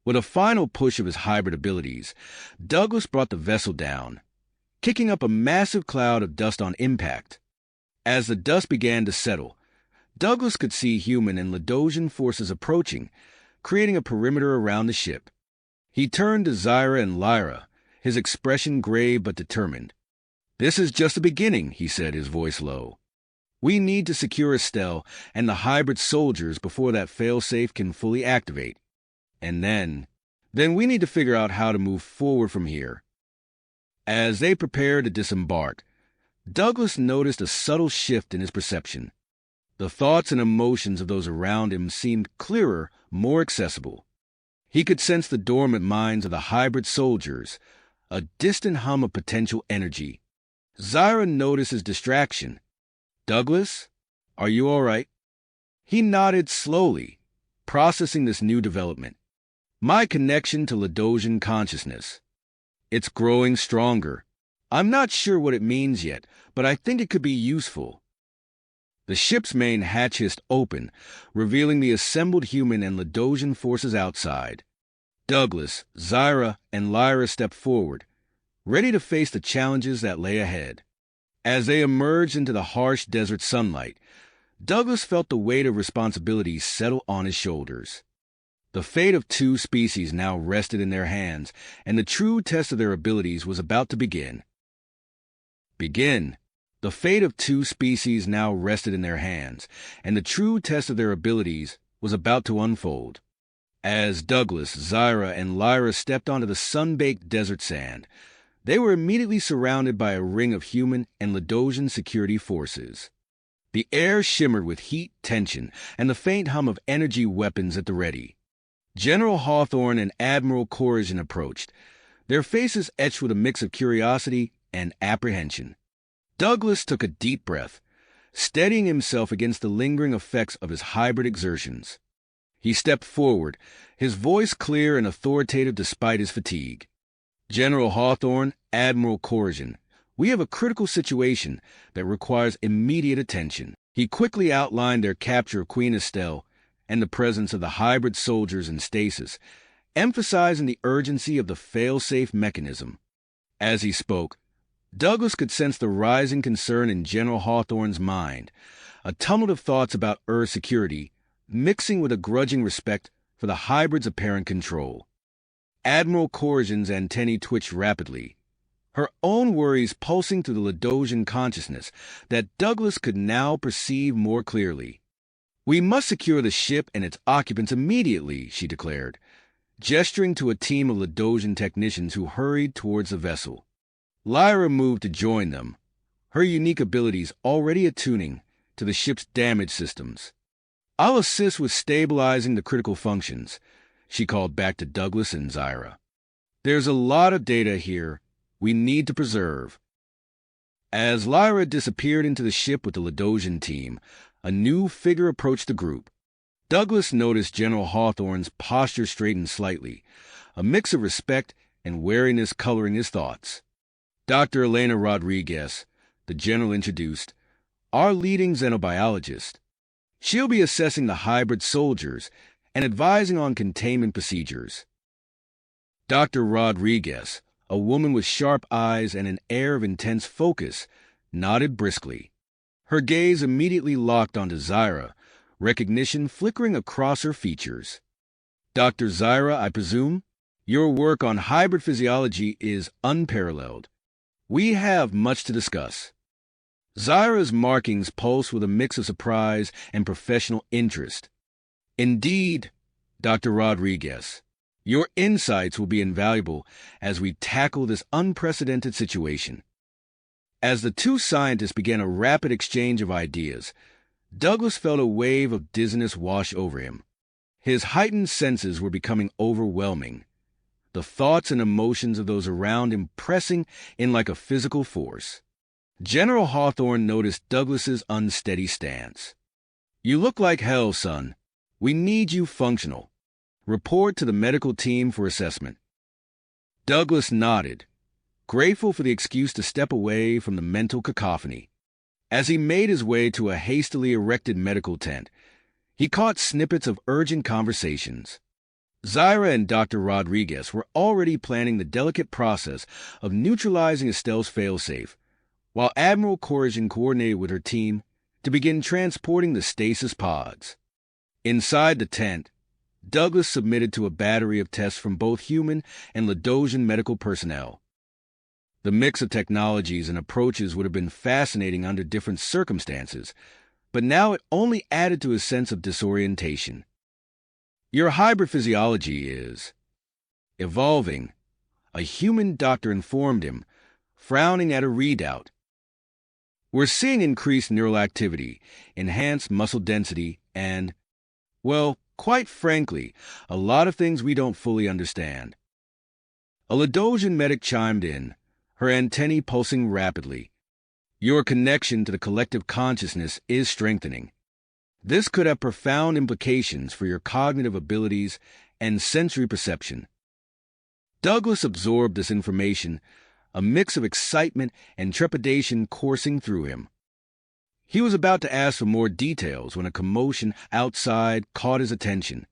With a final push of his hybrid abilities, Douglas brought the vessel down, kicking up a massive cloud of dust on impact. As the dust began to settle, Douglas could see human and Ladosian forces approaching, creating a perimeter around the ship. He turned to Zyra and Lyra, his expression grave but determined. "This is just the beginning," he said, his voice low. "We need to secure Estelle and the hybrid soldiers before that failsafe can fully activate. And then Then we need to figure out how to move forward from here. As they prepared to disembark, Douglas noticed a subtle shift in his perception. The thoughts and emotions of those around him seemed clearer, more accessible. He could sense the dormant minds of the hybrid soldiers, a distant hum of potential energy. Zyra noticed his distraction. "Douglas, are you all right?" He nodded slowly, processing this new development. "My connection to Ladosian consciousness. It's growing stronger. I'm not sure what it means yet, but I think it could be useful." The ship's main hatch hissed open, revealing the assembled human and Ladosian forces outside. Douglas, Zyra, and Lyra stepped forward, ready to face the challenges that lay ahead. As they emerged into the harsh desert sunlight, Douglas felt the weight of responsibility settle on his shoulders. The fate of two species now rested in their hands, and the true test of their abilities was about to begin. The fate of two species now rested in their hands, and the true test of their abilities was about to unfold. As Douglas, Zyra, and Lyra stepped onto the sun-baked desert sand, they were immediately surrounded by a ring of human and Ladosian security forces. The air shimmered with heat, tension, and the faint hum of energy weapons at the ready. General Hawthorne and Admiral Corazon approached, their faces etched with a mix of curiosity and apprehension. Douglas took a deep breath, steadying himself against the lingering effects of his hybrid exertions. He stepped forward, his voice clear and authoritative despite his fatigue. "General Hawthorne, Admiral Corazon, we have a critical situation that requires immediate attention." He quickly outlined their capture of Queen Estelle and the presence of the hybrid soldiers in stasis, emphasizing the urgency of the fail-safe mechanism. As he spoke, Douglas could sense the rising concern in General Hawthorne's mind, a tumult of thoughts about Earth security, mixing with a grudging respect for the hybrid's apparent control. Admiral Corazon's antennae twitched rapidly, her own worries pulsing through the Ladosian consciousness that Douglas could now perceive more clearly. "We must secure the ship and its occupants immediately," she declared, gesturing to a team of Ladosian technicians who hurried towards the vessel. Lyra moved to join them, her unique abilities already attuning to the ship's damage systems. "I'll assist with stabilizing the critical functions," she called back to Douglas and Zyra. "There's a lot of data here we need to preserve." As Lyra disappeared into the ship with the Ladosian team, a new figure approached the group. Douglas noticed General Hawthorne's posture straightened slightly, a mix of respect and wariness coloring his thoughts. "Dr. Elena Rodriguez," the general introduced, "our leading xenobiologist. She'll be assessing the hybrid soldiers and advising on containment procedures." Dr. Rodriguez, a woman with sharp eyes and an air of intense focus, nodded briskly. Her gaze immediately locked onto Zyra, recognition flickering across her features. "Dr. Zyra, I presume? Your work on hybrid physiology is unparalleled. We have much to discuss." Zyra's markings pulsed with a mix of surprise and professional interest. "Indeed, Dr. Rodriguez, your insights will be invaluable as we tackle this unprecedented situation." As the two scientists began a rapid exchange of ideas, Douglas felt a wave of dizziness wash over him. His heightened senses were becoming overwhelming, the thoughts and emotions of those around him pressing in like a physical force. General Hawthorne noticed Douglas's unsteady stance. "You look like hell, son. We need you functional. Report to the medical team for assessment." Douglas nodded, grateful for the excuse to step away from the mental cacophony. As he made his way to a hastily erected medical tent, he caught snippets of urgent conversations. Zyra and Dr. Rodriguez were already planning the delicate process of neutralizing Estelle's failsafe, while Admiral Corazon coordinated with her team to begin transporting the stasis pods. Inside the tent, Douglas submitted to a battery of tests from both human and Ladosian medical personnel. The mix of technologies and approaches would have been fascinating under different circumstances, but now it only added to his sense of disorientation. "Your hybrid physiology is..." Evolving, a human doctor informed him, frowning at a readout. We're seeing increased neural activity, enhanced muscle density, and, well, quite frankly, a lot of things we don't fully understand. A Ladosian medic chimed in, her antennae pulsing rapidly. Your connection to the collective consciousness is strengthening. This could have profound implications for your cognitive abilities and sensory perception. Douglas absorbed this information, a mix of excitement and trepidation coursing through him. He was about to ask for more details when a commotion outside caught his attention.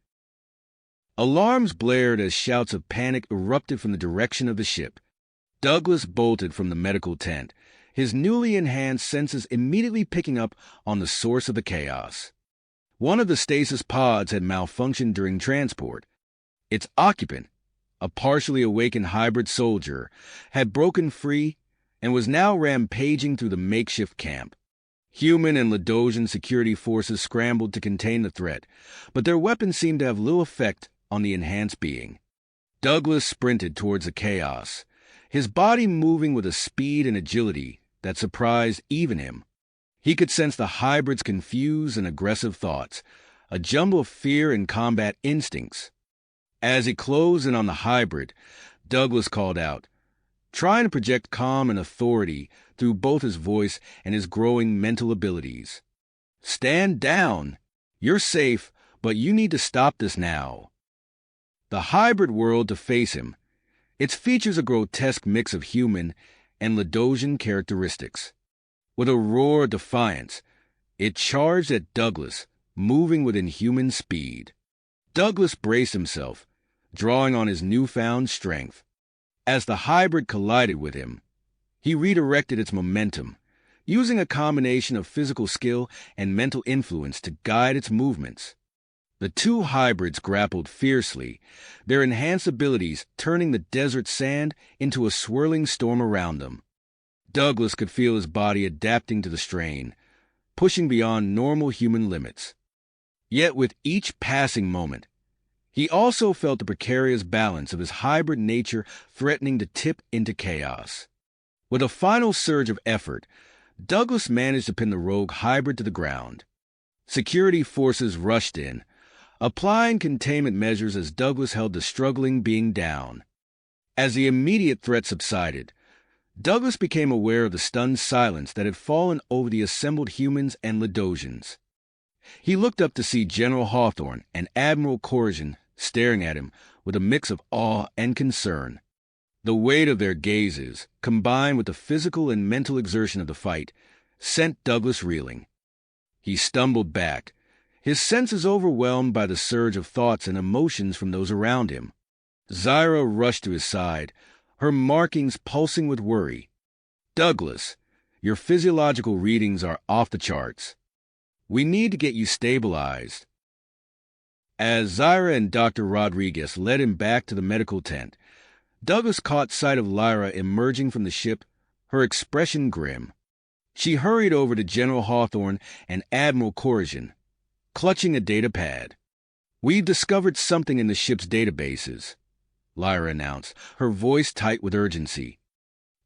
Alarms blared as shouts of panic erupted from the direction of the ship. Douglas bolted from the medical tent, his newly enhanced senses immediately picking up on the source of the chaos. One of the stasis pods had malfunctioned during transport. Its occupant, a partially awakened hybrid soldier, had broken free and was now rampaging through the makeshift camp. Human and Ladosian security forces scrambled to contain the threat, but their weapons seemed to have little effect on the enhanced being. Douglas sprinted towards the chaos, his body moving with a speed and agility that surprised even him. He could sense the hybrid's confused and aggressive thoughts, a jumble of fear and combat instincts. As he closed in on the hybrid, Douglas called out, trying to project calm and authority through both his voice and his growing mental abilities. Stand down! You're safe, but you need to stop this now. The hybrid whirled to face him. Its features a grotesque mix of human and Ladosian characteristics. With a roar of defiance, it charged at Douglas, moving with inhuman speed. Douglas braced himself, drawing on his newfound strength. As the hybrid collided with him, he redirected its momentum, using a combination of physical skill and mental influence to guide its movements. The two hybrids grappled fiercely, their enhanced abilities turning the desert sand into a swirling storm around them. Douglas could feel his body adapting to the strain, pushing beyond normal human limits. Yet with each passing moment, he also felt the precarious balance of his hybrid nature threatening to tip into chaos. With a final surge of effort, Douglas managed to pin the rogue hybrid to the ground. Security forces rushed in, applying containment measures as Douglas held the struggling being down. As the immediate threat subsided, Douglas became aware of the stunned silence that had fallen over the assembled humans and Ladosians. He looked up to see General Hawthorne and Admiral Corrigan staring at him with a mix of awe and concern. The weight of their gazes, combined with the physical and mental exertion of the fight, sent Douglas reeling. He stumbled back, his senses overwhelmed by the surge of thoughts and emotions from those around him. Zyra rushed to his side, her markings pulsing with worry. Douglas, your physiological readings are off the charts. We need to get you stabilized. As Zyra and Dr. Rodriguez led him back to the medical tent, Douglas caught sight of Lyra emerging from the ship, her expression grim. She hurried over to General Hawthorne and Admiral Corrigan, clutching a data pad. We've discovered something in the ship's databases, Lyra announced, her voice tight with urgency.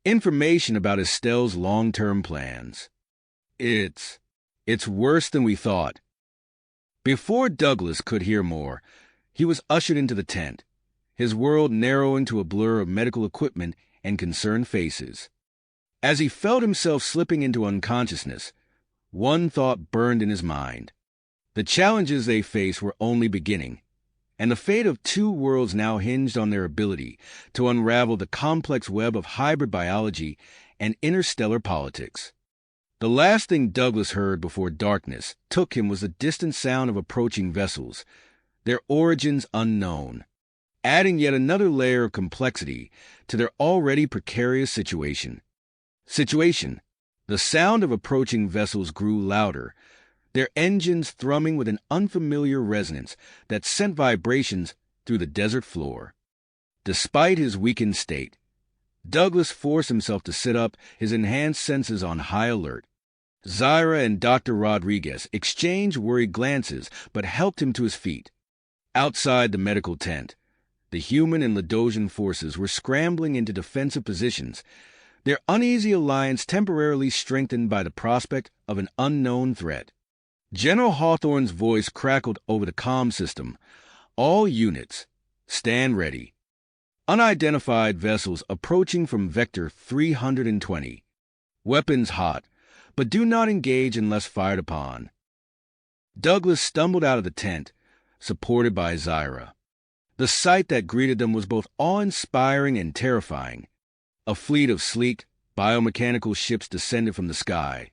Information about Estelle's long-term plans. It's worse than we thought. Before Douglas could hear more, he was ushered into the tent, his world narrowing to a blur of medical equipment and concerned faces. As he felt himself slipping into unconsciousness, one thought burned in his mind. The challenges they faced were only beginning, and the fate of two worlds now hinged on their ability to unravel the complex web of hybrid biology and interstellar politics. The last thing Douglas heard before darkness took him was the distant sound of approaching vessels, their origins unknown, adding yet another layer of complexity to their already precarious situation. The sound of approaching vessels grew louder, their engines thrumming with an unfamiliar resonance that sent vibrations through the desert floor. Despite his weakened state, Douglas forced himself to sit up, his enhanced senses on high alert. Zyra and Dr. Rodriguez exchanged worried glances but helped him to his feet. Outside the medical tent, The human and Ladosian forces were scrambling into defensive positions, their uneasy alliance temporarily strengthened by the prospect of an unknown threat. General Hawthorne's voice crackled over the comm system. All units, stand ready. Unidentified vessels approaching from Vector 320. Weapons hot, but do not engage unless fired upon. Douglas stumbled out of the tent, supported by Zyra. The sight that greeted them was both awe-inspiring and terrifying. A fleet of sleek, biomechanical ships descended from the sky,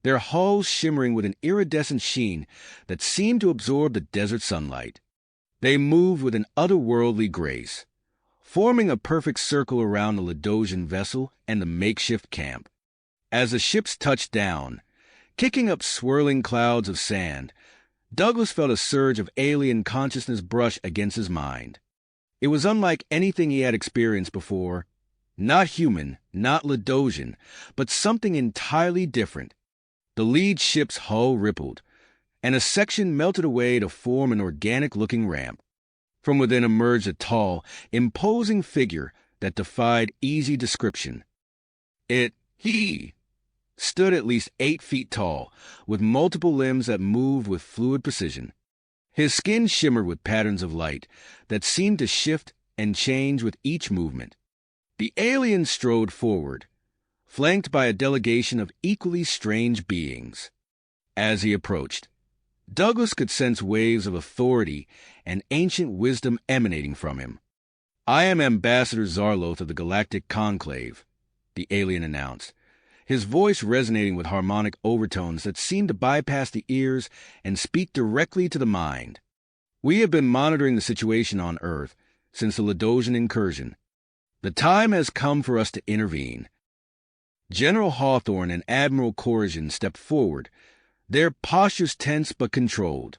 their hulls shimmering with an iridescent sheen that seemed to absorb the desert sunlight. They moved with an otherworldly grace, forming a perfect circle around the Ladosian vessel and the makeshift camp. As the ships touched down, kicking up swirling clouds of sand, Douglas felt a surge of alien consciousness brush against his mind. It was unlike anything he had experienced before. Not human, not Ladosian, but something entirely different. The lead ship's hull rippled, and a section melted away to form an organic-looking ramp. From within emerged a tall, imposing figure that defied easy description. He stood at least 8 feet tall, with multiple limbs that moved with fluid precision. His skin shimmered with patterns of light that seemed to shift and change with each movement. The alien strode forward, flanked by a delegation of equally strange beings. As he approached, Douglas could sense waves of authority and ancient wisdom emanating from him. "I am Ambassador Zarloth of the Galactic Conclave," the alien announced, his voice resonating with harmonic overtones that seemed to bypass the ears and speak directly to the mind. "We have been monitoring the situation on Earth since the Ladosian incursion. The time has come for us to intervene." General Hawthorne and Admiral Corrigan stepped forward, their postures tense but controlled.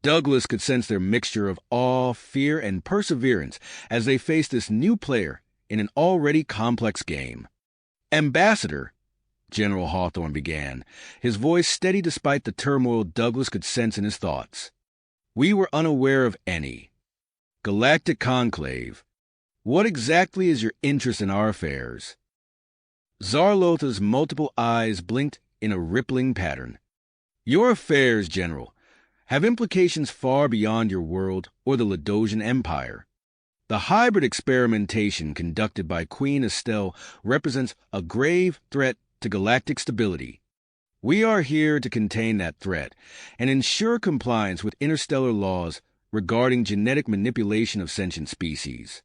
Douglas could sense their mixture of awe, fear, and perseverance as they faced this new player in an already complex game. "Ambassador," General Hawthorne began, his voice steady despite the turmoil Douglas could sense in his thoughts. "We were unaware of any. Galactic Conclave, what exactly is your interest in our affairs?" Zarloth's multiple eyes blinked in a rippling pattern. "Your affairs, General, have implications far beyond your world or the Ladosian Empire. The hybrid experimentation conducted by Queen Estelle represents a grave threat to galactic stability. We are here to contain that threat and ensure compliance with interstellar laws regarding genetic manipulation of sentient species."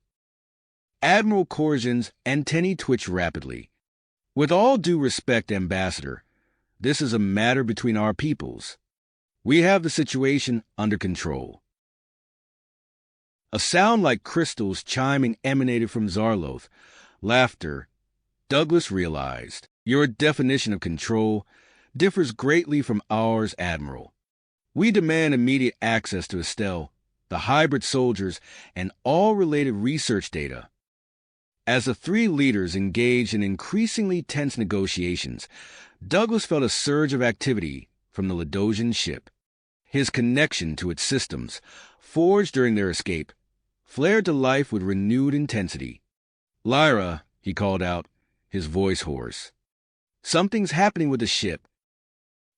Admiral Corrigan's antennae twitched rapidly. "With all due respect, Ambassador, this is a matter between our peoples. We have the situation under control." A sound like crystals chiming emanated from Zarloth. Laughter, Douglas realized. "Your definition of control differs greatly from ours, Admiral. We demand immediate access to Estelle, the hybrid soldiers, and all related research data." As the 3 leaders engaged in increasingly tense negotiations, Douglas felt a surge of activity from the Ladosian ship. His connection to its systems, forged during their escape, flared to life with renewed intensity. "Lyra," he called out, his voice hoarse. "Something's happening with the ship."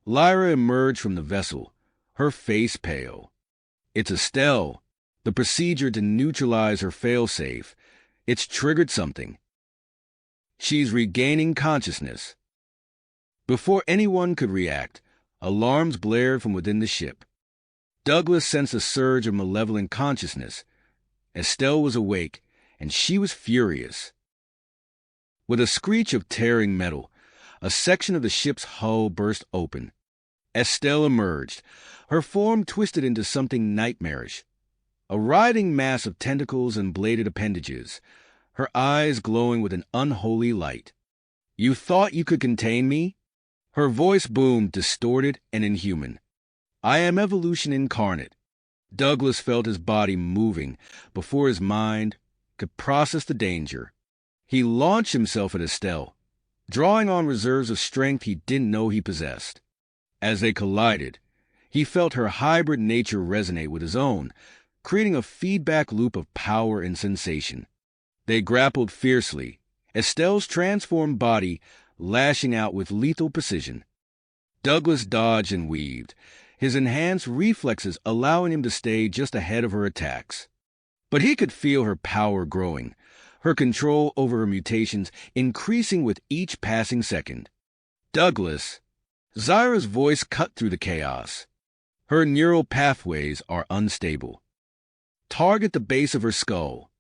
Lyra emerged from the vessel, her face pale. "It's Estelle. The procedure to neutralize her failsafe. It's triggered something. She's regaining consciousness." Before anyone could react, alarms blared from within the ship. Douglas sensed a surge of malevolent consciousness. Estelle was awake, and she was furious. With a screech of tearing metal, a section of the ship's hull burst open. Estelle emerged, her form twisted into something nightmarish. A writhing mass of tentacles and bladed appendages, her eyes glowing with an unholy light. "You thought you could contain me?" Her voice boomed, distorted and inhuman. "I am evolution incarnate." Douglas felt his body moving before his mind could process the danger. He launched himself at Estelle, drawing on reserves of strength he didn't know he possessed. As they collided, he felt her hybrid nature resonate with his own, creating a feedback loop of power and sensation. They grappled fiercely, Estelle's transformed body lashing out with lethal precision. Douglas dodged and weaved, his enhanced reflexes allowing him to stay just ahead of her attacks. But he could feel her power growing, her control over her mutations increasing with each passing second. Douglas, Zyra's voice cut through the chaos. Her neural pathways are unstable. Target the base of her skull.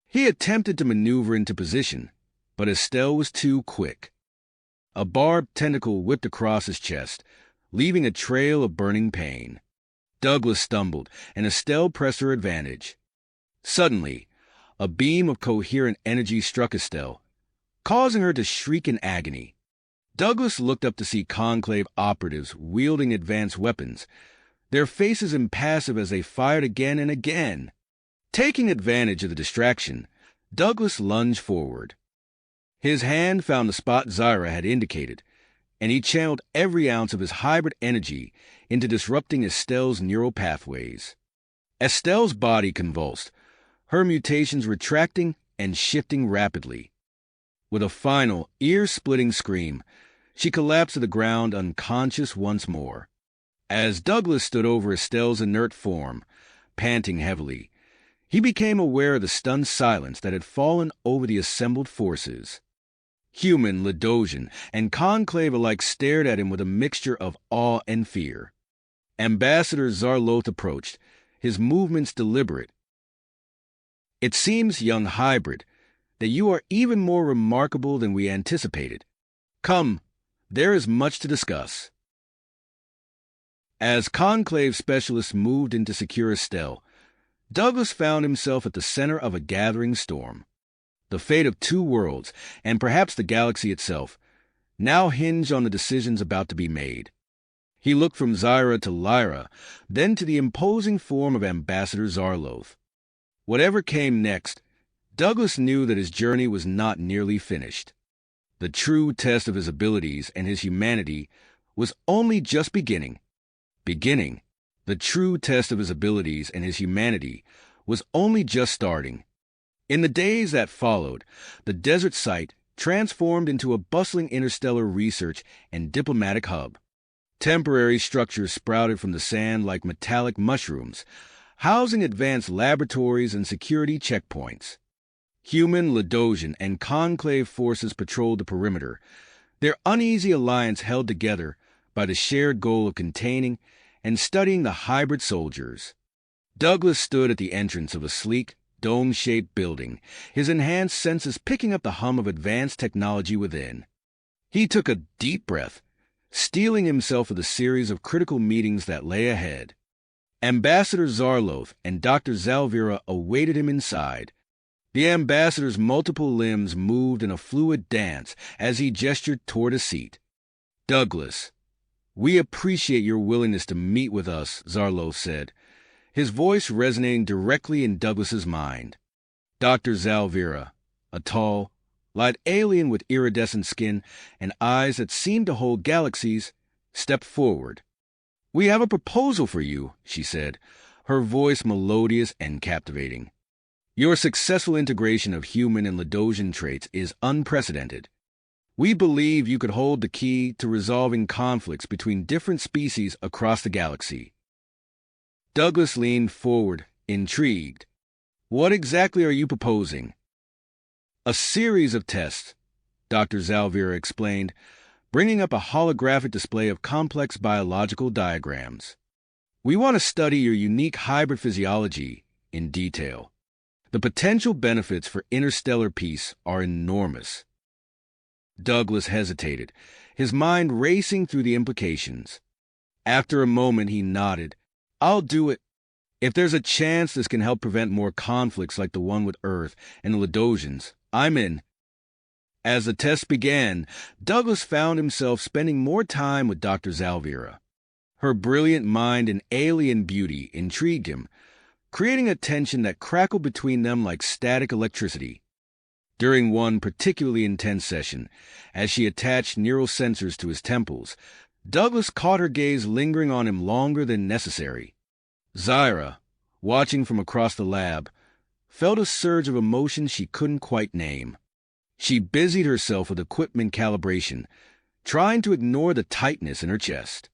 He attempted to maneuver into position, but Estelle was too quick. A barbed tentacle whipped across his chest, leaving a trail of burning pain. Douglas stumbled, and Estelle pressed her advantage. Suddenly, a beam of coherent energy struck Estelle, causing her to shriek in agony. Douglas looked up to see Conclave operatives wielding advanced weapons, their faces impassive as they fired again and again. Taking advantage of the distraction, Douglas lunged forward. His hand found the spot Zyra had indicated, and he channeled every ounce of his hybrid energy into disrupting Estelle's neural pathways. Estelle's body convulsed, her mutations retracting and shifting rapidly. With a final, ear-splitting scream, she collapsed to the ground unconscious once more. As Douglas stood over Estelle's inert form, panting heavily, he became aware of the stunned silence that had fallen over the assembled forces. Human, Ledosian, and Conclave alike stared at him with a mixture of awe and fear. Ambassador Zarloth approached, his movements deliberate. "It seems, young hybrid, that you are even more remarkable than we anticipated. Come, there is much to discuss." As Conclave specialists moved in to secure Estelle, Douglas found himself at the center of a gathering storm. The fate of two worlds, and perhaps the galaxy itself, now hinged on the decisions about to be made. He looked from Zyra to Lyra, then to the imposing form of Ambassador Zarloth. Whatever came next, Douglas knew that his journey was not nearly finished. The true test of his abilities and his humanity was only just beginning. The true test of his abilities and his humanity was only just starting. In the days that followed, the desert site transformed into a bustling interstellar research and diplomatic hub. Temporary structures sprouted from the sand like metallic mushrooms, housing advanced laboratories and security checkpoints. Human, Ledosian, and Conclave forces patrolled the perimeter, their uneasy alliance held together by the shared goal of containing and studying the hybrid soldiers. Douglas stood at the entrance of a sleek, dome-shaped building, his enhanced senses picking up the hum of advanced technology within. He took a deep breath, steeling himself for the series of critical meetings that lay ahead. Ambassador Zarloth and Dr. Zalvira awaited him inside. The ambassador's multiple limbs moved in a fluid dance as he gestured toward a seat. "Douglas, we appreciate your willingness to meet with us," Zarloth said, his voice resonating directly in Douglas's mind. Dr. Zalvira, a tall, light alien with iridescent skin and eyes that seemed to hold galaxies, stepped forward. "We have a proposal for you," she said, her voice melodious and captivating. "Your successful integration of human and Ledosian traits is unprecedented. We believe you could hold the key to resolving conflicts between different species across the galaxy." Douglas leaned forward, intrigued. "What exactly are you proposing?" "A series of tests," Dr. Zalvira explained, bringing up a holographic display of complex biological diagrams. "We want to study your unique hybrid physiology in detail. The potential benefits for interstellar peace are enormous." Douglas hesitated, his mind racing through the implications. After a moment, he nodded. "I'll do it. If there's a chance this can help prevent more conflicts like the one with Earth and the Ledosians, I'm in." As the test began, Douglas found himself spending more time with Dr. Zalvira. Her brilliant mind and alien beauty intrigued him, creating a tension that crackled between them like static electricity. During one particularly intense session, as she attached neural sensors to his temples, Douglas caught her gaze lingering on him longer than necessary. Zyra, watching from across the lab, felt a surge of emotion she couldn't quite name. She busied herself with equipment calibration, trying to ignore the tightness in her chest.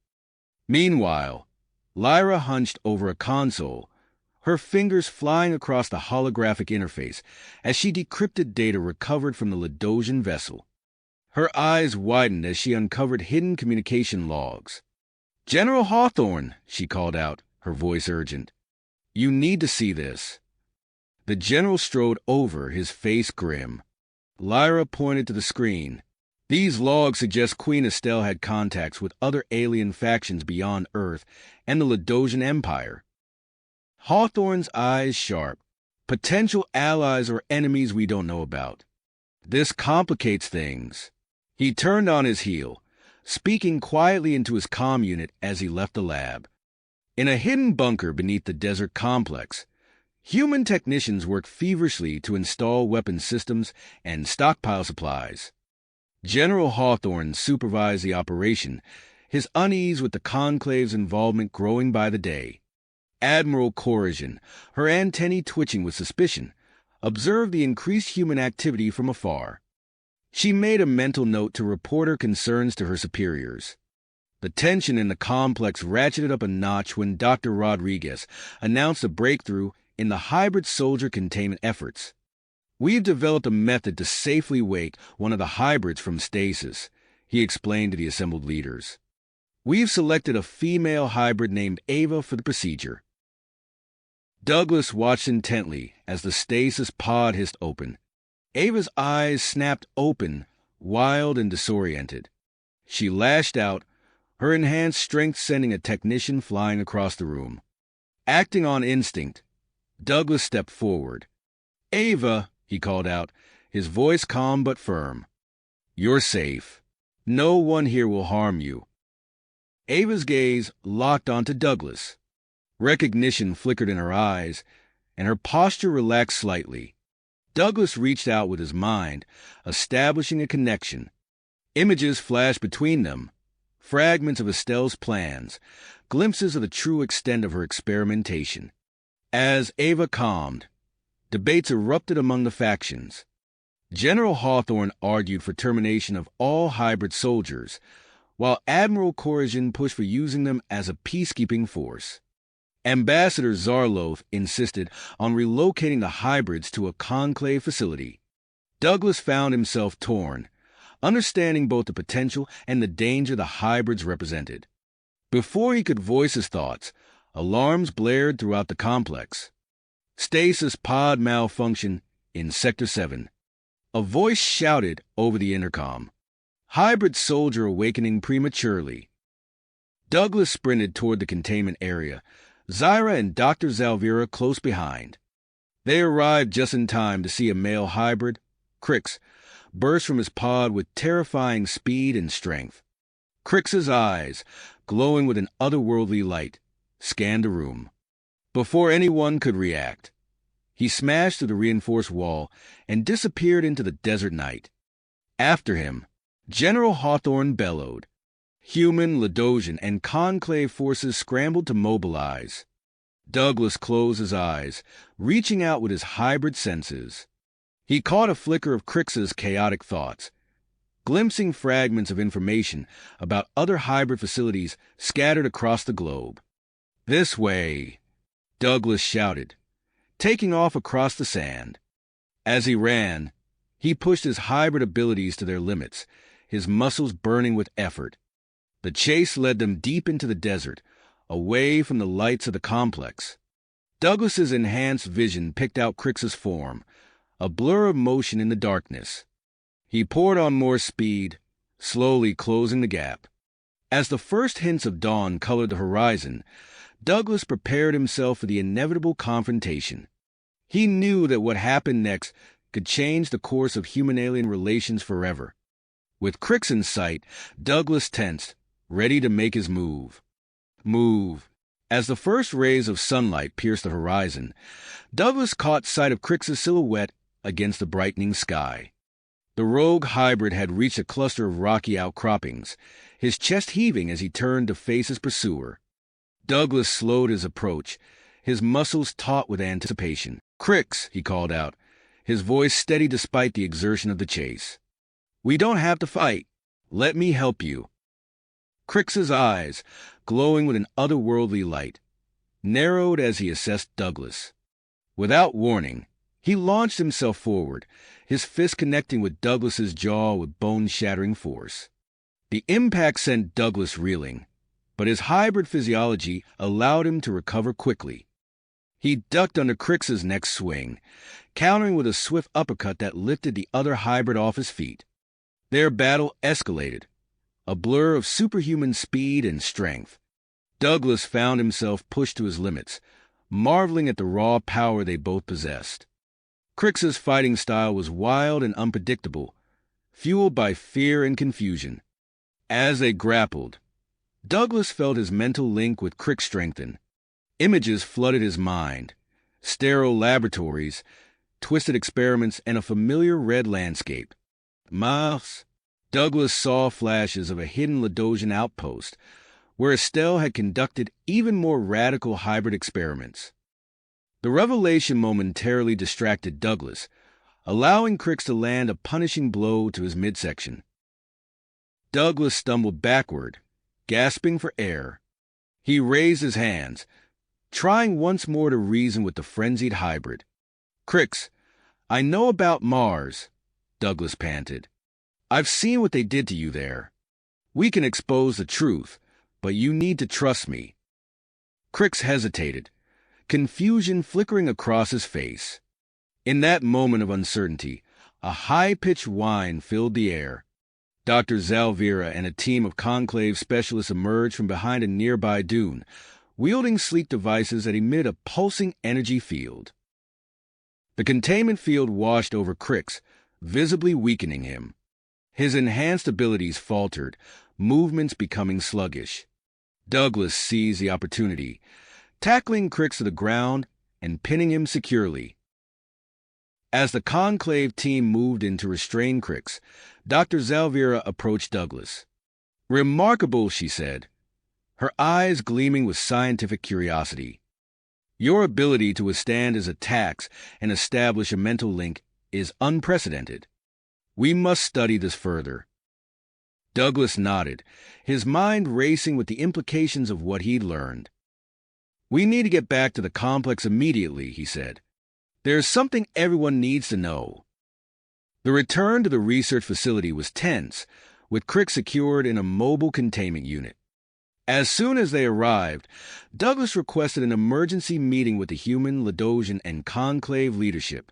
Meanwhile, Lyra hunched over a console, her fingers flying across the holographic interface as she decrypted data recovered from the Ledosian vessel. Her eyes widened as she uncovered hidden communication logs. "General Hawthorne," she called out, her voice urgent. "You need to see this." The general strode over, his face grim. Lyra pointed to the screen. "These logs suggest Queen Estelle had contacts with other alien factions beyond Earth and the Ledosian Empire." Hawthorne's eyes sharp. "Potential allies or enemies we don't know about. This complicates things." He turned on his heel, speaking quietly into his comm unit as he left the lab. In a hidden bunker beneath the desert complex, human technicians worked feverishly to install weapon systems and stockpile supplies. General Hawthorne supervised the operation, his unease with the Conclave's involvement growing by the day. Admiral Corrigan, her antennae twitching with suspicion, observed the increased human activity from afar. She made a mental note to report her concerns to her superiors. The tension in the complex ratcheted up a notch when Dr. Rodriguez announced a breakthrough in the hybrid soldier containment efforts. "We've developed a method to safely wake one of the hybrids from stasis," he explained to the assembled leaders. "We've selected a female hybrid named Ava for the procedure." Douglas watched intently as the stasis pod hissed open. Ava's eyes snapped open, wild and disoriented. She lashed out, her enhanced strength sending a technician flying across the room. Acting on instinct, Douglas stepped forward. "Ava," he called out, his voice calm but firm. "You're safe. No one here will harm you." Ava's gaze locked onto Douglas. Recognition flickered in her eyes, and her posture relaxed slightly. Douglas reached out with his mind, establishing a connection. Images flashed between them, fragments of Estelle's plans, glimpses of the true extent of her experimentation. As Ava calmed, debates erupted among the factions. General Hawthorne argued for termination of all hybrid soldiers, while Admiral Corrigan pushed for using them as a peacekeeping force. Ambassador Zarloth insisted on relocating the hybrids to a conclave facility. Douglas found himself torn, understanding both the potential and the danger the hybrids represented. Before he could voice his thoughts, alarms blared throughout the complex. "Stasis pod malfunction in Sector 7. A voice shouted over the intercom. "Hybrid soldier awakening prematurely." Douglas sprinted toward the containment area, Zyra and Dr. Zalvira close behind. They arrived just in time to see a male hybrid, Crix, burst from his pod with terrifying speed and strength. Crix's eyes, glowing with an otherworldly light, scanned the room. Before anyone could react, he smashed through the reinforced wall and disappeared into the desert night. After him, General Hawthorne bellowed. Human, Ledosian, and Conclave forces scrambled to mobilize. Douglas closed his eyes, reaching out with his hybrid senses. He caught a flicker of Crix's chaotic thoughts, glimpsing fragments of information about other hybrid facilities scattered across the globe. "This way," Douglas shouted, taking off across the sand. As he ran, he pushed his hybrid abilities to their limits, his muscles burning with effort. The chase led them deep into the desert, away from the lights of the complex. Douglas's enhanced vision picked out Crix's form, a blur of motion in the darkness. He poured on more speed, slowly closing the gap. As the first hints of dawn colored the horizon, Douglas prepared himself for the inevitable confrontation. He knew that what happened next could change the course of human-alien relations forever. With Crix in sight, Douglas tensed, ready to make his move. As the first rays of sunlight pierced the horizon, Douglas caught sight of Crix's silhouette against the brightening sky. The rogue hybrid had reached a cluster of rocky outcroppings, his chest heaving as he turned to face his pursuer. Douglas slowed his approach, his muscles taut with anticipation. "Crix," he called out, his voice steady despite the exertion of the chase. "We don't have to fight. Let me help you." Crix's eyes, glowing with an otherworldly light, narrowed as he assessed Douglas. Without warning, he launched himself forward, his fist connecting with Douglas's jaw with bone-shattering force. The impact sent Douglas reeling, but his hybrid physiology allowed him to recover quickly. He ducked under Crix's next swing, countering with a swift uppercut that lifted the other hybrid off his feet. Their battle escalated, a blur of superhuman speed and strength. Douglas found himself pushed to his limits, marveling at the raw power they both possessed. Crix's fighting style was wild and unpredictable, fueled by fear and confusion. As they grappled, Douglas felt his mental link with Crix strengthen. Images flooded his mind, sterile laboratories, twisted experiments, and a familiar red landscape. Miles, Douglas saw flashes of a hidden Ladosian outpost, where Estelle had conducted even more radical hybrid experiments. The revelation momentarily distracted Douglas, allowing Crix to land a punishing blow to his midsection. Douglas stumbled backward, gasping for air. He raised his hands, trying once more to reason with the frenzied hybrid. "Crix, I know about Mars," Douglas panted. "I've seen what they did to you there. We can expose the truth, but you need to trust me." Crix hesitated, confusion flickering across his face. In that moment of uncertainty, a high-pitched whine filled the air. Dr. Zalvira and a team of conclave specialists emerged from behind a nearby dune, wielding sleek devices that emit a pulsing energy field. The containment field washed over Crix, visibly weakening him. His enhanced abilities faltered, movements becoming sluggish. Douglas seized the opportunity, tackling Crix to the ground and pinning him securely. As the conclave team moved in to restrain Crix, Dr. Zalvira approached Douglas. "Remarkable," she said, her eyes gleaming with scientific curiosity. "Your ability to withstand his attacks and establish a mental link is unprecedented. We must study this further." Douglas nodded, his mind racing with the implications of what he'd learned. "We need to get back to the complex immediately," he said. "There's something everyone needs to know." The return to the research facility was tense, with Crix secured in a mobile containment unit. As soon as they arrived, Douglas requested an emergency meeting with the human, Ladosian, and conclave leadership.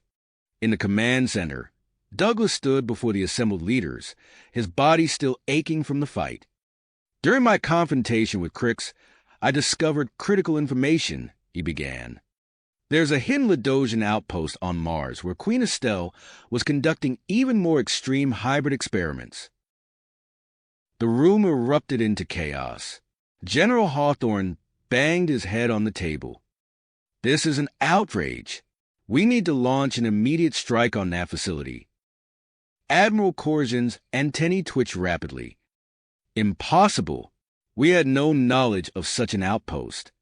In the command center, Douglas stood before the assembled leaders, his body still aching from the fight. "During my confrontation with Crix, I discovered critical information," he began. "There's a hidden Ladosian outpost on Mars where Queen Estelle was conducting even more extreme hybrid experiments." The room erupted into chaos. General Hawthorne banged his head on the table. "This is an outrage. We need to launch an immediate strike on that facility." Admiral Corzyn's antennae twitched rapidly. "Impossible. We had no knowledge of such an outpost."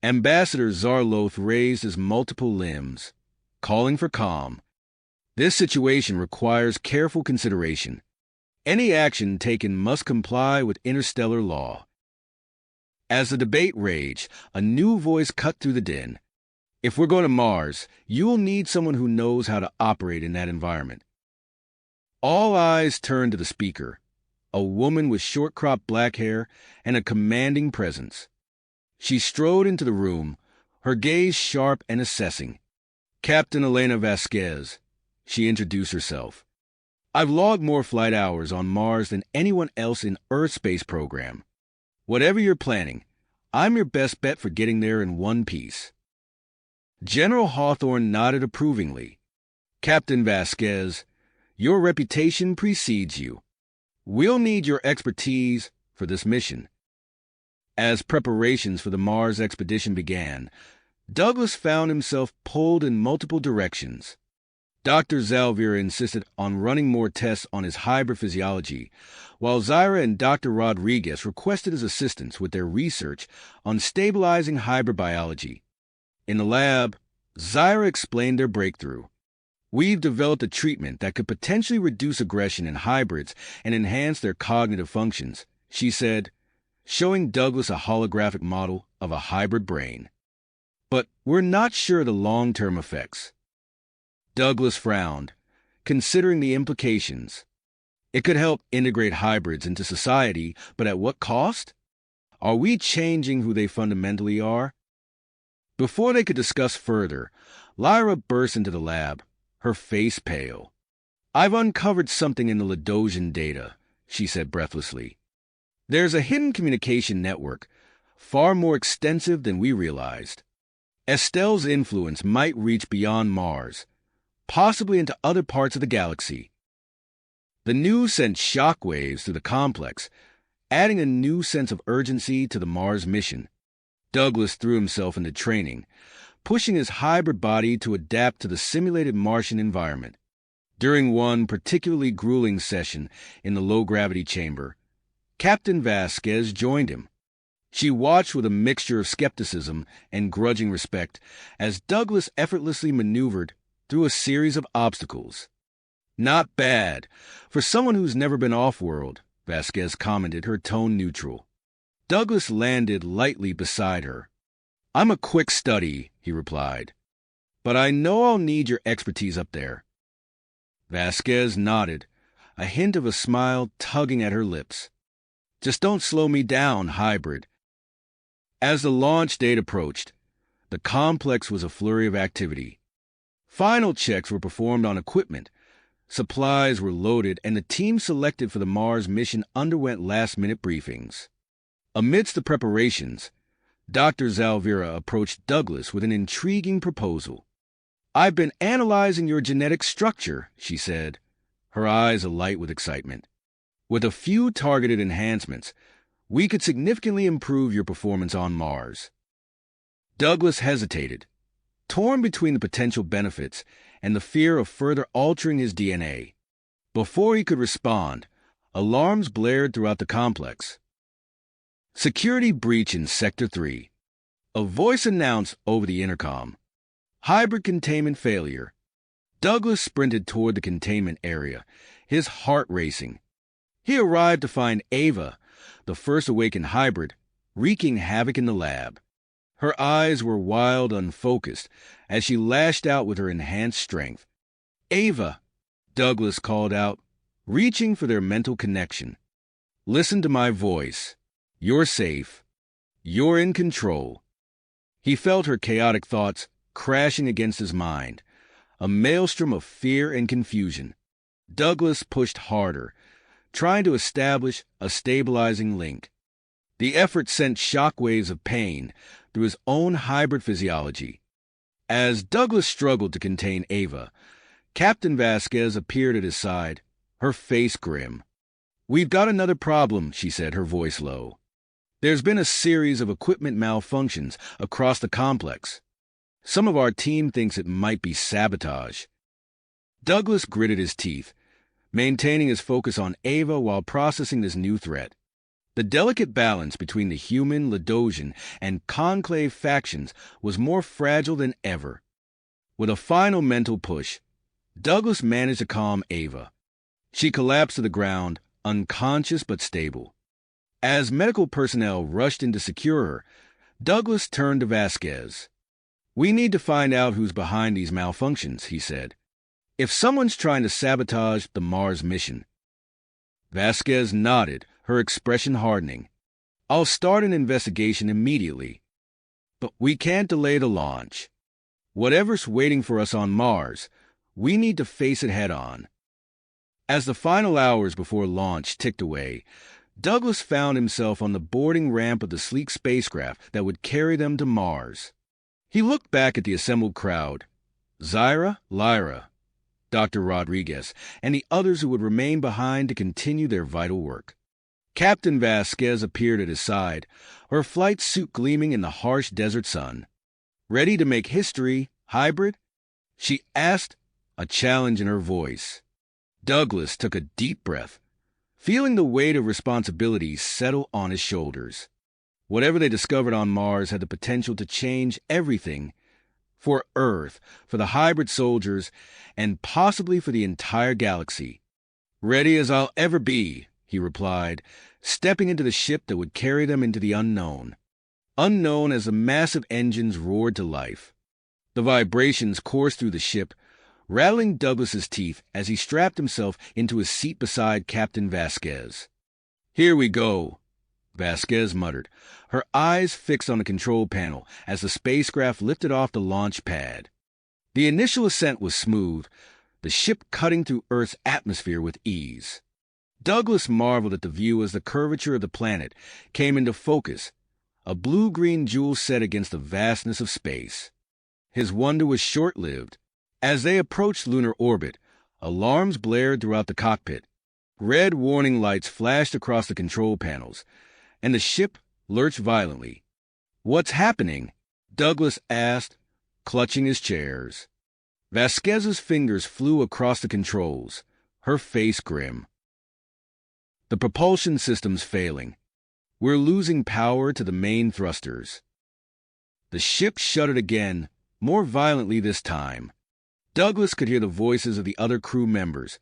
Ambassador Zarloth raised his multiple limbs, calling for calm. "This situation requires careful consideration. Any action taken must comply with interstellar law." As the debate raged, a new voice cut through the din. "If we're going to Mars, you'll need someone who knows how to operate in that environment." All eyes turned to the speaker, a woman with short-cropped black hair and a commanding presence. She strode into the room, her gaze sharp and assessing. "Captain Elena Vasquez," she introduced herself. "I've logged more flight hours on Mars than anyone else in Earth's space program. Whatever you're planning, I'm your best bet for getting there in one piece." General Hawthorne nodded approvingly. "Captain Vasquez, your reputation precedes you. We'll need your expertise for this mission." As preparations for the Mars expedition began, Douglas found himself pulled in multiple directions. Dr. Zalvira insisted on running more tests on his hybrid physiology, while Zaira and Dr. Rodriguez requested his assistance with their research on stabilizing hybrid biology. In the lab, Zyra explained their breakthrough. We've developed a treatment that could potentially reduce aggression in hybrids and enhance their cognitive functions, she said, showing Douglas a holographic model of a hybrid brain. But we're not sure of the long-term effects. Douglas frowned, considering the implications. It could help integrate hybrids into society, but at what cost? Are we changing who they fundamentally are? Before they could discuss further, Lyra burst into the lab, her face pale. I've uncovered something in the Ladosian data, she said breathlessly. There's a hidden communication network, far more extensive than we realized. Estelle's influence might reach beyond Mars, possibly into other parts of the galaxy. The news sent shockwaves through the complex, adding a new sense of urgency to the Mars mission. Douglas threw himself into training, pushing his hybrid body to adapt to the simulated Martian environment. During one particularly grueling session in the low-gravity chamber, Captain Vasquez joined him. She watched with a mixture of skepticism and grudging respect as Douglas effortlessly maneuvered through a series of obstacles. Not bad, for someone who's never been off-world, Vasquez commented, her tone neutral. Douglas landed lightly beside her. I'm a quick study, he replied, but I know I'll need your expertise up there. Vasquez nodded, a hint of a smile tugging at her lips. Just don't slow me down, hybrid. As the launch date approached, the complex was a flurry of activity. Final checks were performed on equipment, supplies were loaded, and the team selected for the Mars mission underwent last-minute briefings. Amidst the preparations, Dr. Zalvira approached Douglas with an intriguing proposal. I've been analyzing your genetic structure, she said, her eyes alight with excitement. With a few targeted enhancements, we could significantly improve your performance on Mars. Douglas hesitated, torn between the potential benefits and the fear of further altering his DNA. Before he could respond, alarms blared throughout the complex. Security breach in Sector 3. A voice announced over the intercom. Hybrid containment failure. Douglas sprinted toward the containment area, his heart racing. He arrived to find Ava, the first awakened hybrid, wreaking havoc in the lab. Her eyes were wild, unfocused, as she lashed out with her enhanced strength. Ava, Douglas called out, reaching for their mental connection. Listen to my voice. You're safe. You're in control. He felt her chaotic thoughts crashing against his mind, a maelstrom of fear and confusion. Douglas pushed harder, trying to establish a stabilizing link. The effort sent shockwaves of pain through his own hybrid physiology. As Douglas struggled to contain Ava, Captain Vasquez appeared at his side, her face grim. We've got another problem, she said, her voice low. There's been a series of equipment malfunctions across the complex. Some of our team thinks it might be sabotage. Douglas gritted his teeth, maintaining his focus on Ava while processing this new threat. The delicate balance between the human, Ladosian, and Conclave factions was more fragile than ever. With a final mental push, Douglas managed to calm Ava. She collapsed to the ground, unconscious but stable. As medical personnel rushed in to secure her, Douglas turned to Vasquez. We need to find out who's behind these malfunctions, he said. If someone's trying to sabotage the Mars mission. Vasquez nodded, her expression hardening. I'll start an investigation immediately. But we can't delay the launch. Whatever's waiting for us on Mars, we need to face it head-on. As the final hours before launch ticked away, Douglas found himself on the boarding ramp of the sleek spacecraft that would carry them to Mars. He looked back at the assembled crowd. Zyra, Lyra, Dr. Rodriguez, and the others who would remain behind to continue their vital work. Captain Vasquez appeared at his side, her flight suit gleaming in the harsh desert sun. Ready to make history, hybrid? She asked, a challenge in her voice. Douglas took a deep breath, feeling the weight of responsibility settle on his shoulders. Whatever they discovered on Mars had the potential to change everything For Earth, for the hybrid soldiers, and possibly for the entire galaxy. "Ready as I'll ever be," he replied, stepping into the ship that would carry them into the unknown. Unknown as the massive engines roared to life. The vibrations coursed through the ship, rattling Douglas's teeth as he strapped himself into his seat beside Captain Vasquez. "Here we go," Vasquez muttered, her eyes fixed on the control panel as the spacecraft lifted off the launch pad. The initial ascent was smooth, the ship cutting through Earth's atmosphere with ease. Douglas marveled at the view as the curvature of the planet came into focus, a blue-green jewel set against the vastness of space. His wonder was short-lived. As they approached lunar orbit, alarms blared throughout the cockpit. Red warning lights flashed across the control panels, and the ship lurched violently. "What's happening?" Douglas asked, clutching his chairs. Vasquez's fingers flew across the controls, her face grim. "The propulsion system's failing. We're losing power to the main thrusters." The ship shuddered again, more violently this time. Douglas could hear the voices of the other crew members,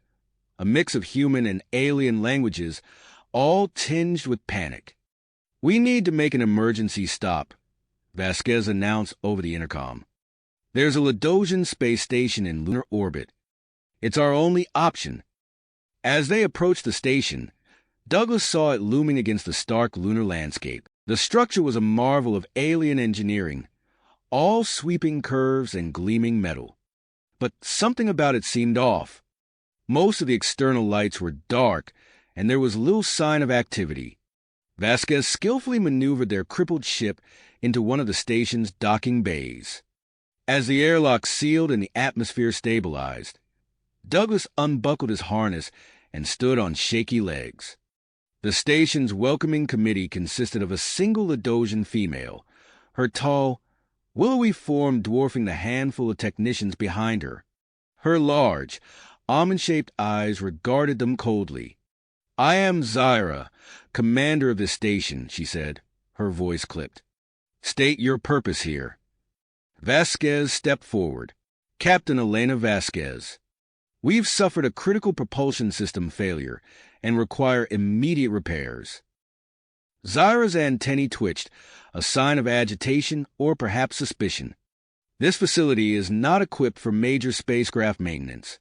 a mix of human and alien languages, all tinged with panic. "We need to make an emergency stop," Vasquez announced over the intercom. "There's a Ladosian space station in lunar orbit. It's our only option." As they approached the station, Douglas saw it looming against the stark lunar landscape. The structure was a marvel of alien engineering, all sweeping curves and gleaming metal. But something about it seemed off. Most of the external lights were dark, and there was little sign of activity. Vasquez skillfully maneuvered their crippled ship into one of the station's docking bays. As the airlock sealed and the atmosphere stabilized, Douglas unbuckled his harness and stood on shaky legs. The station's welcoming committee consisted of a single Ladosian female, her tall, willowy form dwarfing the handful of technicians behind her. Her large, almond-shaped eyes regarded them coldly. "I am Zyra, commander of this station," she said, her voice clipped. "State your purpose here." Vasquez stepped forward. "Captain Elena Vasquez. We've suffered a critical propulsion system failure and require immediate repairs." Zyra's antennae twitched, a sign of agitation or perhaps suspicion. "This facility is not equipped for major spacecraft maintenance.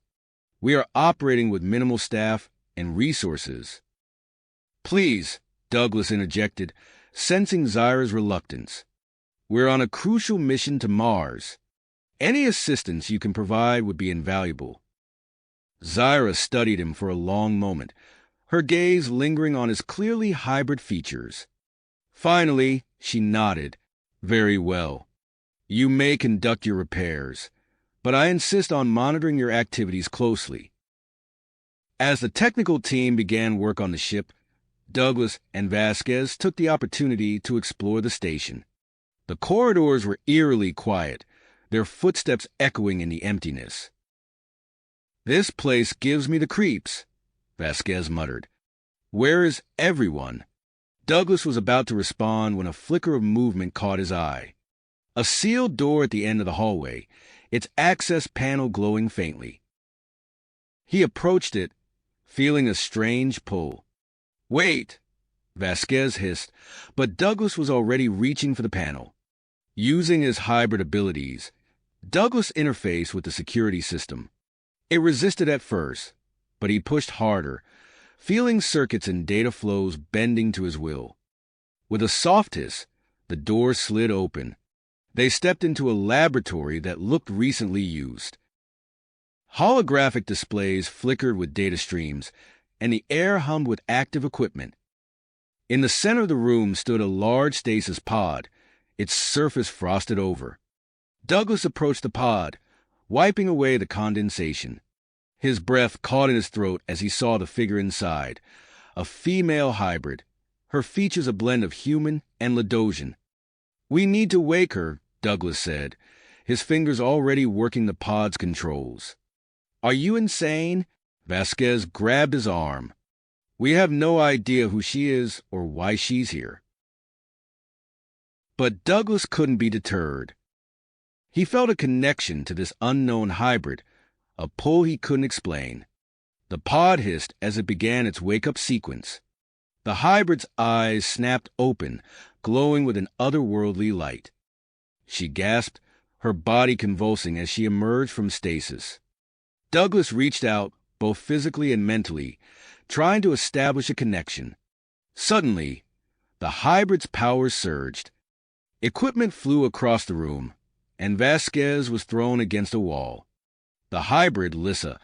We are operating with minimal staff and resources." "Please," Douglas interjected, sensing Zyra's reluctance. "We're on a crucial mission to Mars. Any assistance you can provide would be invaluable." Zyra studied him for a long moment, her gaze lingering on his clearly hybrid features. Finally, she nodded. "Very well. You may conduct your repairs, but I insist on monitoring your activities closely." As the technical team began work on the ship, Douglas and Vasquez took the opportunity to explore the station. The corridors were eerily quiet, their footsteps echoing in the emptiness. "This place gives me the creeps," Vasquez muttered. "Where is everyone?" Douglas was about to respond when a flicker of movement caught his eye. A sealed door at the end of the hallway, its access panel glowing faintly. He approached it, feeling a strange pull. "Wait!" Vasquez hissed, but Douglas was already reaching for the panel. Using his hybrid abilities, Douglas interfaced with the security system. It resisted at first, but he pushed harder, feeling circuits and data flows bending to his will. With a soft hiss, the door slid open. They stepped into a laboratory that looked recently used. Holographic displays flickered with data streams, and the air hummed with active equipment. In the center of the room stood a large stasis pod, its surface frosted over. Douglas approached the pod, wiping away the condensation. His breath caught in his throat as he saw the figure inside, a female hybrid, her features a blend of human and Ladosian. "We need to wake her," Douglas said, his fingers already working the pod's controls. "Are you insane?" Vasquez grabbed his arm. "We have no idea who she is or why she's here." But Douglas couldn't be deterred. He felt a connection to this unknown hybrid, a pull he couldn't explain. The pod hissed as it began its wake-up sequence. The hybrid's eyes snapped open, glowing with an otherworldly light. She gasped, her body convulsing as she emerged from stasis. Douglas reached out, both physically and mentally, trying to establish a connection. Suddenly, the hybrid's powers surged. Equipment flew across the room, and Vasquez was thrown against a wall. The hybrid, Lissa,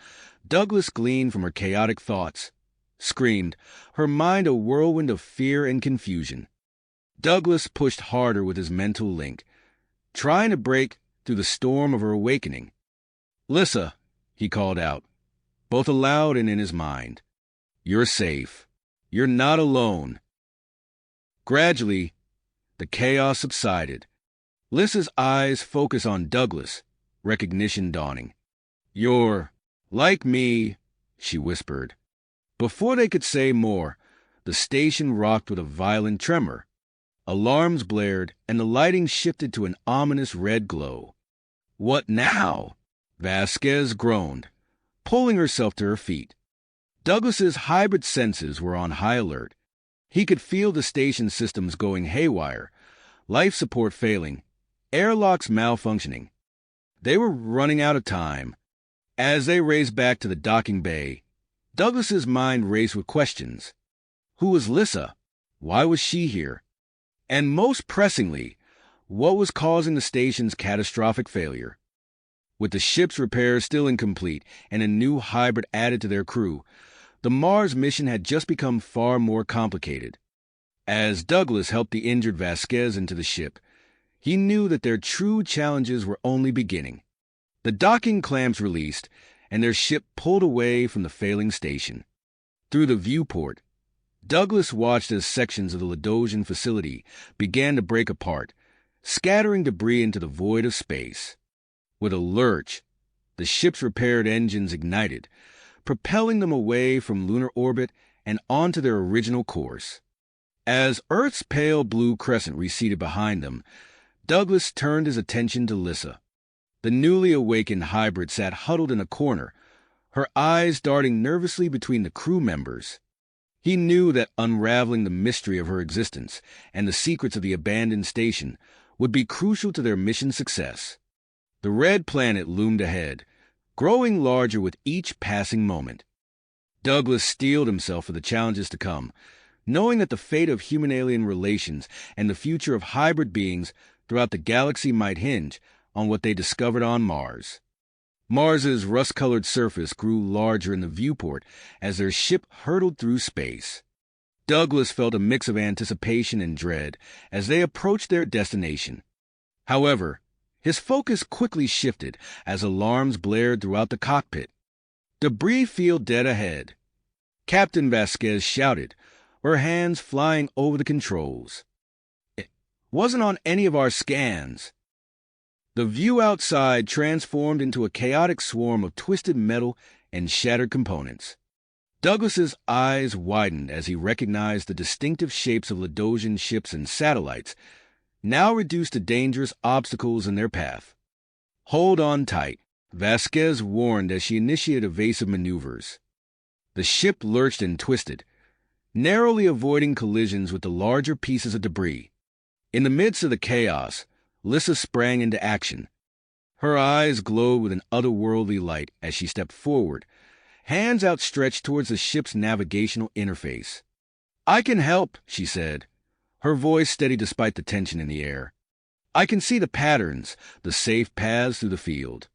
Douglas gleaned from her chaotic thoughts, screamed, her mind a whirlwind of fear and confusion. Douglas pushed harder with his mental link, trying to break through the storm of her awakening. "Lissa," he called out, both aloud and in his mind. "You're safe. You're not alone." Gradually, the chaos subsided. Lissa's eyes focused on Douglas, recognition dawning. "You're like me," she whispered. Before they could say more, the station rocked with a violent tremor. Alarms blared, and the lighting shifted to an ominous red glow. "What now?" Vasquez groaned, pulling herself to her feet. Douglas's hybrid senses were on high alert. He could feel the station systems going haywire, life support failing, airlocks malfunctioning. They were running out of time. As they raced back to the docking bay, Douglas's mind raced with questions. Who was Lissa? Why was she here? And most pressingly, what was causing the station's catastrophic failure? With the ship's repairs still incomplete and a new hybrid added to their crew, the Mars mission had just become far more complicated. As Douglas helped the injured Vasquez into the ship, he knew that their true challenges were only beginning. The docking clamps released, and their ship pulled away from the failing station. Through the viewport, Douglas watched as sections of the Ladosian facility began to break apart, scattering debris into the void of space. With a lurch, the ship's repaired engines ignited, propelling them away from lunar orbit and onto their original course. As Earth's pale blue crescent receded behind them, Douglas turned his attention to Lissa. The newly awakened hybrid sat huddled in a corner, her eyes darting nervously between the crew members. He knew that unraveling the mystery of her existence and the secrets of the abandoned station would be crucial to their mission success. The red planet loomed ahead, growing larger with each passing moment. Douglas steeled himself for the challenges to come, knowing that the fate of human-alien relations and the future of hybrid beings throughout the galaxy might hinge on what they discovered on Mars. Mars's rust-colored surface grew larger in the viewport as their ship hurtled through space. Douglas felt a mix of anticipation and dread as they approached their destination. However, his focus quickly shifted as alarms blared throughout the cockpit. "Debris field dead ahead," Captain Vasquez shouted, her hands flying over the controls. "It wasn't on any of our scans." The view outside transformed into a chaotic swarm of twisted metal and shattered components. Douglas's eyes widened as he recognized the distinctive shapes of Ladosian ships and satellites, now reduced to dangerous obstacles in their path. "Hold on tight," Vasquez warned as she initiated evasive maneuvers. The ship lurched and twisted, narrowly avoiding collisions with the larger pieces of debris. In the midst of the chaos, Lissa sprang into action. Her eyes glowed with an otherworldly light as she stepped forward, hands outstretched towards the ship's navigational interface. "I can help," she said, her voice steady despite the tension in the air. "I can see the patterns, the safe paths through the field."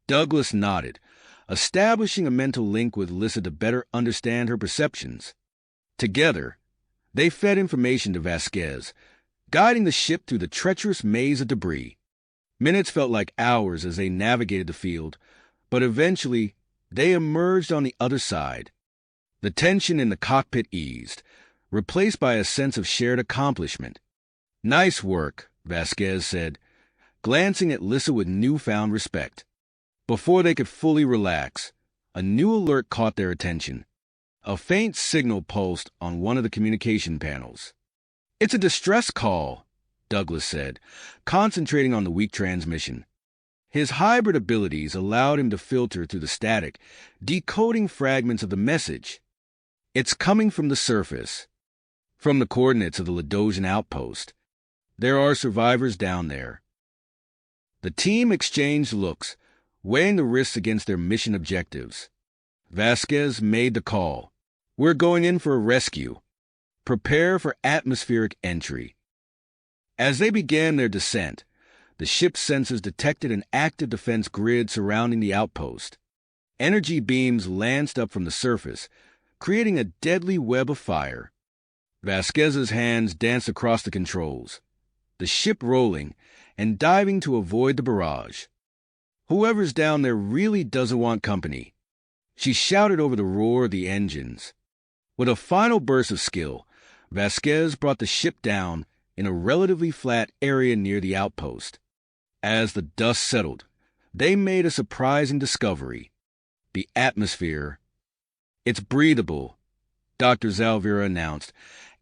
Douglas nodded, establishing a mental link with Lissa to better understand her perceptions. Together, they fed information to Vasquez, guiding the ship through the treacherous maze of debris. Minutes felt like hours as they navigated the field, but eventually they emerged on the other side. The tension in the cockpit eased, replaced by a sense of shared accomplishment. "Nice work," Vasquez said, glancing at Lissa with newfound respect. Before they could fully relax, a new alert caught their attention. A faint signal pulsed on one of the communication panels. "It's a distress call," Douglas said, concentrating on the weak transmission. His hybrid abilities allowed him to filter through the static, decoding fragments of the message. It's coming from the surface, from the coordinates of the Ladosian outpost. There are survivors down there. The team exchanged looks, weighing the risks against their mission objectives. Vasquez made the call. We're going in for a rescue. Prepare for atmospheric entry. As they began their descent, the ship's sensors detected an active defense grid surrounding the outpost. Energy beams lanced up from the surface, creating a deadly web of fire. Vasquez's hands danced across the controls, the ship rolling and diving to avoid the barrage. Whoever's down there really doesn't want company. She shouted over the roar of the engines. With a final burst of skill, Vasquez brought the ship down in a relatively flat area near the outpost. As the dust settled, they made a surprising discovery. The atmosphere. It's breathable, Dr. Zalvira announced,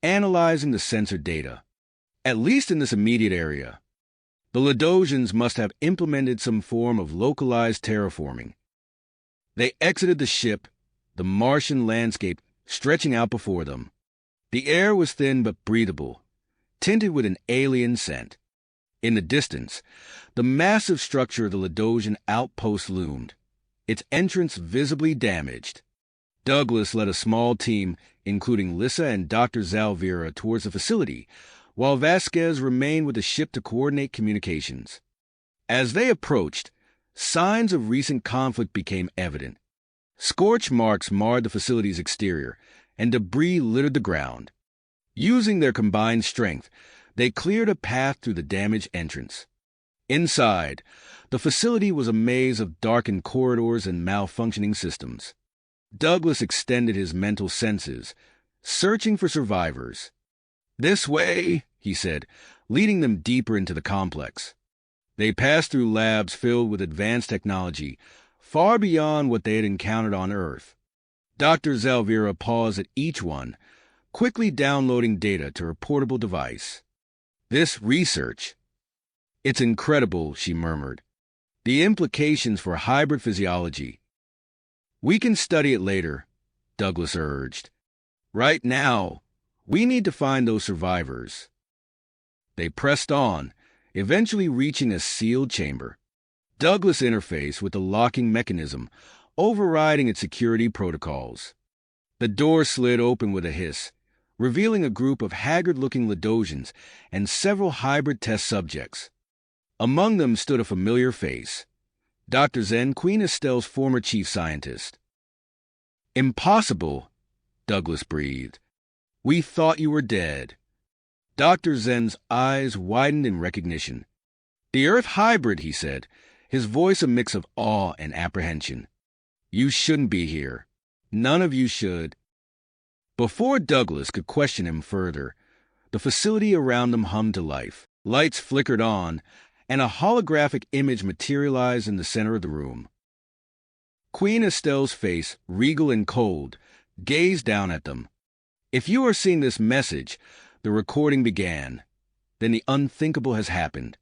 analyzing the sensor data. At least in this immediate area. The Ladosians must have implemented some form of localized terraforming. They exited the ship, the Martian landscape stretching out before them. The air was thin but breathable, tinted with an alien scent. In the distance, the massive structure of the Ladosian outpost loomed, its entrance visibly damaged. Douglas led a small team, including Lissa and Dr. Zalvira, towards the facility, while Vasquez remained with the ship to coordinate communications. As they approached, signs of recent conflict became evident. Scorch marks marred the facility's exterior, and debris littered the ground. Using their combined strength, they cleared a path through the damaged entrance. Inside, the facility was a maze of darkened corridors and malfunctioning systems. Douglas extended his mental senses, searching for survivors. "This way," he said, leading them deeper into the complex. They passed through labs filled with advanced technology, far beyond what they had encountered on Earth. Dr. Zalvira paused at each one, quickly downloading data to her portable device. "This research. It's incredible," she murmured. "The implications for hybrid physiology." "We can study it later," Douglas urged. "Right now, we need to find those survivors." They pressed on, eventually reaching a sealed chamber. Douglas interfaced with the locking mechanism, overriding its security protocols. The door slid open with a hiss, revealing a group of haggard-looking Ladosians and several hybrid test subjects. Among them stood a familiar face, Dr. Zen, Queen Estelle's former chief scientist. "Impossible," Douglas breathed. "We thought you were dead." Dr. Zen's eyes widened in recognition. "The Earth hybrid," he said, his voice a mix of awe and apprehension. "You shouldn't be here. None of you should." Before Douglas could question him further, the facility around them hummed to life. Lights flickered on, and a holographic image materialized in the center of the room. Queen Estelle's face, regal and cold, gazed down at them. "If you are seeing this message," the recording began, "then the unthinkable has happened.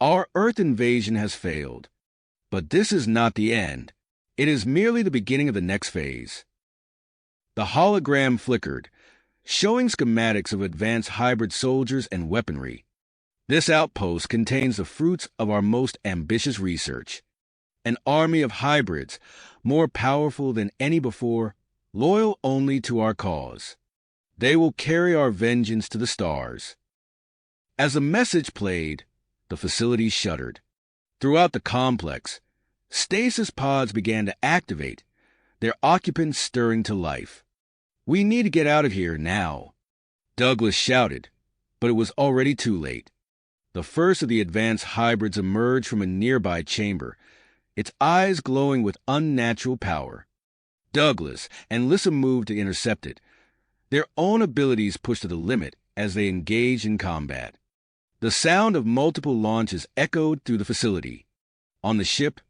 Our Earth invasion has failed. But this is not the end. It is merely the beginning of the next phase." The hologram flickered, showing schematics of advanced hybrid soldiers and weaponry. "This outpost contains the fruits of our most ambitious research. An army of hybrids, more powerful than any before, loyal only to our cause. They will carry our vengeance to the stars." As the message played, the facility shuddered. Throughout the complex, stasis pods began to activate, their occupants stirring to life. "We need to get out of here now," Douglas shouted, but it was already too late. The first of the advanced hybrids emerged from a nearby chamber, its eyes glowing with unnatural power. Douglas and Lissa moved to intercept it, their own abilities pushed to the limit as they engaged in combat. The sound of multiple launches echoed through the facility. On the ship,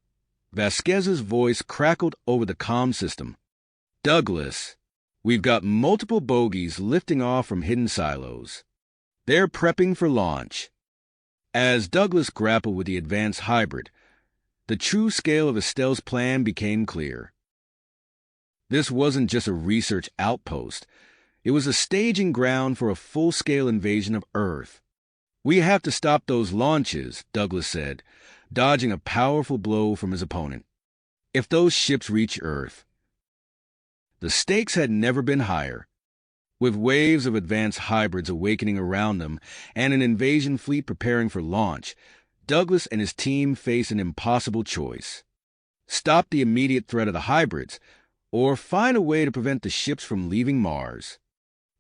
Vasquez's voice crackled over the comm system. "Douglas, we've got multiple bogies lifting off from hidden silos. They're prepping for launch." As Douglas grappled with the advanced hybrid, the true scale of Estelle's plan became clear. This wasn't just a research outpost. It was a staging ground for a full-scale invasion of Earth. "We have to stop those launches," Douglas said, dodging a powerful blow from his opponent. "If those ships reach Earth..." The stakes had never been higher. With waves of advanced hybrids awakening around them and an invasion fleet preparing for launch, Douglas and his team faced an impossible choice: stop the immediate threat of the hybrids, or find a way to prevent the ships from leaving Mars.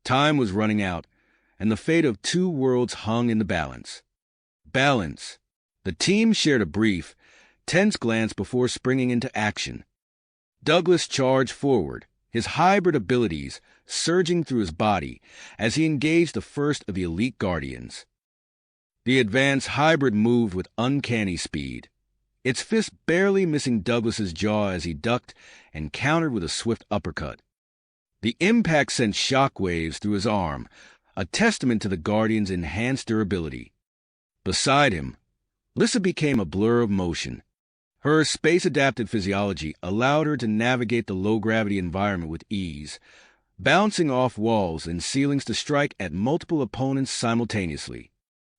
Time was running out, and the fate of two worlds hung in the balance. Balance. The team shared a brief, tense glance before springing into action. Douglas charged forward, his hybrid abilities surging through his body as he engaged the first of the elite guardians. The advanced hybrid moved with uncanny speed, its fist barely missing Douglas's jaw as he ducked and countered with a swift uppercut. The impact sent shockwaves through his arm, a testament to the guardian's enhanced durability. Beside him, Lissa became a blur of motion. Her space-adapted physiology allowed her to navigate the low-gravity environment with ease, bouncing off walls and ceilings to strike at multiple opponents simultaneously.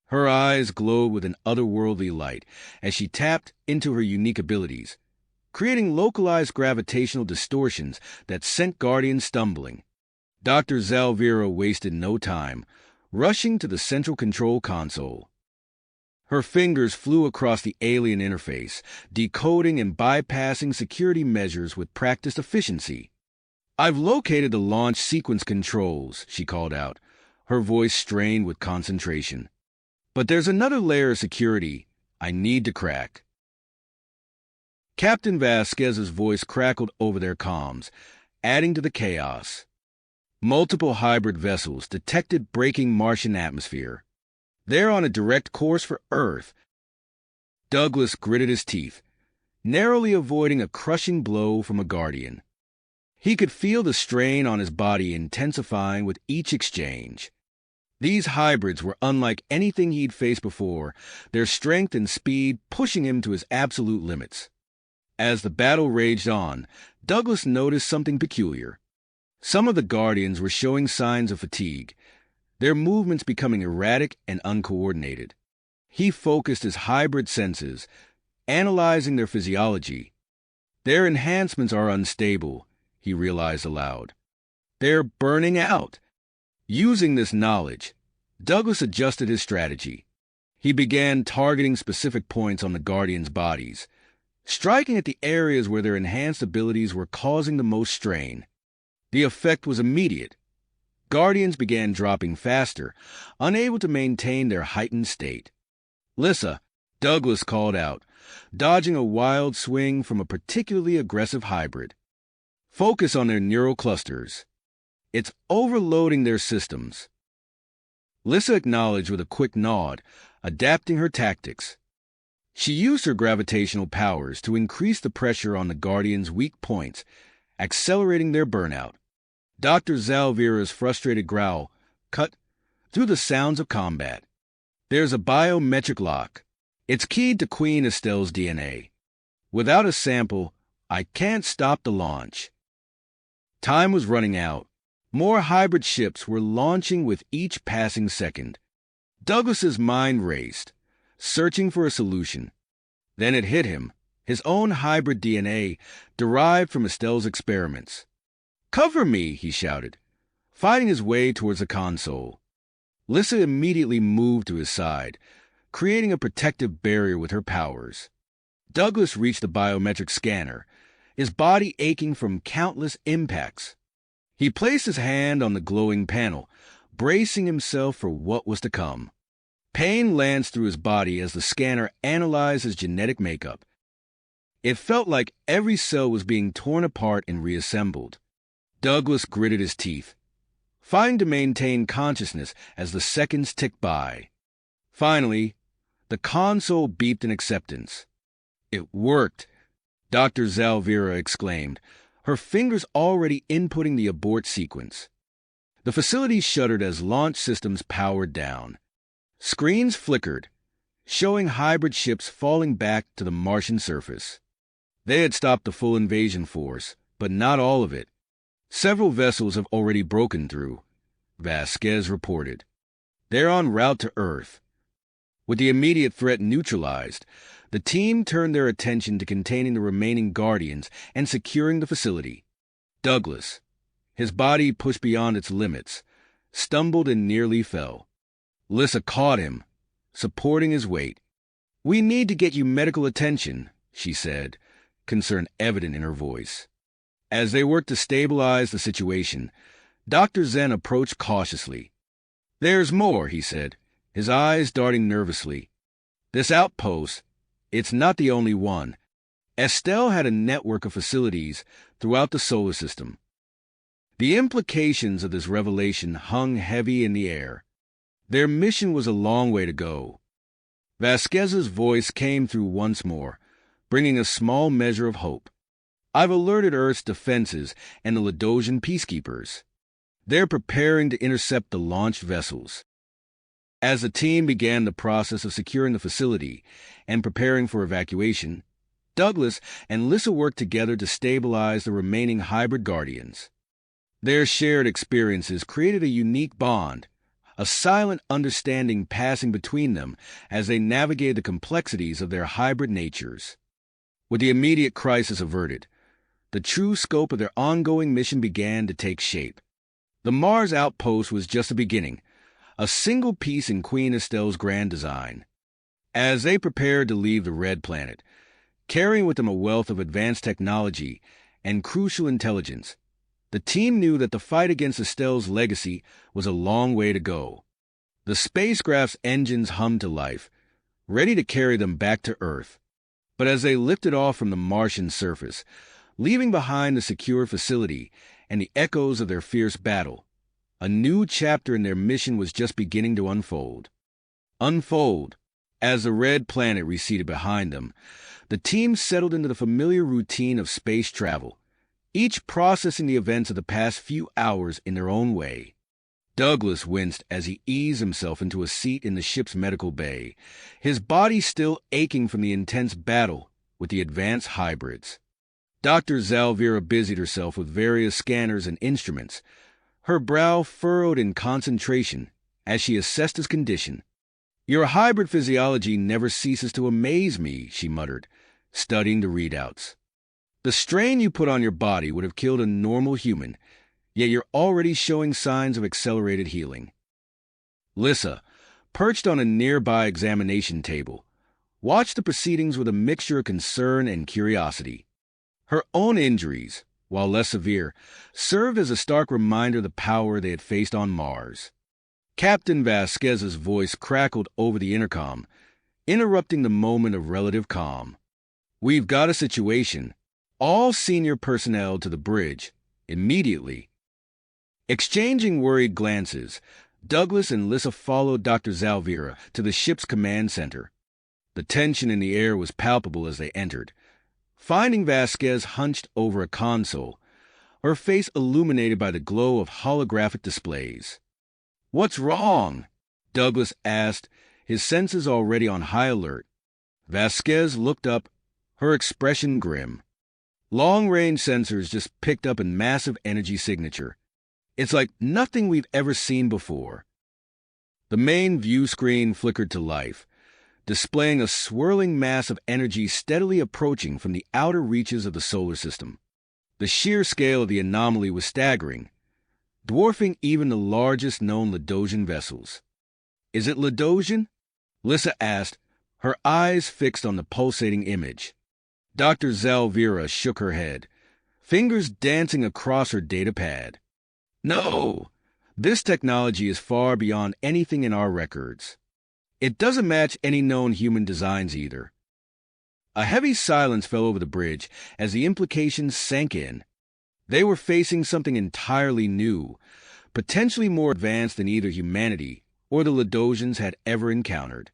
Her eyes glowed with an otherworldly light as she tapped into her unique abilities, creating localized gravitational distortions that sent guardians stumbling. Dr. Zalvira wasted no time, rushing to the central control console. Her fingers flew across the alien interface, decoding and bypassing security measures with practiced efficiency. "I've located the launch sequence controls," she called out, her voice strained with concentration. "But there's another layer of security I need to crack." Captain Vasquez's voice crackled over their comms, adding to the chaos. Multiple hybrid vessels detected breaking Martian atmosphere. They're on a direct course for Earth. Douglas gritted his teeth, narrowly avoiding a crushing blow from a guardian. He could feel the strain on his body intensifying with each exchange. These hybrids were unlike anything he'd faced before, their strength and speed pushing him to his absolute limits. As the battle raged on, Douglas noticed something peculiar. Some of the guardians were showing signs of fatigue, their movements becoming erratic and uncoordinated. He focused his hybrid senses, analyzing their physiology. "Their enhancements are unstable," he realized aloud. "They're burning out." Using this knowledge, Douglas adjusted his strategy. He began targeting specific points on the Guardians' bodies, striking at the areas where their enhanced abilities were causing the most strain. The effect was immediate. Guardians began dropping faster, unable to maintain their heightened state. "Lissa," Douglas called out, dodging a wild swing from a particularly aggressive hybrid. "Focus on their neural clusters. It's overloading their systems." Lissa acknowledged with a quick nod, adapting her tactics. She used her gravitational powers to increase the pressure on the Guardians' weak points, accelerating their burnout. Dr. Zalvira's frustrated growl cut through the sounds of combat. "There's a biometric lock. It's keyed to Queen Estelle's DNA. Without a sample, I can't stop the launch." Time was running out. More hybrid ships were launching with each passing second. Douglas's mind raced, searching for a solution. Then it hit him, his own hybrid DNA, derived from Estelle's experiments. "Cover me!" he shouted, fighting his way towards the console. Lissa immediately moved to his side, creating a protective barrier with her powers. Douglas reached the biometric scanner, his body aching from countless impacts. He placed his hand on the glowing panel, bracing himself for what was to come. Pain lanced through his body as the scanner analyzed his genetic makeup. It felt like every cell was being torn apart and reassembled. Douglas gritted his teeth, fighting to maintain consciousness as the seconds ticked by. Finally, the console beeped in acceptance. "It worked," Dr. Zalvira exclaimed, her fingers already inputting the abort sequence. The facility shuddered as launch systems powered down. Screens flickered, showing hybrid ships falling back to the Martian surface. They had stopped the full invasion force, but not all of it. Several vessels have already broken through, Vasquez reported. They're en route to Earth. With the immediate threat neutralized, the team turned their attention to containing the remaining Guardians and securing the facility. Douglas, his body pushed beyond its limits, stumbled and nearly fell. Lissa caught him, supporting his weight. "We need to get you medical attention," she said, concern evident in her voice. As they worked to stabilize the situation, Dr. Zen approached cautiously. "There's more," he said, his eyes darting nervously. "This outpost, it's not the only one. Estelle had a network of facilities throughout the solar system." The implications of this revelation hung heavy in the air. Their mission was a long way to go. Vasquez's voice came through once more, bringing a small measure of hope. "I've alerted Earth's defenses and the Ladosian peacekeepers. They're preparing to intercept the launched vessels." As the team began the process of securing the facility and preparing for evacuation, Douglas and Lissa worked together to stabilize the remaining hybrid Guardians. Their shared experiences created a unique bond, a silent understanding passing between them as they navigated the complexities of their hybrid natures. With the immediate crisis averted, the true scope of their ongoing mission began to take shape. The Mars outpost was just the beginning, a single piece in Queen Estelle's grand design. As they prepared to leave the Red Planet, carrying with them a wealth of advanced technology and crucial intelligence, the team knew that the fight against Estelle's legacy was a long way to go. The spacecraft's engines hummed to life, ready to carry them back to Earth. But as they lifted off from the Martian surface, leaving behind the secure facility and the echoes of their fierce battle, a new chapter in their mission was just beginning to unfold. As the Red Planet receded behind them, the team settled into the familiar routine of space travel, each processing the events of the past few hours in their own way. Douglas winced as he eased himself into a seat in the ship's medical bay, his body still aching from the intense battle with the advanced hybrids. Dr. Zalvira busied herself with various scanners and instruments, her brow furrowed in concentration as she assessed his condition. "Your hybrid physiology never ceases to amaze me," she muttered, studying the readouts. "The strain you put on your body would have killed a normal human, yet you're already showing signs of accelerated healing." Lissa, perched on a nearby examination table, watched the proceedings with a mixture of concern and curiosity. Her own injuries, while less severe, served as a stark reminder of the power they had faced on Mars. Captain Vasquez's voice crackled over the intercom, interrupting the moment of relative calm. "We've got a situation. All senior personnel to the bridge, immediately." Exchanging worried glances, Douglas and Lissa followed Dr. Zalvira to the ship's command center. The tension in the air was palpable as they entered, finding Vasquez hunched over a console, her face illuminated by the glow of holographic displays. "What's wrong?" Douglas asked, his senses already on high alert. Vasquez looked up, her expression grim. "Long-range sensors just picked up a massive energy signature. It's like nothing we've ever seen before." The main view screen flickered to life, displaying a swirling mass of energy steadily approaching from the outer reaches of the solar system. The sheer scale of the anomaly was staggering, dwarfing even the largest known Ladosian vessels. "Is it Ladosian?" Lissa asked, her eyes fixed on the pulsating image. Dr. Zalvira shook her head, fingers dancing across her data pad. "No, this technology is far beyond anything in our records. It doesn't match any known human designs either." A heavy silence fell over the bridge as the implications sank in. They were facing something entirely new, potentially more advanced than either humanity or the Ladosians had ever encountered.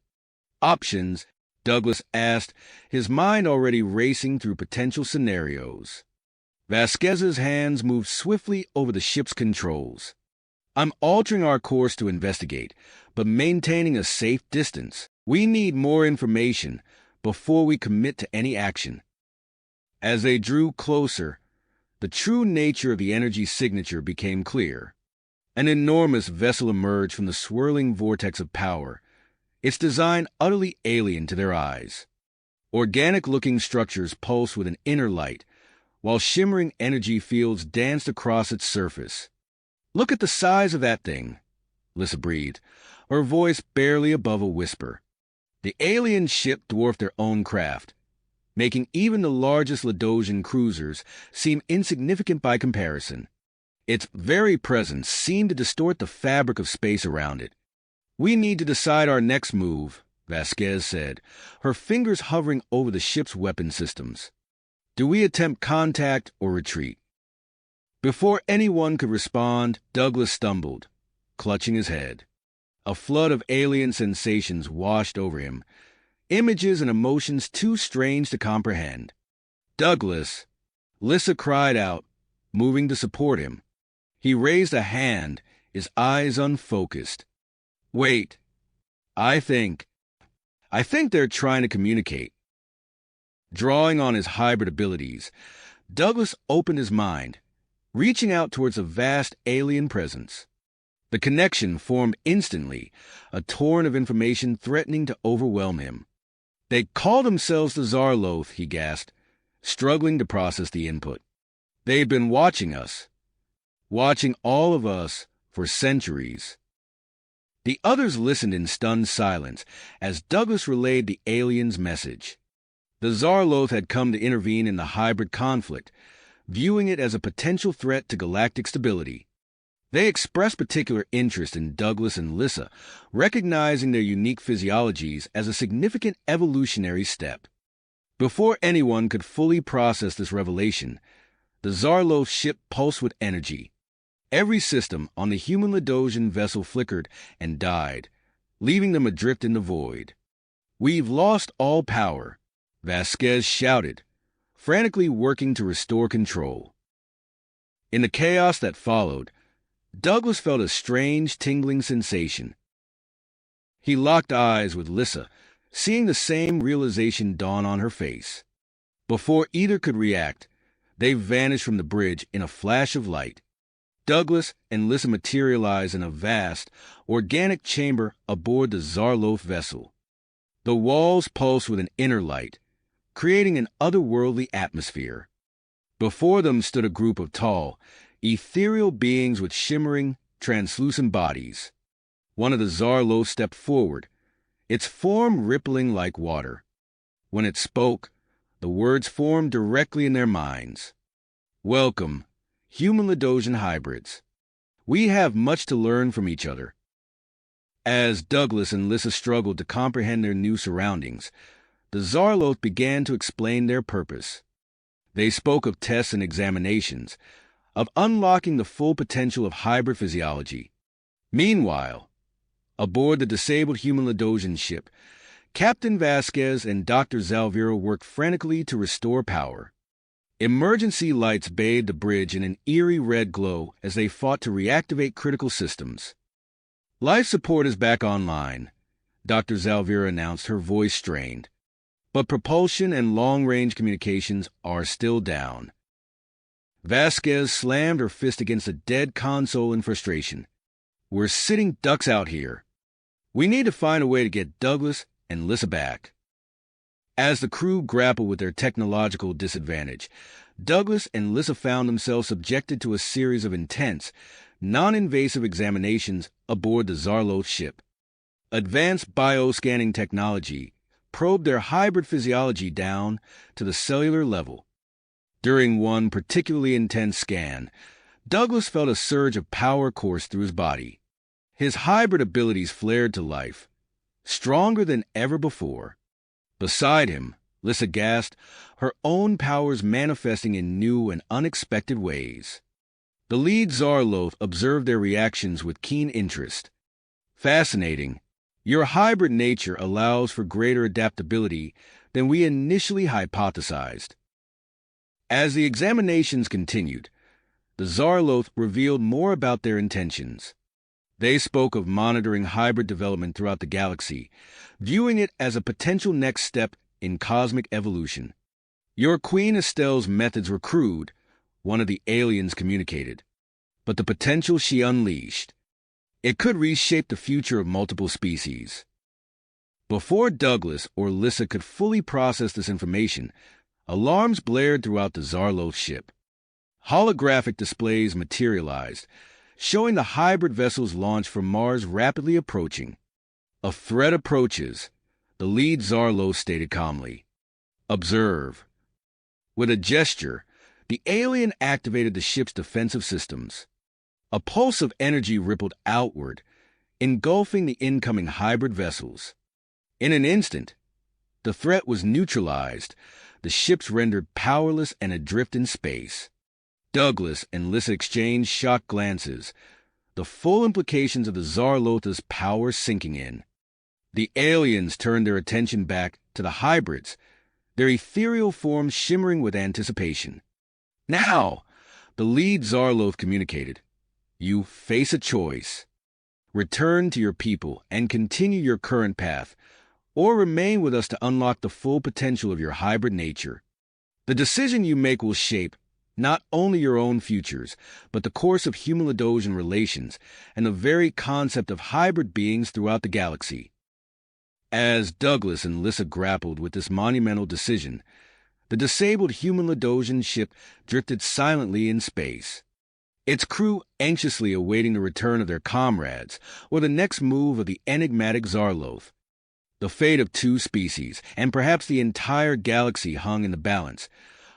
"Options?" Douglas asked, his mind already racing through potential scenarios. Vasquez's hands moved swiftly over the ship's controls. "I'm altering our course to investigate, but maintaining a safe distance." We need more information before we commit to any action. As they drew closer, the true nature of the energy signature became clear. An enormous vessel emerged from the swirling vortex of power, its design utterly alien to their eyes. Organic-looking structures pulsed with an inner light, while shimmering energy fields danced across its surface. "Look at the size of that thing," Lissa breathed, her voice barely above a whisper. The alien ship dwarfed their own craft, making even the largest Ladosian cruisers seem insignificant by comparison. Its very presence seemed to distort the fabric of space around it. "We need to decide our next move," Vasquez said, her fingers hovering over the ship's weapon systems. "Do we attempt contact or retreat?" Before anyone could respond, Douglas stumbled, clutching his head. A flood of alien sensations washed over him, images and emotions too strange to comprehend. "Douglas!" Lissa cried out, moving to support him. He raised a hand, his eyes unfocused. "Wait. I think they're trying to communicate." Drawing on his hybrid abilities, Douglas opened his mind, reaching out towards a vast alien presence. The connection formed instantly, a torrent of information threatening to overwhelm him. "They call themselves the Zarloth," he gasped, struggling to process the input. "They've been watching us. Watching all of us for centuries." The others listened in stunned silence as Douglas relayed the aliens' message. The Zarloth had come to intervene in the hybrid conflict, viewing it as a potential threat to galactic stability. They expressed particular interest in Douglas and Lissa, recognizing their unique physiologies as a significant evolutionary step. Before anyone could fully process this revelation, the Zarloth ship pulsed with energy. Every system on the human Ladosian vessel flickered and died, leaving them adrift in the void. "We've lost all power," Vasquez shouted, frantically working to restore control. In the chaos that followed, Douglas felt a strange, tingling sensation. He locked eyes with Lissa, seeing the same realization dawn on her face. Before either could react, they vanished from the bridge in a flash of light. Douglas and Lissa materialized in a vast, organic chamber aboard the Zarloth vessel. The walls pulsed with an inner light, creating an otherworldly atmosphere. Before them stood a group of tall, ethereal beings with shimmering, translucent bodies. One of the Zarloth stepped forward, its form rippling like water. When it spoke, the words formed directly in their minds. "Welcome, human Ladosian hybrids. We have much to learn from each other." As Douglas and Lissa struggled to comprehend their new surroundings, the Zarloth began to explain their purpose. They spoke of tests and examinations, of unlocking the full potential of hybrid physiology. Meanwhile, aboard the disabled human Ladosian ship, Captain Vasquez and Dr. Zalvira worked frantically to restore power. Emergency lights bathed the bridge in an eerie red glow as they fought to reactivate critical systems. "Life support is back online," Dr. Zalvira announced, her voice strained. "But propulsion and long-range communications are still down." Vasquez slammed her fist against a dead console in frustration. "We're sitting ducks out here. We need to find a way to get Douglas and Lissa back." As the crew grappled with their technological disadvantage, Douglas and Lissa found themselves subjected to a series of intense, non-invasive examinations aboard the Zarloth ship. Advanced bioscanning technology probed their hybrid physiology down to the cellular level. During one particularly intense scan, Douglas felt a surge of power course through his body. His hybrid abilities flared to life, stronger than ever before. Beside him, Lissa gasped, her own powers manifesting in new and unexpected ways. The lead Zarloth observed their reactions with keen interest. "Fascinating. Your hybrid nature allows for greater adaptability than we initially hypothesized." As the examinations continued, the Zarloth revealed more about their intentions. They spoke of monitoring hybrid development throughout the galaxy, viewing it as a potential next step in cosmic evolution. Your Queen Estelle's methods were crude, one of the aliens communicated, but the potential she unleashed, it could reshape the future of multiple species. Before Douglas or Lissa could fully process this information, alarms blared throughout the Zarloth ship. Holographic displays materialized, showing the hybrid vessel's launch from Mars rapidly approaching. A threat approaches, the lead Zarloth stated calmly. Observe. With a gesture, the alien activated the ship's defensive systems. A pulse of energy rippled outward, engulfing the incoming hybrid vessels. In an instant, the threat was neutralized, the ships rendered powerless and adrift in space. Douglas and Lissa exchanged shocked glances, the full implications of the Zarlotha's power sinking in. The aliens turned their attention back to the hybrids, their ethereal forms shimmering with anticipation. Now, the lead Zarloth communicated, you face a choice. Return to your people and continue your current path, or remain with us to unlock the full potential of your hybrid nature. The decision you make will shape not only your own futures, but the course of human-Ladosian relations and the very concept of hybrid beings throughout the galaxy. As Douglas and Lissa grappled with this monumental decision, the disabled human-Ladosian ship drifted silently in space, its crew anxiously awaiting the return of their comrades or the next move of the enigmatic Zarloth. The fate of two species, and perhaps the entire galaxy, hung in the balance,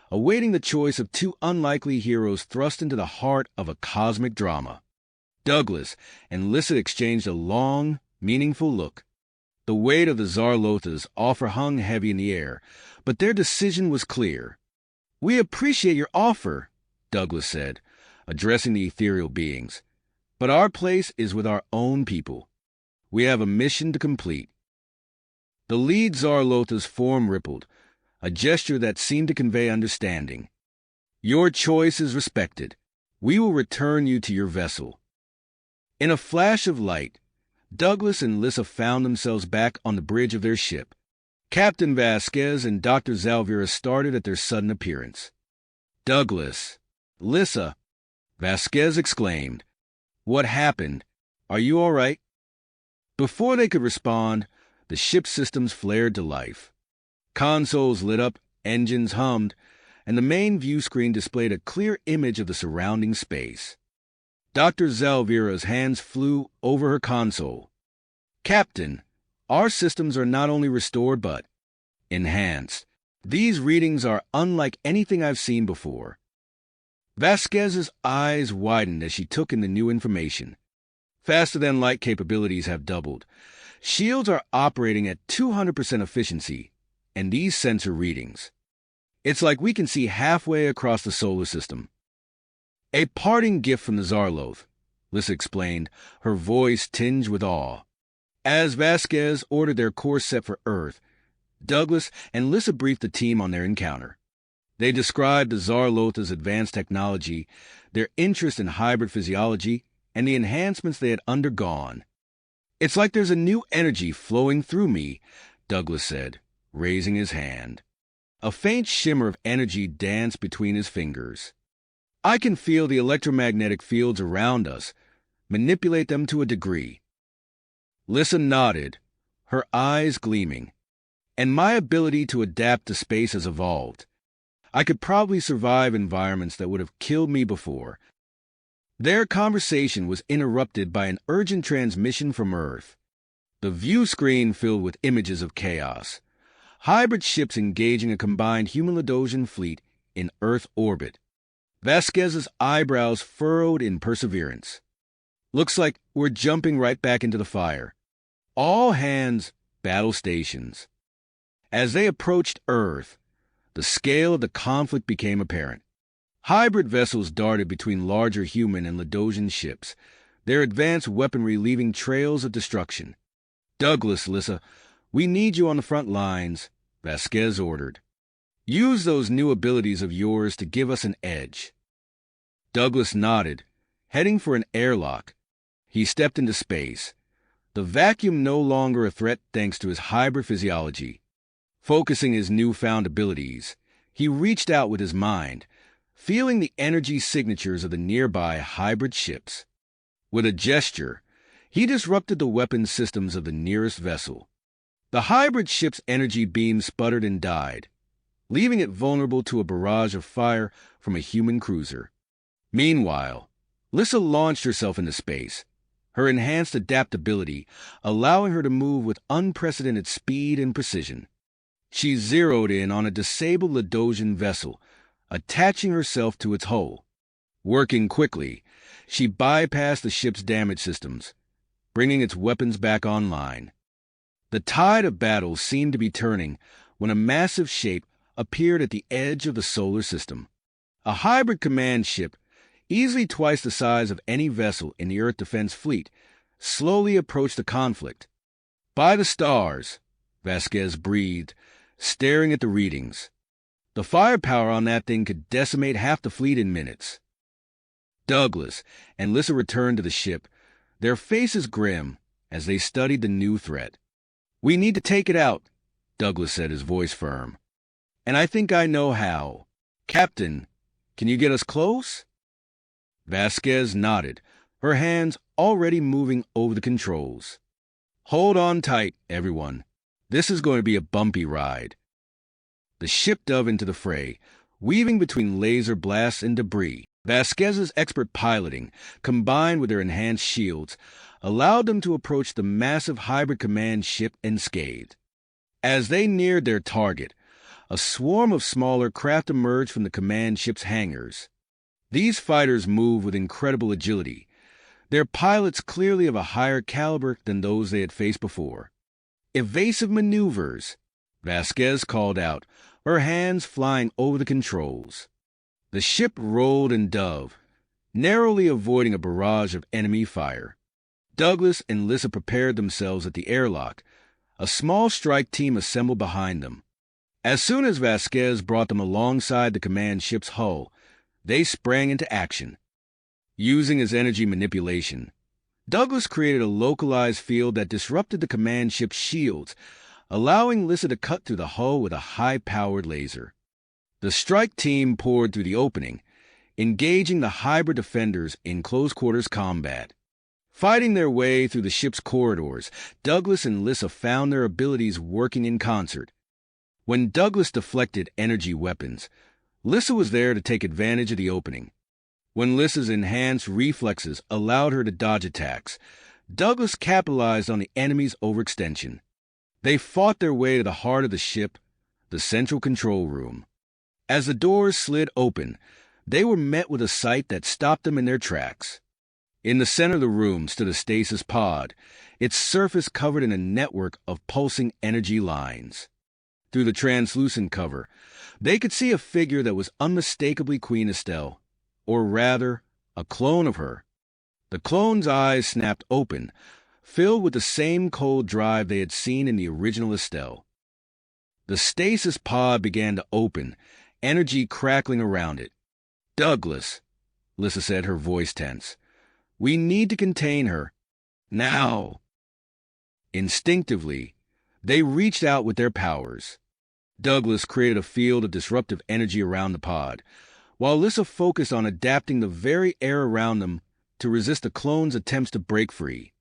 awaiting the choice of two unlikely heroes thrust into the heart of a cosmic drama. Douglas and Lissa exchanged a long, meaningful look. The weight of the Zarlotha's offer hung heavy in the air, but their decision was clear. "We appreciate your offer," Douglas said, addressing the ethereal beings, "but our place is with our own people. We have a mission to complete." The lead Zarlotha's form rippled, a gesture that seemed to convey understanding. "Your choice is respected. We will return you to your vessel." In a flash of light, Douglas and Lissa found themselves back on the bridge of their ship. Captain Vasquez and Dr. Zalvira started at their sudden appearance. "Douglas, Lissa," Vasquez exclaimed. "What happened? Are you all right?" Before they could respond, the ship's systems flared to life. Consoles lit up, engines hummed, and the main view screen displayed a clear image of the surrounding space. Dr. Zalvira's hands flew over her console. "Captain, our systems are not only restored but enhanced. These readings are unlike anything I've seen before." Vasquez's eyes widened as she took in the new information. Faster-than-light capabilities have doubled. Shields are operating at 200% efficiency, and these sensor readings. It's like we can see halfway across the solar system. "A parting gift from the Zarloth," Lissa explained, her voice tinged with awe. As Vasquez ordered their course set for Earth, Douglas and Lissa briefed the team on their encounter. They described the Zarlotha's advanced technology, their interest in hybrid physiology, and the enhancements they had undergone. "It's like there's a new energy flowing through me," Douglas said, raising his hand. A faint shimmer of energy danced between his fingers. "I can feel the electromagnetic fields around us, manipulate them to a degree." Lissa nodded, her eyes gleaming. "And my ability to adapt to space has evolved. I could probably survive environments that would have killed me before." Their conversation was interrupted by an urgent transmission from Earth. The view screen filled with images of chaos. Hybrid ships engaging a combined human-Ladosian fleet in Earth orbit. Vasquez's eyebrows furrowed in perseverance. "Looks like we're jumping right back into the fire. All hands, battle stations." As they approached Earth, the scale of the conflict became apparent. Hybrid vessels darted between larger human and Ladosian ships, their advanced weaponry leaving trails of destruction. "Douglas, Lissa, we need you on the front lines," Vasquez ordered. "Use those new abilities of yours to give us an edge." Douglas nodded, heading for an airlock. He stepped into space. The vacuum no longer a threat thanks to his hybrid physiology. Focusing his newfound abilities, he reached out with his mind, feeling the energy signatures of the nearby hybrid ships. With a gesture, he disrupted the weapons systems of the nearest vessel. The hybrid ship's energy beam sputtered and died, leaving it vulnerable to a barrage of fire from a human cruiser. Meanwhile, Lissa launched herself into space, her enhanced adaptability allowing her to move with unprecedented speed and precision. She zeroed in on a disabled Ladosian vessel, attaching herself to its hull. Working quickly, she bypassed the ship's damage systems, bringing its weapons back online. The tide of battle seemed to be turning when a massive shape appeared at the edge of the solar system. A hybrid command ship, easily twice the size of any vessel in the Earth Defense Fleet, slowly approached the conflict. "By the stars," Vasquez breathed, staring at the readings. "The firepower on that thing could decimate half the fleet in minutes." Douglas and Lissa returned to the ship, their faces grim as they studied the new threat. "We need to take it out," Douglas said, his voice firm. "And I think I know how. Captain, can you get us close?" Vasquez nodded, her hands already moving over the controls. "Hold on tight, everyone. This is going to be a bumpy ride." The ship dove into the fray, weaving between laser blasts and debris. Vasquez's expert piloting, combined with their enhanced shields, allowed them to approach the massive hybrid command ship unscathed. As they neared their target, a swarm of smaller craft emerged from the command ship's hangars. These fighters moved with incredible agility, their pilots clearly of a higher caliber than those they had faced before. "Evasive maneuvers," Vasquez called out, her hands flying over the controls. The ship rolled and dove, narrowly avoiding a barrage of enemy fire. Douglas and Lissa prepared themselves at the airlock, a small strike team assembled behind them. As soon as Vasquez brought them alongside the command ship's hull, they sprang into action. Using his energy manipulation, Douglas created a localized field that disrupted the command ship's shields, allowing Lissa to cut through the hull with a high-powered laser. The strike team poured through the opening, engaging the hybrid defenders in close-quarters combat. Fighting their way through the ship's corridors, Douglas and Lissa found their abilities working in concert. When Douglas deflected energy weapons, Lissa was there to take advantage of the opening. When Lissa's enhanced reflexes allowed her to dodge attacks, Douglas capitalized on the enemy's overextension. They fought their way to the heart of the ship, the central control room. As the doors slid open, they were met with a sight that stopped them in their tracks. In the center of the room stood a stasis pod, its surface covered in a network of pulsing energy lines. Through the translucent cover, they could see a figure that was unmistakably Queen Estelle, or rather, a clone of her. The clone's eyes snapped open, filled with the same cold drive they had seen in the original Estelle. The stasis pod began to open, energy crackling around it. "Douglas," Lissa said, her voice tense, "we need to contain her. Now." Instinctively, they reached out with their powers. Douglas created a field of disruptive energy around the pod, while Lissa focused on adapting the very air around them to resist the clone's attempts to break free.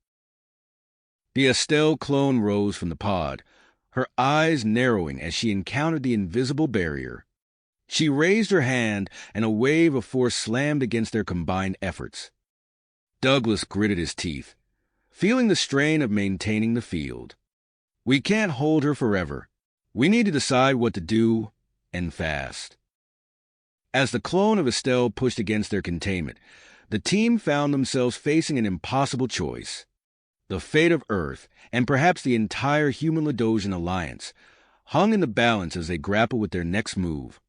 The Estelle clone rose from the pod, her eyes narrowing as she encountered the invisible barrier. She raised her hand, and a wave of force slammed against their combined efforts. Douglas gritted his teeth, feeling the strain of maintaining the field. "We can't hold her forever. We need to decide what to do, and fast." As the clone of Estelle pushed against their containment, the team found themselves facing an impossible choice. The fate of Earth, and perhaps the entire human-Ladosian alliance, hung in the balance as they grappled with their next move.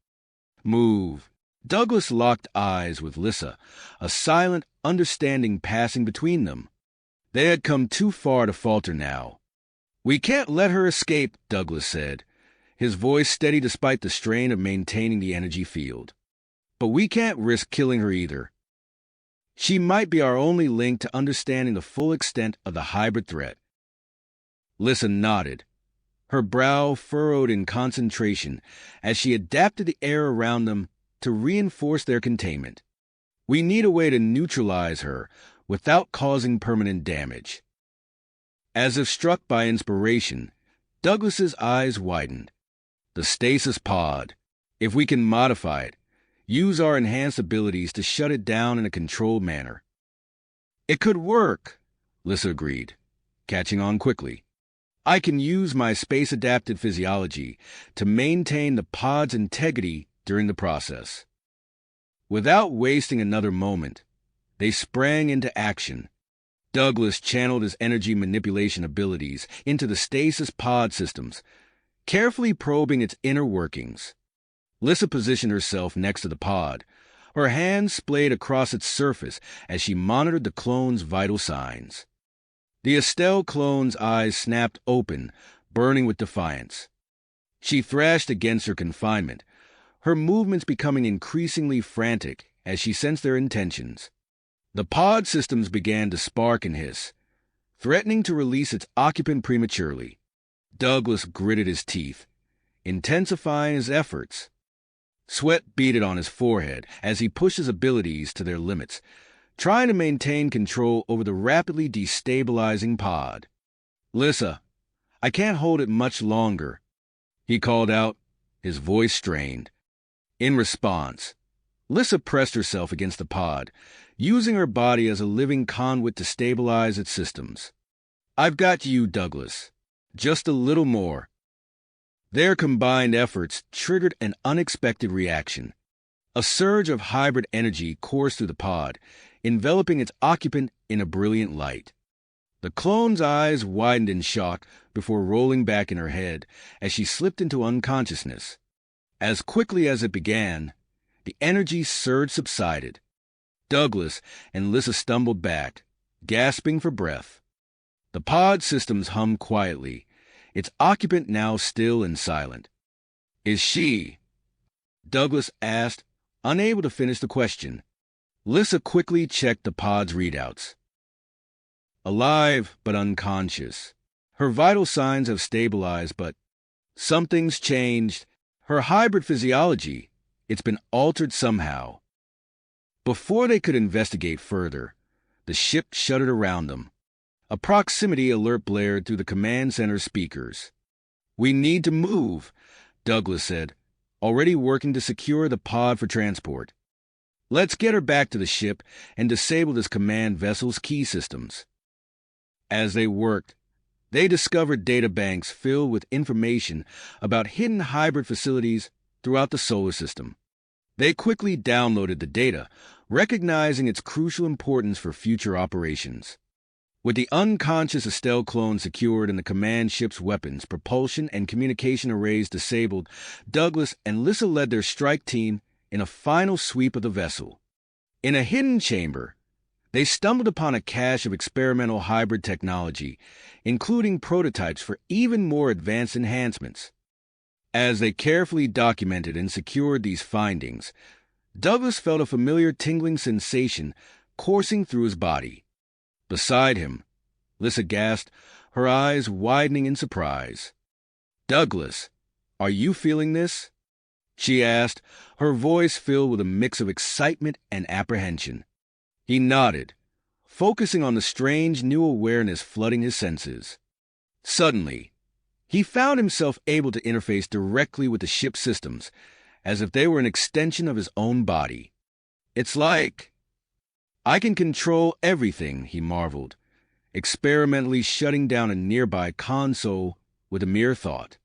Douglas locked eyes with Lissa, a silent understanding passing between them. They had come too far to falter now. "We can't let her escape," Douglas said, his voice steady despite the strain of maintaining the energy field. "But we can't risk killing her either." She might be our only link to understanding the full extent of the hybrid threat. Lissa nodded, her brow furrowed in concentration as she adapted the air around them to reinforce their containment. We need a way to neutralize her without causing permanent damage. As if struck by inspiration, Douglas's eyes widened. The stasis pod. If we can modify it, use our enhanced abilities to shut it down in a controlled manner. It could work, Lissa agreed, catching on quickly. I can use my space-adapted physiology to maintain the pod's integrity during the process. Without wasting another moment, they sprang into action. Douglas channeled his energy manipulation abilities into the stasis pod systems, carefully probing its inner workings. Lissa positioned herself next to the pod, her hands splayed across its surface as she monitored the clone's vital signs. The Estelle clone's eyes snapped open, burning with defiance. She thrashed against her confinement, her movements becoming increasingly frantic as she sensed their intentions. The pod systems began to spark and hiss, threatening to release its occupant prematurely. Douglas gritted his teeth, intensifying his efforts. Sweat beaded on his forehead as he pushed his abilities to their limits, trying to maintain control over the rapidly destabilizing pod. Lissa, I can't hold it much longer, he called out, his voice strained. In response, Lissa pressed herself against the pod, using her body as a living conduit to stabilize its systems. I've got you, Douglas. Just a little more. Their combined efforts triggered an unexpected reaction. A surge of hybrid energy coursed through the pod, enveloping its occupant in a brilliant light. The clone's eyes widened in shock before rolling back in her head as she slipped into unconsciousness. As quickly as it began, the energy surge subsided. Douglas and Lissa stumbled back, gasping for breath. The pod systems hummed quietly, its occupant now still and silent. Is she? Douglas asked, unable to finish the question. Lissa quickly checked the pod's readouts. Alive, but unconscious. Her vital signs have stabilized, but something's changed. Her hybrid physiology, it's been altered somehow. Before they could investigate further, the ship shuddered around them. A proximity alert blared through the command center speakers. We need to move, Douglas said, already working to secure the pod for transport. Let's get her back to the ship and disable this command vessel's key systems. As they worked, they discovered data banks filled with information about hidden hybrid facilities throughout the solar system. They quickly downloaded the data, recognizing its crucial importance for future operations. With the unconscious Estelle clone secured and the command ship's weapons, propulsion, and communication arrays disabled, Douglas and Lissa led their strike team in a final sweep of the vessel. In a hidden chamber, they stumbled upon a cache of experimental hybrid technology, including prototypes for even more advanced enhancements. As they carefully documented and secured these findings, Douglas felt a familiar tingling sensation coursing through his body. Beside him, Lissa gasped, her eyes widening in surprise. Douglas, are you feeling this? She asked, her voice filled with a mix of excitement and apprehension. He nodded, focusing on the strange new awareness flooding his senses. Suddenly, he found himself able to interface directly with the ship's systems, as if they were an extension of his own body. It's like I can control everything, he marveled, experimentally shutting down a nearby console with a mere thought.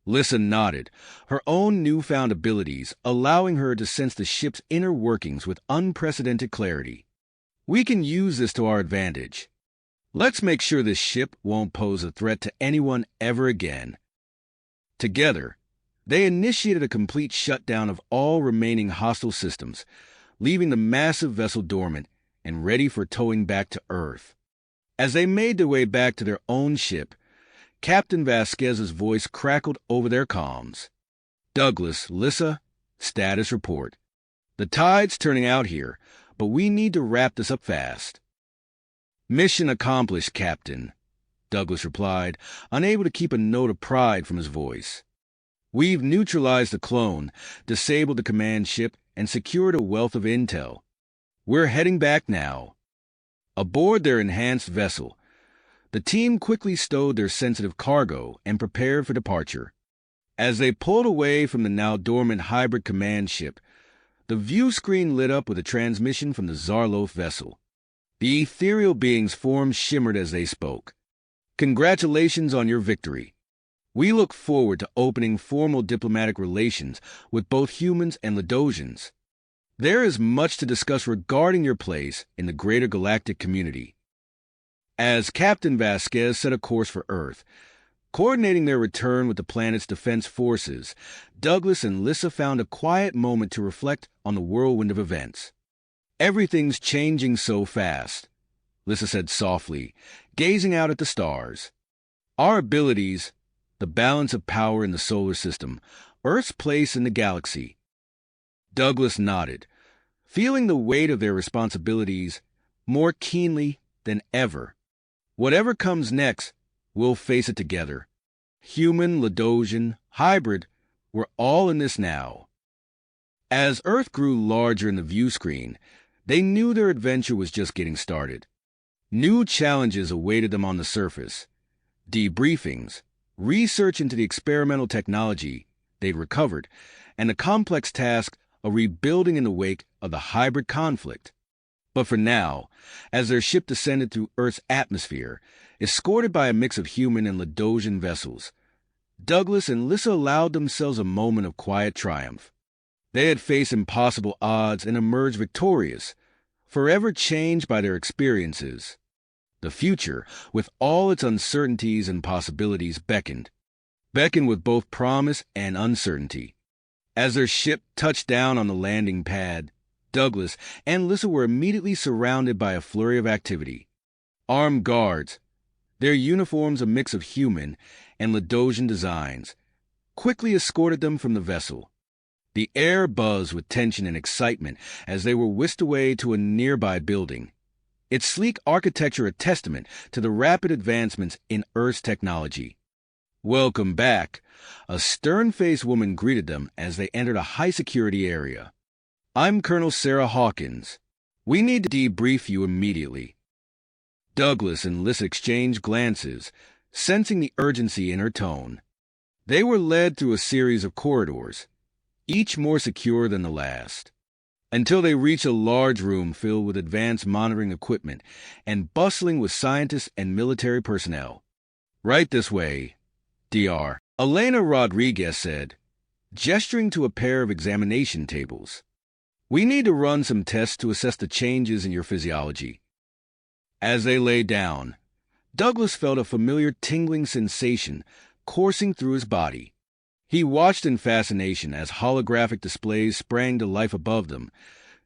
Lissa nodded, her own newfound abilities allowing her to sense the ship's inner workings with unprecedented clarity. We can use this to our advantage. Let's make sure this ship won't pose a threat to anyone ever again. Together, they initiated a complete shutdown of all remaining hostile systems, leaving the massive vessel dormant and ready for towing back to Earth. As they made their way back to their own ship, Captain Vasquez's voice crackled over their comms. Douglas, Lissa, status report. The tide's turning out here, but we need to wrap this up fast." "Mission accomplished, Captain," Douglas replied, unable to keep a note of pride from his voice. "We've neutralized the clone, disabled the command ship, and secured a wealth of intel. We're heading back now." Aboard their enhanced vessel, the team quickly stowed their sensitive cargo and prepared for departure. As they pulled away from the now dormant hybrid command ship, the view screen lit up with a transmission from the Zarloth vessel. The ethereal being's form shimmered as they spoke. "Congratulations on your victory. We look forward to opening formal diplomatic relations with both humans and Ledosians. There is much to discuss regarding your place in the greater galactic community." As Captain Vasquez set a course for Earth, coordinating their return with the planet's defense forces, Douglas and Lissa found a quiet moment to reflect on the whirlwind of events. "Everything's changing so fast," Lissa said softly, gazing out at the stars. "Our abilities, the balance of power in the solar system, Earth's place in the galaxy." Douglas nodded, feeling the weight of their responsibilities more keenly than ever. "Whatever comes next, we'll face it together. Human, Ledosian, hybrid, we're all in this now." As Earth grew larger in the view screen, they knew their adventure was just getting started. New challenges awaited them on the surface. Debriefings, research into the experimental technology they'd recovered, and the complex task of rebuilding in the wake of the hybrid conflict. But for now, as their ship descended through Earth's atmosphere, escorted by a mix of human and Ledosian vessels, Douglas and Lissa allowed themselves a moment of quiet triumph. They had faced impossible odds and emerged victorious, forever changed by their experiences. The future, with all its uncertainties and possibilities, beckoned with both promise and uncertainty. As their ship touched down on the landing pad, Douglas and Lissa were immediately surrounded by a flurry of activity. Armed guards, their uniforms a mix of human and Ledosian designs, quickly escorted them from the vessel. The air buzzed with tension and excitement as they were whisked away to a nearby building, its sleek architecture a testament to the rapid advancements in Earth's technology. "Welcome back," a stern-faced woman greeted them as they entered a high-security area. "I'm Colonel Sarah Hawkins. We need to debrief you immediately." Douglas and Lissa exchanged glances, sensing the urgency in her tone. They were led through a series of corridors, each more secure than the last, until they reached a large room filled with advanced monitoring equipment and bustling with scientists and military personnel. "Right this way, Dr. Elena Rodriguez said, gesturing to a pair of examination tables. "We need to run some tests to assess the changes in your physiology." As they lay down, Douglas felt a familiar tingling sensation coursing through his body. He watched in fascination as holographic displays sprang to life above them,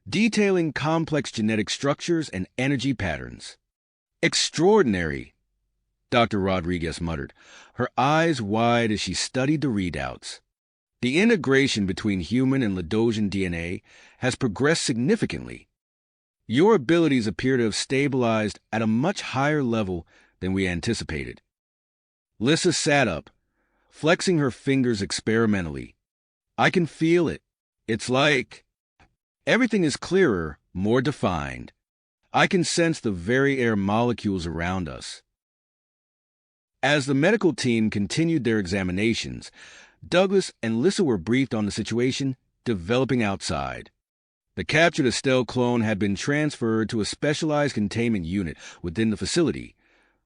detailing complex genetic structures and energy patterns. "Extraordinary," Dr. Rodriguez muttered, her eyes wide as she studied the readouts. "The integration between human and Ledosian DNA has progressed significantly. Your abilities appear to have stabilized at a much higher level than we anticipated." Lissa sat up, flexing her fingers experimentally. "I can feel it. It's like everything is clearer, more defined. I can sense the very air molecules around us." As the medical team continued their examinations, Douglas and Lissa were briefed on the situation developing outside. The captured Estelle clone had been transferred to a specialized containment unit within the facility,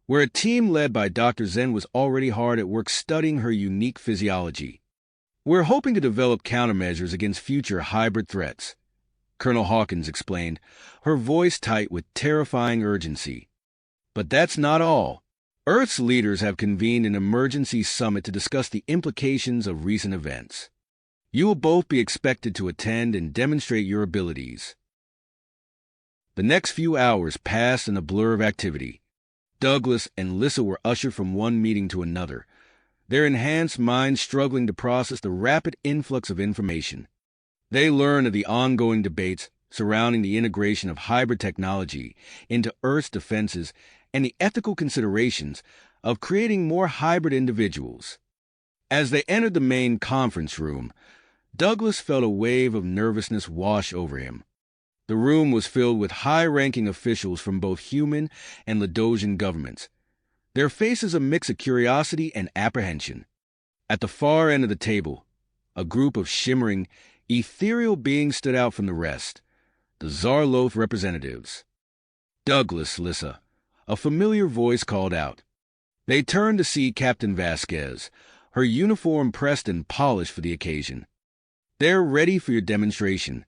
where a team led by Dr. Zen was already hard at work studying her unique physiology. "We're hoping to develop countermeasures against future hybrid threats," Colonel Hawkins explained, her voice tight with terrifying urgency. "But that's not all. Earth's leaders have convened an emergency summit to discuss the implications of recent events. You will both be expected to attend and demonstrate your abilities." The next few hours passed in a blur of activity. Douglas and Lissa were ushered from one meeting to another, their enhanced minds struggling to process the rapid influx of information. They learned of the ongoing debates surrounding the integration of hybrid technology into Earth's defenses and the ethical considerations of creating more hybrid individuals. As they entered the main conference room, Douglas felt a wave of nervousness wash over him. The room was filled with high-ranking officials from both human and Ladosian governments, their faces a mix of curiosity and apprehension. At the far end of the table, a group of shimmering, ethereal beings stood out from the rest, the Zarloth representatives. "Douglas, Lissa," a familiar voice called out. They turned to see Captain Vasquez, her uniform pressed and polished for the occasion. "They're ready for your demonstration."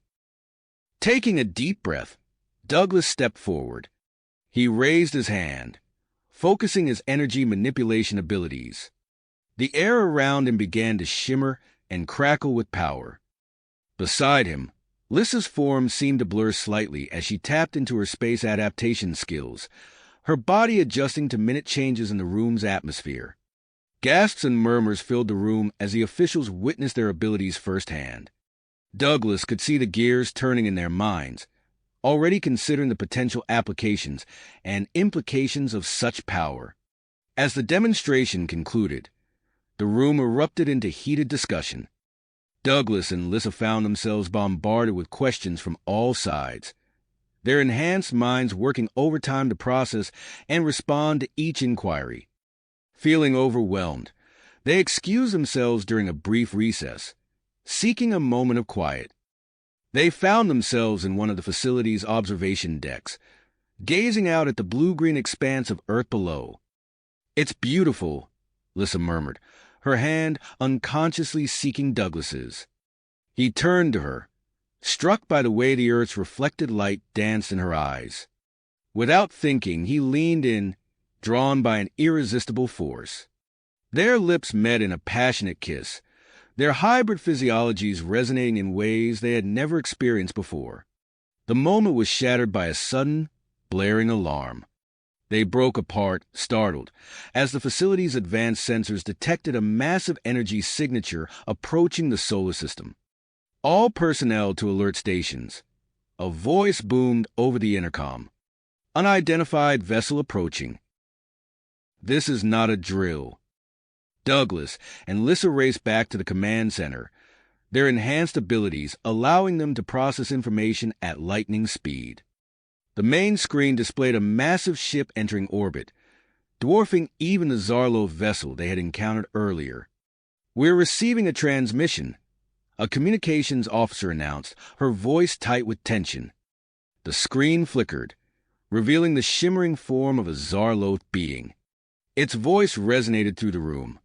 Taking a deep breath, Douglas stepped forward. He raised his hand, focusing his energy manipulation abilities. The air around him began to shimmer and crackle with power. Beside him, Lissa's form seemed to blur slightly as she tapped into her space adaptation skills, her body adjusting to minute changes in the room's atmosphere. Gasps and murmurs filled the room as the officials witnessed their abilities firsthand. Douglas could see the gears turning in their minds, already considering the potential applications and implications of such power. As the demonstration concluded, the room erupted into heated discussion. Douglas and Lissa found themselves bombarded with questions from all sides, their enhanced minds working overtime to process and respond to each inquiry. Feeling overwhelmed, they excused themselves during a brief recess, seeking a moment of quiet. They found themselves in one of the facility's observation decks, gazing out at the blue-green expanse of Earth below. "It's beautiful," Lissa murmured, her hand unconsciously seeking Douglas's. He turned to her, struck by the way the Earth's reflected light danced in her eyes. Without thinking, he leaned in, drawn by an irresistible force. Their lips met in a passionate kiss, their hybrid physiologies resonating in ways they had never experienced before. The moment was shattered by a sudden, blaring alarm. They broke apart, startled, as the facility's advanced sensors detected a massive energy signature approaching the solar system. "All personnel to alert stations." A voice boomed over the intercom. "Unidentified vessel approaching." "This is not a drill." Douglas and Lissa raced back to the command center, their enhanced abilities allowing them to process information at lightning speed. The main screen displayed a massive ship entering orbit, dwarfing even the Zarloth vessel they had encountered earlier. "We're receiving a transmission," a communications officer announced, her voice tight with tension. The screen flickered, revealing the shimmering form of a Zarloth being. Its voice resonated through the room,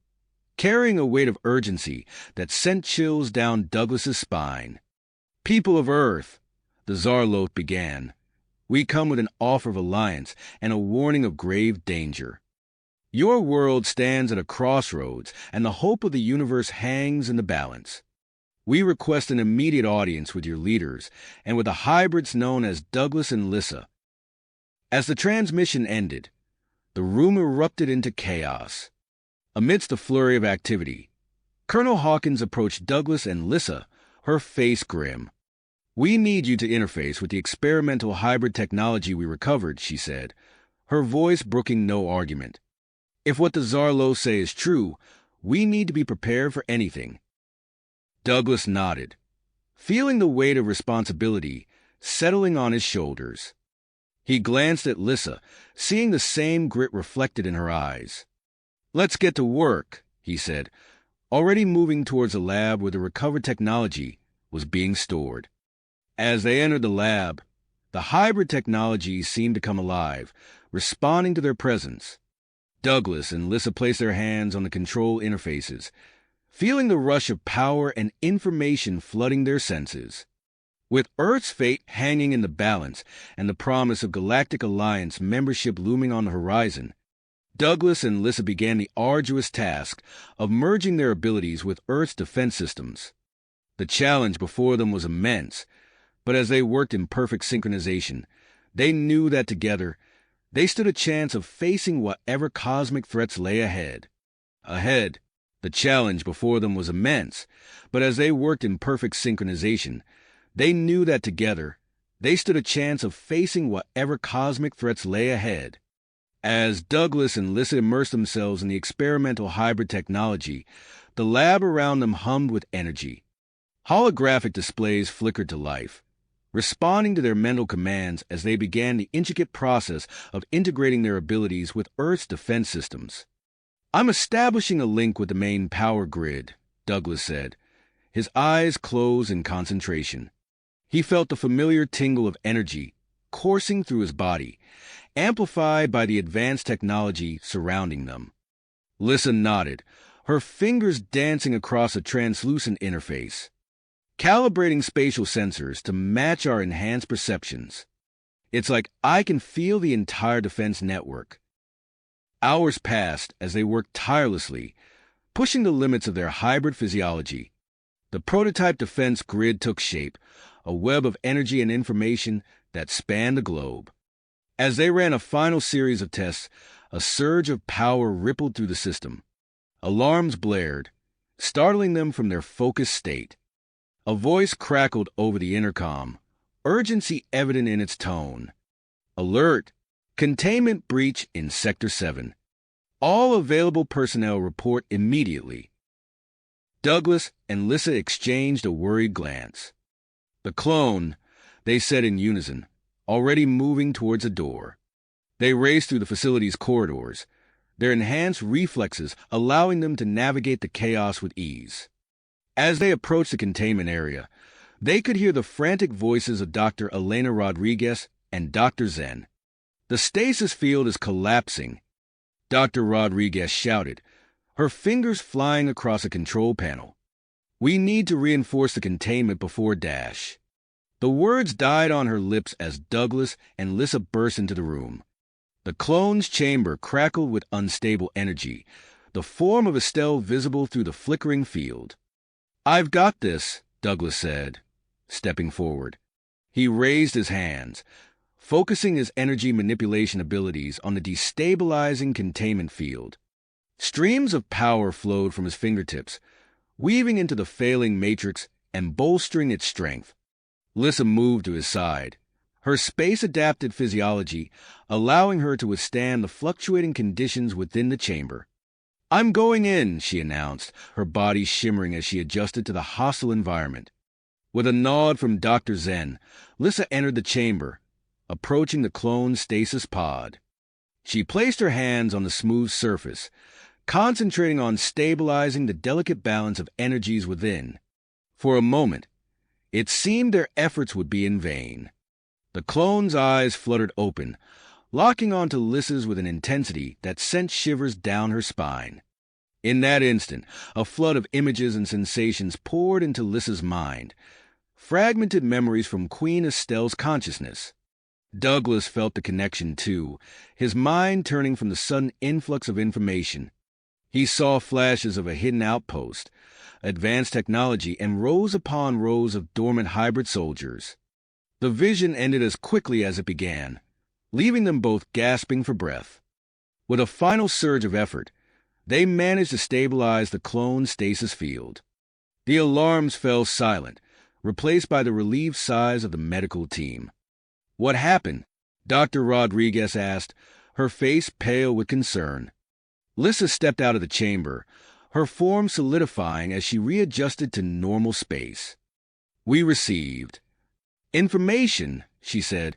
carrying a weight of urgency that sent chills down Douglas's spine. "People of Earth," the Zarloth began, "we come with an offer of alliance and a warning of grave danger. Your world stands at a crossroads, and the hope of the universe hangs in the balance. We request an immediate audience with your leaders and with the hybrids known as Douglas and Lissa." As the transmission ended, the room erupted into chaos. Amidst a flurry of activity, Colonel Hawkins approached Douglas and Lissa, her face grim. "We need you to interface with the experimental hybrid technology we recovered," she said, her voice brooking no argument. "If what the Zarloth say is true, we need to be prepared for anything." Douglas nodded, feeling the weight of responsibility settling on his shoulders. He glanced at Lissa, seeing the same grit reflected in her eyes. "Let's get to work," he said, already moving towards a lab where the recovered technology was being stored. As they entered the lab, the hybrid technology seemed to come alive, responding to their presence. Douglas and Lissa placed their hands on the control interfaces, feeling the rush of power and information flooding their senses. With Earth's fate hanging in the balance and the promise of Galactic Alliance membership looming on the horizon, Douglas and Lissa began the arduous task of merging their abilities with Earth's defense systems. The challenge before them was immense, but as they worked in perfect synchronization, they knew that together, they stood a chance of facing whatever cosmic threats lay ahead. The challenge before them was immense, but as they worked in perfect synchronization, they knew that together, they stood a chance of facing whatever cosmic threats lay ahead. As Douglas and Lissa immersed themselves in the experimental hybrid technology, the lab around them hummed with energy. Holographic displays flickered to life, responding to their mental commands as they began the intricate process of integrating their abilities with Earth's defense systems. "I'm establishing a link with the main power grid," Douglas said, his eyes closed in concentration. He felt the familiar tingle of energy coursing through his body, amplified by the advanced technology surrounding them. Lissa nodded, her fingers dancing across a translucent interface. "Calibrating spatial sensors to match our enhanced perceptions. It's like I can feel the entire defense network." Hours passed as they worked tirelessly, pushing the limits of their hybrid physiology. The prototype defense grid took shape, a web of energy and information that spanned the globe. As they ran a final series of tests, a surge of power rippled through the system. Alarms blared, startling them from their focused state. A voice crackled over the intercom, urgency evident in its tone. "Alert! Containment breach in Sector 7. All available personnel report immediately." Douglas and Lissa exchanged a worried glance. "The clone," they said in unison, already moving towards a door. They raced through the facility's corridors, their enhanced reflexes allowing them to navigate the chaos with ease. As they approached the containment area, they could hear the frantic voices of Dr. Elena Rodriguez and Dr. Zen. "The stasis field is collapsing," Dr. Rodriguez shouted, her fingers flying across a control panel. "We need to reinforce the containment before dash." The words died on her lips as Douglas and Lissa burst into the room. The clone's chamber crackled with unstable energy, the form of Estelle visible through the flickering field. "I've got this," Douglas said, stepping forward. He raised his hands, focusing his energy manipulation abilities on the destabilizing containment field. Streams of power flowed from his fingertips, weaving into the failing matrix and bolstering its strength. Lissa moved to his side, her space-adapted physiology allowing her to withstand the fluctuating conditions within the chamber. "I'm going in," she announced, her body shimmering as she adjusted to the hostile environment. With a nod from Dr. Zen, Lissa entered the chamber, approaching the clone's stasis pod. She placed her hands on the smooth surface, concentrating on stabilizing the delicate balance of energies within. For a moment, it seemed their efforts would be in vain. The clone's eyes fluttered open, locking onto Lissa's with an intensity that sent shivers down her spine. In that instant, a flood of images and sensations poured into Lissa's mind, fragmented memories from Queen Estelle's consciousness. Douglas felt the connection, too, his mind turning from the sudden influx of information. He saw flashes of a hidden outpost, advanced technology, and rows upon rows of dormant hybrid soldiers. The vision ended as quickly as it began, leaving them both gasping for breath. With a final surge of effort, they managed to stabilize the clone stasis field. The alarms fell silent, replaced by the relieved sighs of the medical team. "What happened?" Dr. Rodriguez asked, her face pale with concern. Lissa stepped out of the chamber, her form solidifying as she readjusted to normal space. "We received information," she said,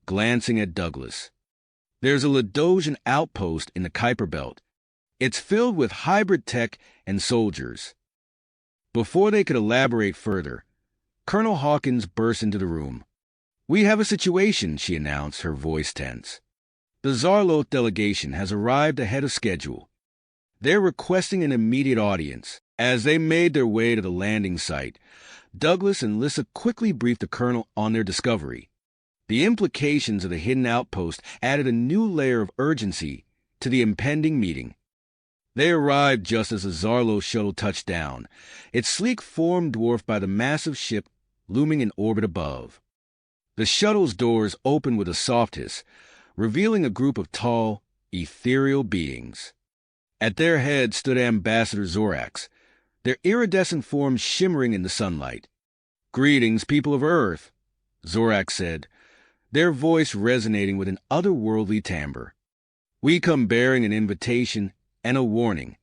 glancing at Douglas. "There's a Ladosian outpost in the Kyper belt. It's filled with hybrid tech and soldiers." Before they could elaborate further, Colonel Hawkins burst into the room. "We have a situation," she announced, her voice tense. "The Zarloth delegation has arrived ahead of schedule. They're requesting an immediate audience." As they made their way to the landing site, Douglas and Lissa quickly briefed the colonel on their discovery. The implications of the hidden outpost added a new layer of urgency to the impending meeting. They arrived just as the Zarloth shuttle touched down, its sleek form dwarfed by the massive ship looming in orbit above. The shuttle's doors opened with a soft hiss, revealing a group of tall, ethereal beings. At their head stood Ambassador Zorax, their iridescent forms shimmering in the sunlight. "Greetings, people of Earth," Zorax said, their voice resonating with an otherworldly timbre. "We come bearing an invitation and a warning.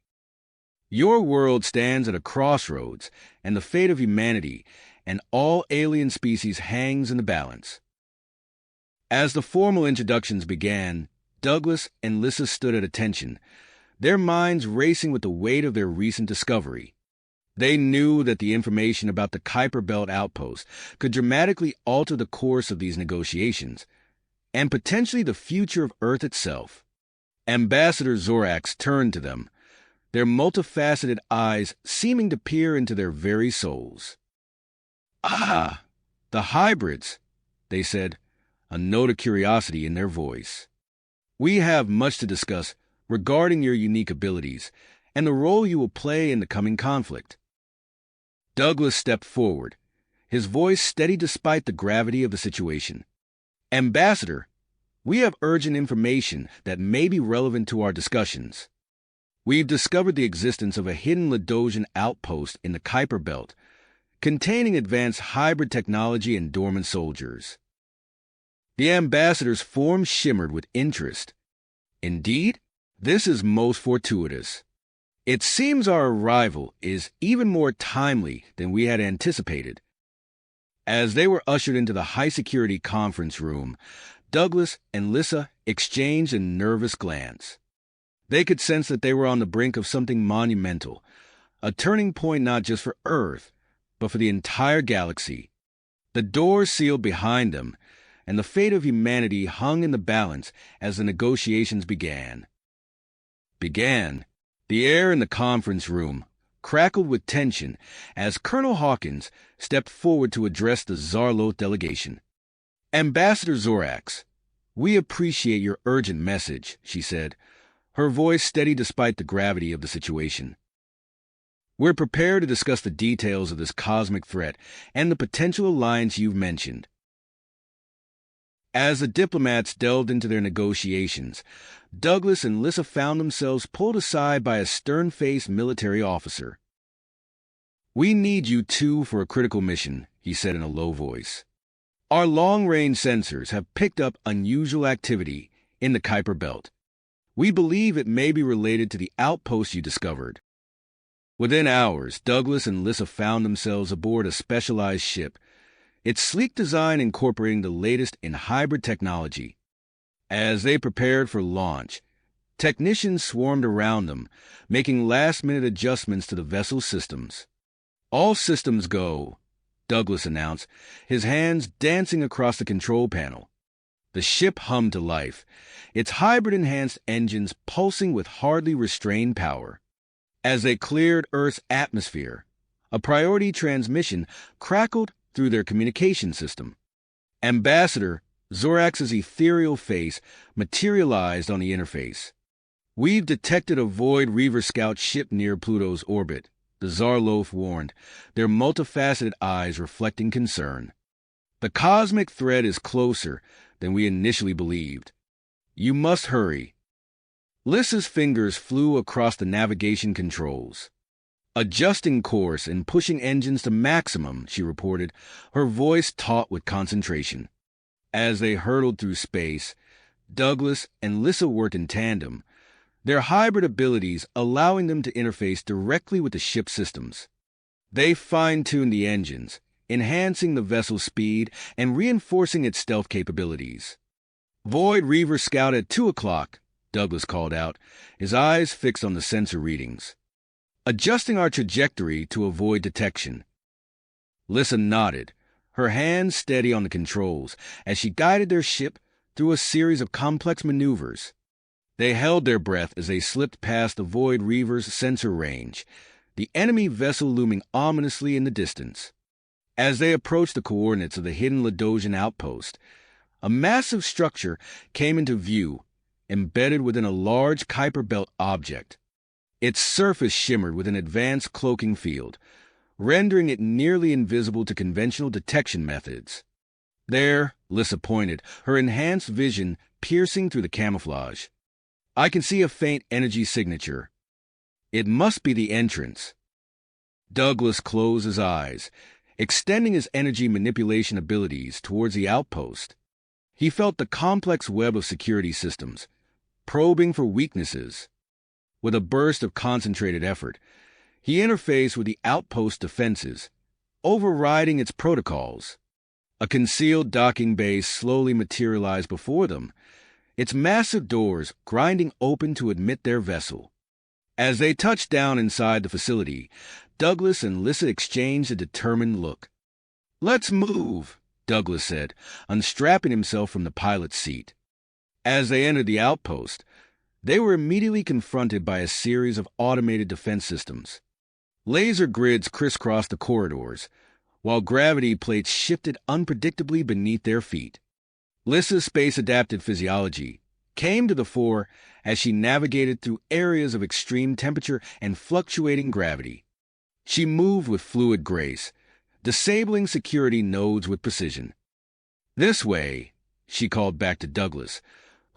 Your world stands at a crossroads, and the fate of humanity and all alien species hangs in the balance." As the formal introductions began, Douglas and Lissa stood at attention, their minds racing with the weight of their recent discovery. They knew that the information about the Kyper Belt outpost could dramatically alter the course of these negotiations, and potentially the future of Earth itself. Ambassador Zorax turned to them, their multifaceted eyes seeming to peer into their very souls. "Ah, the hybrids," they said, a note of curiosity in their voice. "We have much to discuss regarding your unique abilities and the role you will play in the coming conflict." Douglas stepped forward, his voice steady despite the gravity of the situation. "Ambassador, we have urgent information that may be relevant to our discussions. We've discovered the existence of a hidden Ladosian outpost in the Kyper Belt, containing advanced hybrid technology and dormant soldiers." The ambassador's form shimmered with interest. "Indeed, this is most fortuitous. It seems our arrival is even more timely than we had anticipated." As they were ushered into the high-security conference room, Douglas and Lissa exchanged a nervous glance. They could sense that they were on the brink of something monumental, a turning point not just for Earth, but for the entire galaxy. The doors sealed behind them, and the fate of humanity hung in the balance as the negotiations began. The air in the conference room crackled with tension as Colonel Hawkins stepped forward to address the Zarloth delegation. "Ambassador Zorax, we appreciate your urgent message," she said, her voice steady despite the gravity of the situation. "We're prepared to discuss the details of this cosmic threat and the potential alliance you've mentioned." As the diplomats delved into their negotiations, Douglas and Lissa found themselves pulled aside by a stern-faced military officer. "We need you two for a critical mission," he said in a low voice. "Our long-range sensors have picked up unusual activity in the Kyper Belt. We believe it may be related to the outpost you discovered." Within hours, Douglas and Lissa found themselves aboard a specialized ship, its sleek design incorporating the latest in hybrid technology. As they prepared for launch, technicians swarmed around them, making last-minute adjustments to the vessel's systems. "All systems go," Douglas announced, his hands dancing across the control panel. The ship hummed to life, its hybrid-enhanced engines pulsing with hardly restrained power. As they cleared Earth's atmosphere, a priority transmission crackled through their communication system. Ambassador Zorax's ethereal face materialized on the interface. "We've detected a Void Reaver Scout ship near Pluto's orbit," the Zarloth warned, their multifaceted eyes reflecting concern. "The cosmic threat is closer than we initially believed. You must hurry." Lissa's fingers flew across the navigation controls. "Adjusting course and pushing engines to maximum," she reported, her voice taut with concentration. As they hurtled through space, Douglas and Lissa worked in tandem, their hybrid abilities allowing them to interface directly with the ship's systems. They fine-tuned the engines, enhancing the vessel's speed and reinforcing its stealth capabilities. "Void Reaver Scout at 2 o'clock, Douglas called out, his eyes fixed on the sensor readings. "Adjusting our trajectory to avoid detection." Lissa nodded, her hands steady on the controls as she guided their ship through a series of complex maneuvers. They held their breath as they slipped past the Void Reaver's sensor range, the enemy vessel looming ominously in the distance. As they approached the coordinates of the hidden Ladosian outpost, a massive structure came into view, embedded within a large Kyper Belt object. Its surface shimmered with an advanced cloaking field, rendering it nearly invisible to conventional detection methods. "There," Lissa pointed, her enhanced vision piercing through the camouflage. "I can see a faint energy signature. It must be the entrance." Douglas closed his eyes, extending his energy manipulation abilities towards the outpost. He felt the complex web of security systems, probing for weaknesses. With a burst of concentrated effort, he interfaced with the outpost defenses, overriding its protocols. A concealed docking bay slowly materialized before them, its massive doors grinding open to admit their vessel. As they touched down inside the facility, Douglas and Lissa exchanged a determined look. "Let's move," Douglas said, unstrapping himself from the pilot's seat. As they entered the outpost, they were immediately confronted by a series of automated defense systems. Laser grids crisscrossed the corridors, while gravity plates shifted unpredictably beneath their feet. Lissa's space-adapted physiology came to the fore as she navigated through areas of extreme temperature and fluctuating gravity. She moved with fluid grace, disabling security nodes with precision. "This way," she called back to Douglas,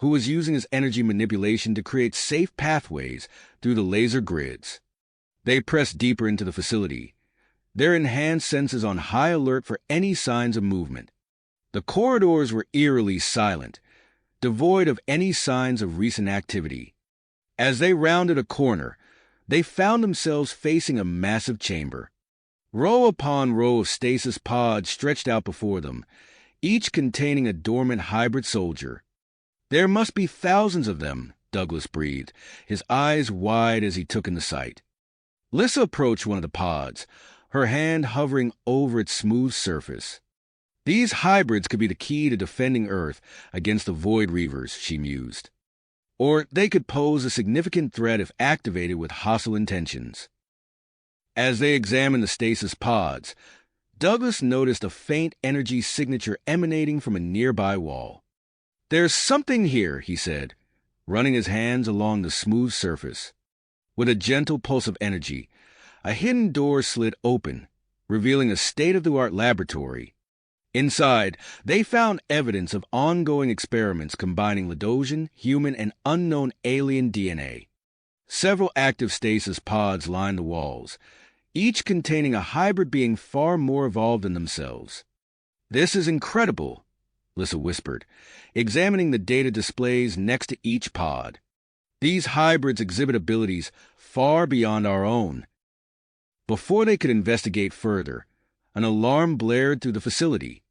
who was using his energy manipulation to create safe pathways through the laser grids. They pressed deeper into the facility, their enhanced senses on high alert for any signs of movement. The corridors were eerily silent, devoid of any signs of recent activity. As they rounded a corner, they found themselves facing a massive chamber. Row upon row of stasis pods stretched out before them, each containing a dormant hybrid soldier. "There must be thousands of them," Douglas breathed, his eyes wide as he took in the sight. Lissa approached one of the pods, her hand hovering over its smooth surface. "These hybrids could be the key to defending Earth against the Void Reavers," she mused. "Or they could pose a significant threat if activated with hostile intentions." As they examined the stasis pods, Douglas noticed a faint energy signature emanating from a nearby wall. "There's something here," he said, running his hands along the smooth surface. With a gentle pulse of energy, a hidden door slid open, revealing a state-of-the-art laboratory. Inside, they found evidence of ongoing experiments combining Ladosian, human, and unknown alien DNA. Several active stasis pods lined the walls, each containing a hybrid being far more evolved than themselves. "This is incredible," Lissa whispered, examining the data displays next to each pod. "These hybrids exhibit abilities far beyond our own." Before they could investigate further, an alarm blared through the facility.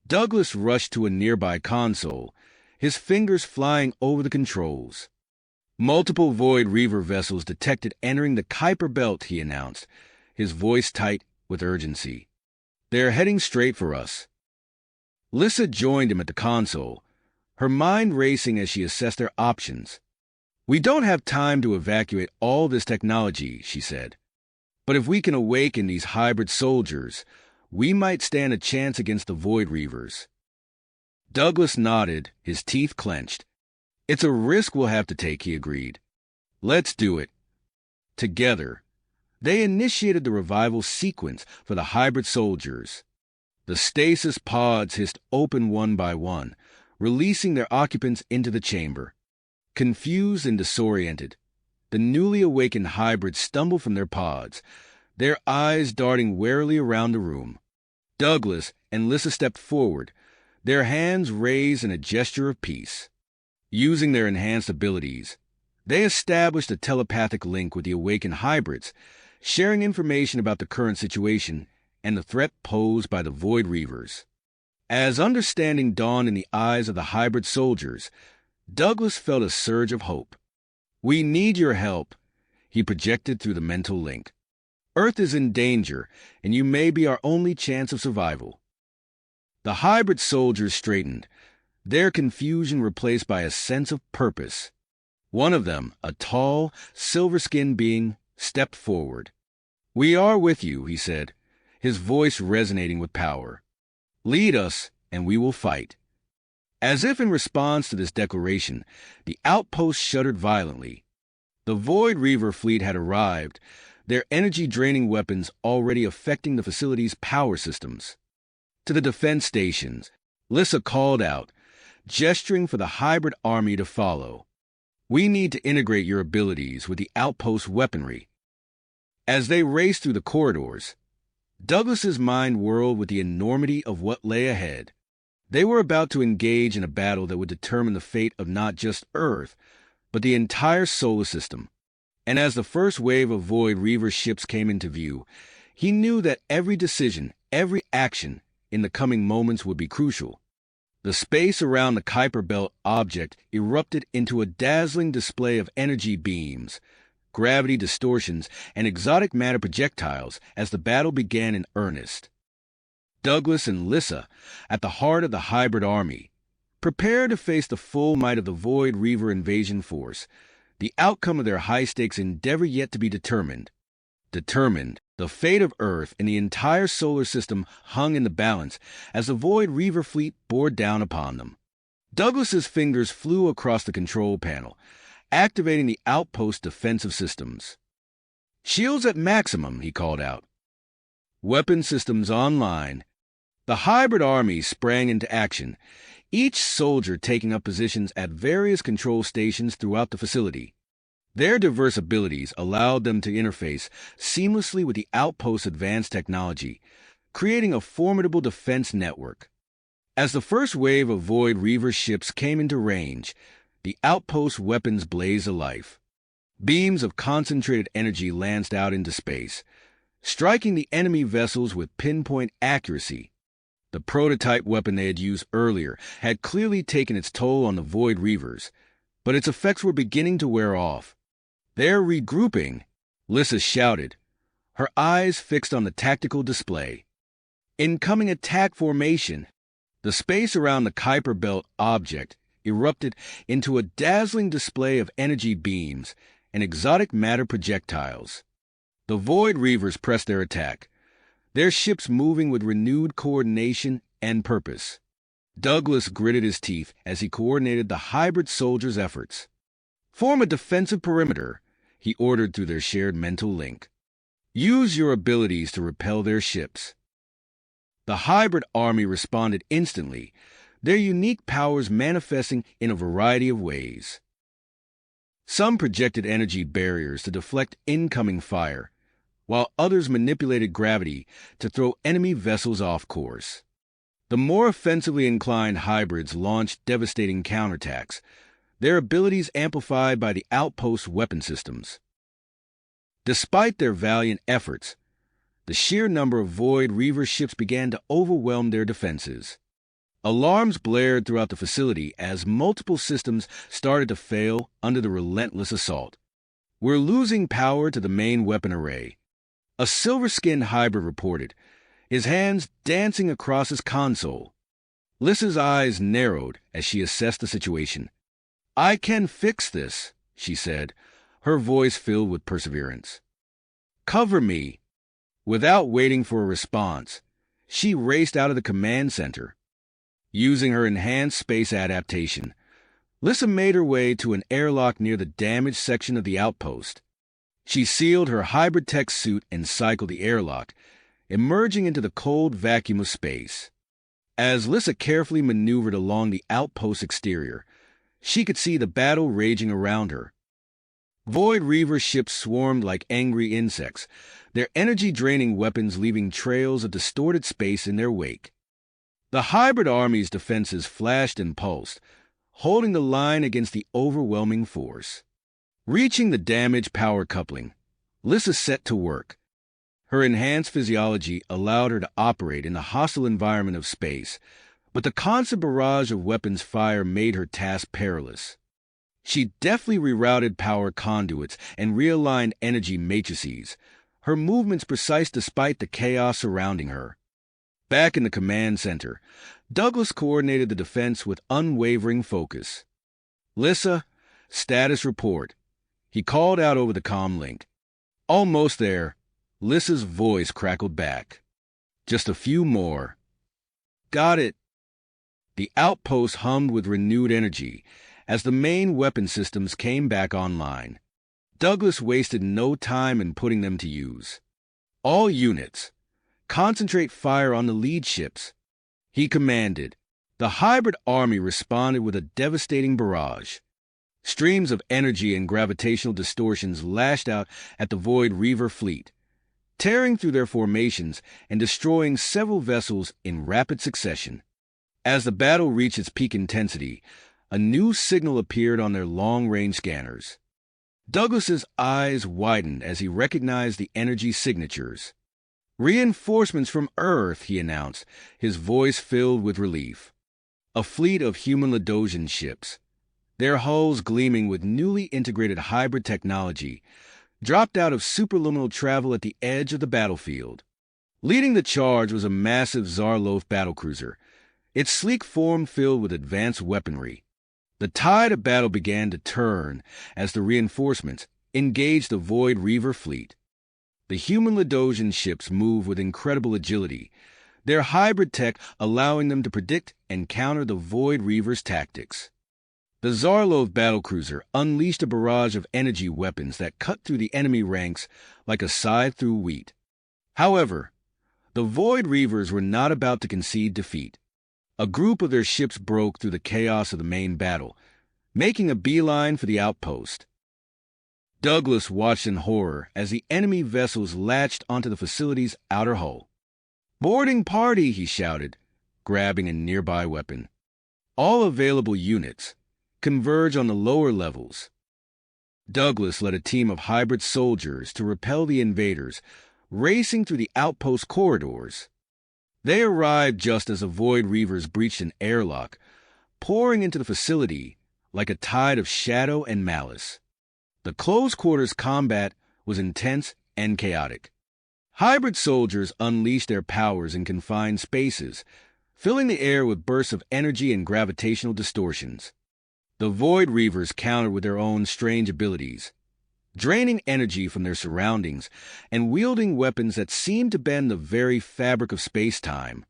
Douglas rushed to a nearby console, his fingers flying over the controls. "Multiple Void Reaver vessels detected entering the Kyper belt," he announced, his voice tight with urgency. "They're heading straight for us." Lissa joined him at the console, her mind racing as she assessed their options. "We don't have time to evacuate all this technology," she said. "But if we can awaken these hybrid soldiers, we might stand a chance against the Void Reavers." Douglas nodded, his teeth clenched. "It's a risk we'll have to take," he agreed. "Let's do it." Together, they initiated the revival sequence for the hybrid soldiers. The stasis pods hissed open one by one, releasing their occupants into the chamber. Confused and disoriented, the newly awakened hybrids stumbled from their pods, their eyes darting warily around the room. Douglas and Lissa stepped forward, their hands raised in a gesture of peace. Using their enhanced abilities, they established a telepathic link with the awakened hybrids, sharing information about the current situation and the threat posed by the Void Reavers. As understanding dawned in the eyes of the hybrid soldiers, Douglas felt a surge of hope. "We need your help," he projected through the mental link. "Earth is in danger, and you may be our only chance of survival." The hybrid soldiers straightened, their confusion replaced by a sense of purpose. One of them, a tall, silver-skinned being, stepped forward. "We are with you," he said, his voice resonating with power. "Lead us, and we will fight." As if in response to this declaration, the outpost shuddered violently. The Void Reaver fleet had arrived, their energy-draining weapons already affecting the facility's power systems. To the defense stations, Lissa called out, gesturing for the hybrid army to follow. "We need to integrate your abilities with the outpost weaponry." As they raced through the corridors, Douglas's mind whirled with the enormity of what lay ahead. They were about to engage in a battle that would determine the fate of not just Earth, but the entire solar system. And as the first wave of Void Reaver ships came into view, he knew that every decision, every action in the coming moments would be crucial. The space around the Kyper belt object erupted into a dazzling display of energy beams, gravity distortions, and exotic matter projectiles as the battle began in earnest. Douglas and Lissa, at the heart of the hybrid army, prepared to face the full might of the Void Reaver invasion force, the outcome of their high-stakes endeavor yet to be determined. The fate of Earth and the entire solar system hung in the balance as the Void Reaver fleet bore down upon them. Douglas's fingers flew across the control panel, activating the outpost defensive systems. "Shields at maximum," he called out. Weapon systems online. The hybrid army sprang into action, each soldier taking up positions at various control stations throughout the facility. Their diverse abilities allowed them to interface seamlessly with the outpost's advanced technology, creating a formidable defense network. As the first wave of Void Reaver ships came into range, the outpost weapons blazed alive. Beams of concentrated energy lanced out into space, striking the enemy vessels with pinpoint accuracy. The prototype weapon they had used earlier had clearly taken its toll on the Void Reavers, but its effects were beginning to wear off. "They're regrouping," Lissa shouted, her eyes fixed on the tactical display. Incoming attack formation. The space around the Kyper belt object erupted into a dazzling display of energy beams and exotic matter projectiles. The Void Reavers pressed their attack, their ships moving with renewed coordination and purpose. Douglas gritted his teeth as he coordinated the hybrid soldiers' efforts. "Form a defensive perimeter," he ordered through their shared mental link. "Use your abilities to repel their ships." The hybrid army responded instantly, their unique powers manifesting in a variety of ways. Some projected energy barriers to deflect incoming fire, while others manipulated gravity to throw enemy vessels off course. The more offensively inclined hybrids launched devastating counterattacks, their abilities amplified by the outpost weapon systems. Despite their valiant efforts, the sheer number of Void Reaver ships began to overwhelm their defenses. Alarms blared throughout the facility as multiple systems started to fail under the relentless assault. "We're losing power to the main weapon array," a silver-skinned hybrid reported, his hands dancing across his console. Lissa's eyes narrowed as she assessed the situation. "I can fix this," she said, her voice filled with perseverance. "Cover me." Without waiting for a response, she raced out of the command center. Using her enhanced space adaptation, Lissa made her way to an airlock near the damaged section of the outpost. She sealed her hybrid tech suit and cycled the airlock, emerging into the cold vacuum of space. As Lissa carefully maneuvered along the outpost exterior, she could see the battle raging around her. Void Reaver ships swarmed like angry insects, their energy-draining weapons leaving trails of distorted space in their wake. The hybrid army's defenses flashed and pulsed, holding the line against the overwhelming force. Reaching the damaged power coupling, Lissa set to work. Her enhanced physiology allowed her to operate in the hostile environment of space, but the constant barrage of weapons fire made her task perilous. She deftly rerouted power conduits and realigned energy matrices, her movements precise despite the chaos surrounding her. Back in the command center, Douglas coordinated the defense with unwavering focus. "Lissa, status report," he called out over the comm link. "Almost there," Lissa's voice crackled back. "Just a few more." "Got it." The outpost hummed with renewed energy as the main weapon systems came back online. Douglas wasted no time in putting them to use. "All units, concentrate fire on the lead ships," he commanded. The hybrid army responded with a devastating barrage. Streams of energy and gravitational distortions lashed out at the Void Reaver fleet, tearing through their formations and destroying several vessels in rapid succession. As the battle reached its peak intensity, a new signal appeared on their long-range scanners. Douglas's eyes widened as he recognized the energy signatures. "Reinforcements from Earth," he announced, his voice filled with relief. A fleet of human Ladosian ships, their hulls gleaming with newly integrated hybrid technology, dropped out of superluminal travel at the edge of the battlefield. Leading the charge was a massive Zarloth battlecruiser, its sleek form filled with advanced weaponry. The tide of battle began to turn as the reinforcements engaged the Void Reaver fleet. The human Ladosian ships moved with incredible agility, their hybrid tech allowing them to predict and counter the Void Reaver's tactics. The Zarloth battlecruiser unleashed a barrage of energy weapons that cut through the enemy ranks like a scythe through wheat. However, the Void Reavers were not about to concede defeat. A group of their ships broke through the chaos of the main battle, making a beeline for the outpost. Douglas watched in horror as the enemy vessels latched onto the facility's outer hull. "Boarding party!" he shouted, grabbing a nearby weapon. All available units converge on the lower levels. Douglas led a team of hybrid soldiers to repel the invaders, racing through the outpost corridors. They arrived just as the Void Reavers breached an airlock, pouring into the facility like a tide of shadow and malice. The close-quarters combat was intense and chaotic. Hybrid soldiers unleashed their powers in confined spaces, filling the air with bursts of energy and gravitational distortions. The Void Reavers countered with their own strange abilities, draining energy from their surroundings and wielding weapons that seemed to bend the very fabric of space-time.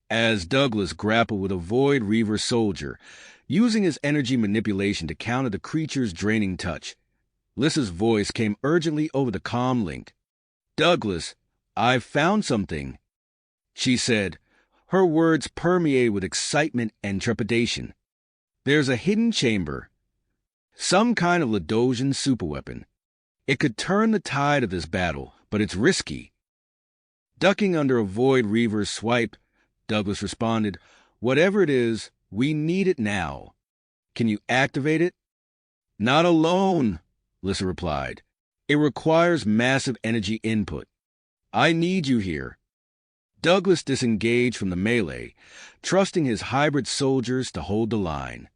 As Douglas grappled with a Void Reaver soldier, using his energy manipulation to counter the creature's draining touch, Lissa's voice came urgently over the comm link. "Douglas, I've found something," she said, her words permeated with excitement and trepidation. "There's a hidden chamber, some kind of Ladosian superweapon. It could turn the tide of this battle, but it's risky." Ducking under a Void Reaver's swipe, Douglas responded, "Whatever it is, we need it now. Can you activate it?" "Not alone," Lissa replied. "It requires massive energy input. I need you here." Douglas disengaged from the melee, trusting his hybrid soldiers to hold the line.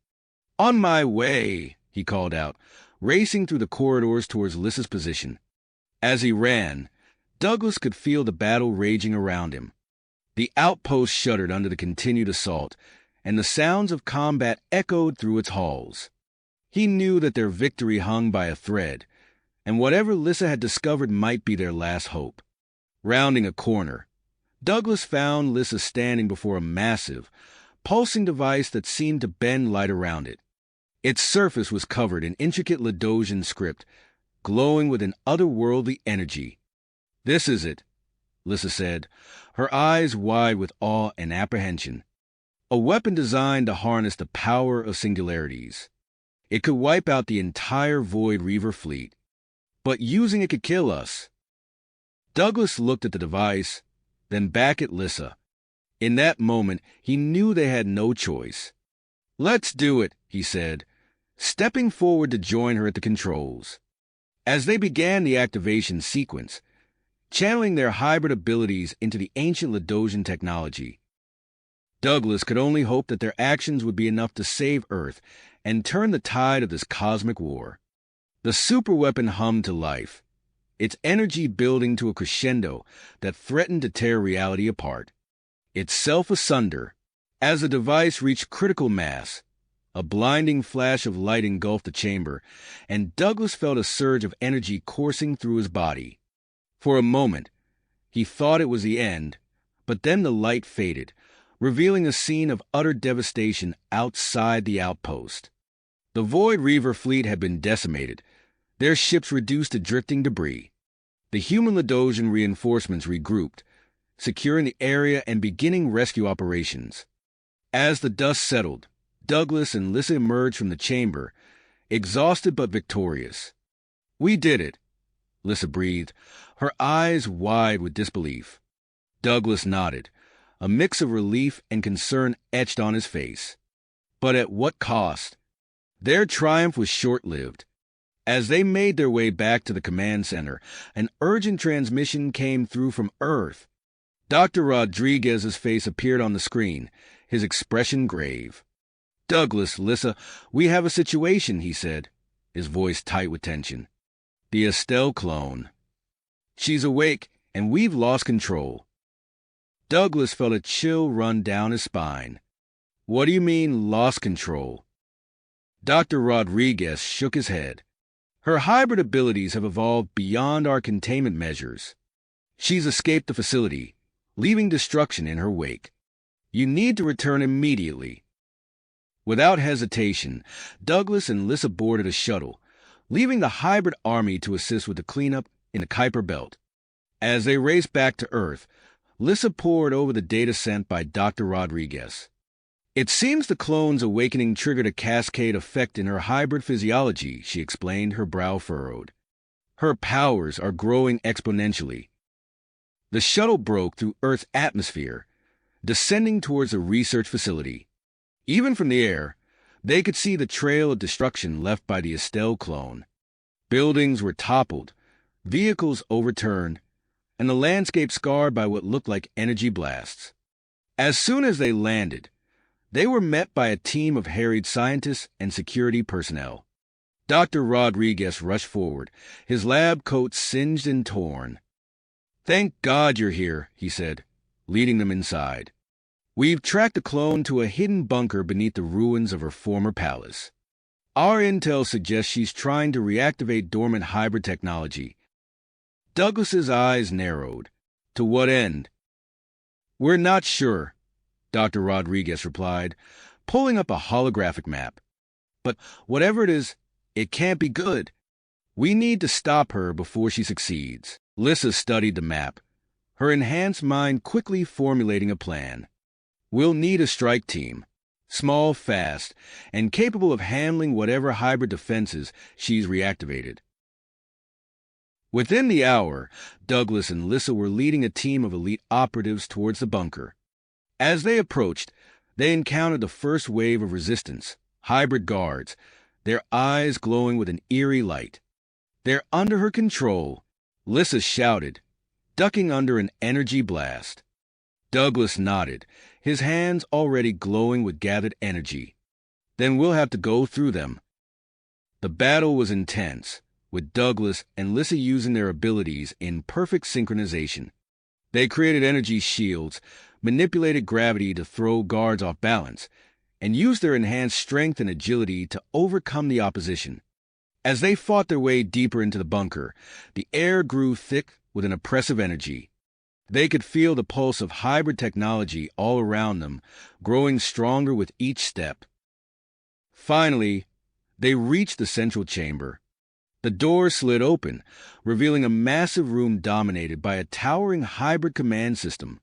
"On my way," he called out, racing through the corridors towards Lissa's position. As he ran, Douglas could feel the battle raging around him. The outpost shuddered under the continued assault, and the sounds of combat echoed through its halls. He knew that their victory hung by a thread, and whatever Lissa had discovered might be their last hope. Rounding a corner, Douglas found Lissa standing before a massive, pulsing device that seemed to bend light around it. Its surface was covered in intricate Ladosian script, glowing with an otherworldly energy. "This is it," Lissa said, her eyes wide with awe and apprehension. "A weapon designed to harness the power of singularities. It could wipe out the entire Void Reaver fleet. But using it could kill us." Douglas looked at the device, then back at Lissa. In that moment, he knew they had no choice. "Let's do it," he said, stepping forward to join her at the controls. As they began the activation sequence, channeling their hybrid abilities into the ancient Ladosian technology, Douglas could only hope that their actions would be enough to save Earth and turn the tide of this cosmic war. The superweapon hummed to life, its energy building to a crescendo that threatened to tear reality apart, itself asunder. As the device reached critical mass, a blinding flash of light engulfed the chamber, and Douglas felt a surge of energy coursing through his body. For a moment, he thought it was the end, but then the light faded, revealing a scene of utter devastation outside the outpost. The Void Reaver fleet had been decimated, their ships reduced to drifting debris. The human Ladosian reinforcements regrouped, securing the area and beginning rescue operations. As the dust settled, Douglas and Lissa emerged from the chamber, exhausted but victorious. "We did it," Lissa breathed, her eyes wide with disbelief. Douglas nodded, a mix of relief and concern etched on his face. But at what cost? Their triumph was short-lived. As they made their way back to the command center, an urgent transmission came through from Earth. Dr. Rodriguez's face appeared on the screen, his expression grave. "Douglas, Lissa, we have a situation," he said, his voice tight with tension. "The Estelle clone. She's awake, and we've lost control." Douglas felt a chill run down his spine. "What do you mean, lost control?" Dr. Rodriguez shook his head. "Her hybrid abilities have evolved beyond our containment measures. She's escaped the facility, leaving destruction in her wake. You need to return immediately." Without hesitation, Douglas and Lissa boarded a shuttle, leaving the hybrid army to assist with the cleanup in the Kyper belt. As they raced back to Earth, Lissa pored over the data sent by Dr. Rodriguez. "It seems the clone's awakening triggered a cascade effect in her hybrid physiology," she explained, her brow furrowed. "Her powers are growing exponentially." The shuttle broke through Earth's atmosphere, descending towards the research facility. Even from the air, they could see the trail of destruction left by the Estelle clone. Buildings were toppled, vehicles overturned, and the landscape scarred by what looked like energy blasts. As soon as they landed, they were met by a team of harried scientists and security personnel. Dr. Rodriguez rushed forward, his lab coat singed and torn. "Thank God you're here," he said, leading them inside. "We've tracked the clone to a hidden bunker beneath the ruins of her former palace. Our intel suggests she's trying to reactivate dormant hybrid technology." Douglas's eyes narrowed. "To what end?" "We're not sure," Dr. Rodriguez replied, pulling up a holographic map. "But whatever it is, it can't be good. We need to stop her before she succeeds." Lissa studied the map, her enhanced mind quickly formulating a plan. "We'll need a strike team, small, fast, and capable of handling whatever hybrid defenses she's reactivated." Within the hour, Douglas and Lissa were leading a team of elite operatives towards the bunker. As they approached, they encountered the first wave of resistance, hybrid guards, their eyes glowing with an eerie light. "They're under her control," Lissa shouted, ducking under an energy blast. Douglas nodded, his hands already glowing with gathered energy. "Then we'll have to go through them." The battle was intense, with Douglas and Lissa using their abilities in perfect synchronization. They created energy shields, manipulated gravity to throw guards off balance, and used their enhanced strength and agility to overcome the opposition. As they fought their way deeper into the bunker, the air grew thick with an oppressive energy. They could feel the pulse of hybrid technology all around them, growing stronger with each step. Finally, they reached the central chamber. The door slid open, revealing a massive room dominated by a towering hybrid command system.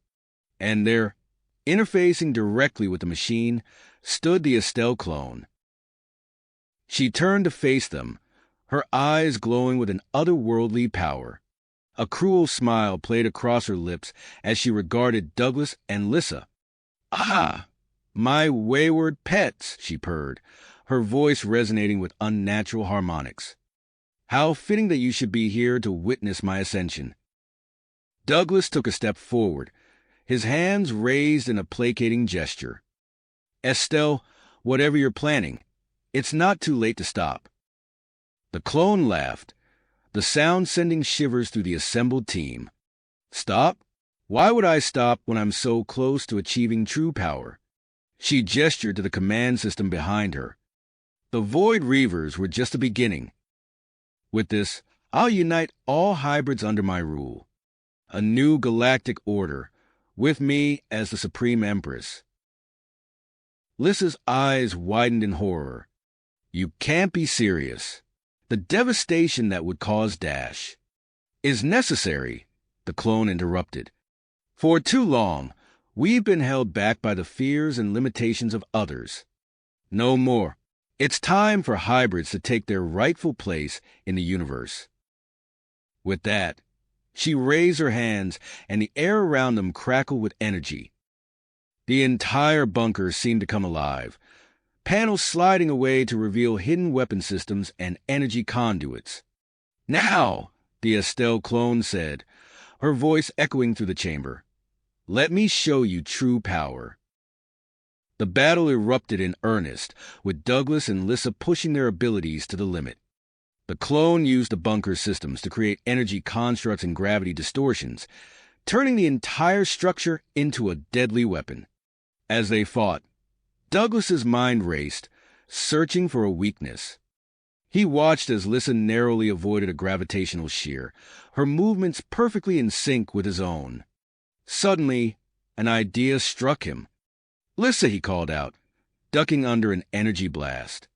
And there, interfacing directly with the machine, stood the Estelle clone. She turned to face them, her eyes glowing with an otherworldly power. A cruel smile played across her lips as she regarded Douglas and Lissa. "Ah, my wayward pets," she purred, her voice resonating with unnatural harmonics. "How fitting that you should be here to witness my ascension." Douglas took a step forward, his hands raised in a placating gesture. "Estelle, whatever you're planning, it's not too late to stop." The clone laughed, the sound sending shivers through the assembled team. "Stop? Why would I stop when I'm so close to achieving true power?" She gestured to the command system behind her. "The Void Reavers were just the beginning. With this, I'll unite all hybrids under my rule. A new galactic order, with me as the Supreme Empress." Lissa's eyes widened in horror. "You can't be serious. The devastation that would cause Dash is necessary," the clone interrupted. "For too long, we've been held back by the fears and limitations of others. No more. It's time for hybrids to take their rightful place in the universe." With that, she raised her hands, and the air around them crackled with energy. The entire bunker seemed to come alive, panels sliding away to reveal hidden weapon systems and energy conduits. "Now," the Estelle clone said, her voice echoing through the chamber, "let me show you true power." The battle erupted in earnest, with Douglas and Lissa pushing their abilities to the limit. The clone used the bunker systems to create energy constructs and gravity distortions, turning the entire structure into a deadly weapon. As they fought, Douglas's mind raced, searching for a weakness. He watched as Lissa narrowly avoided a gravitational shear, her movements perfectly in sync with his own. Suddenly, an idea struck him. "Lissa," he called out, ducking under an energy blast.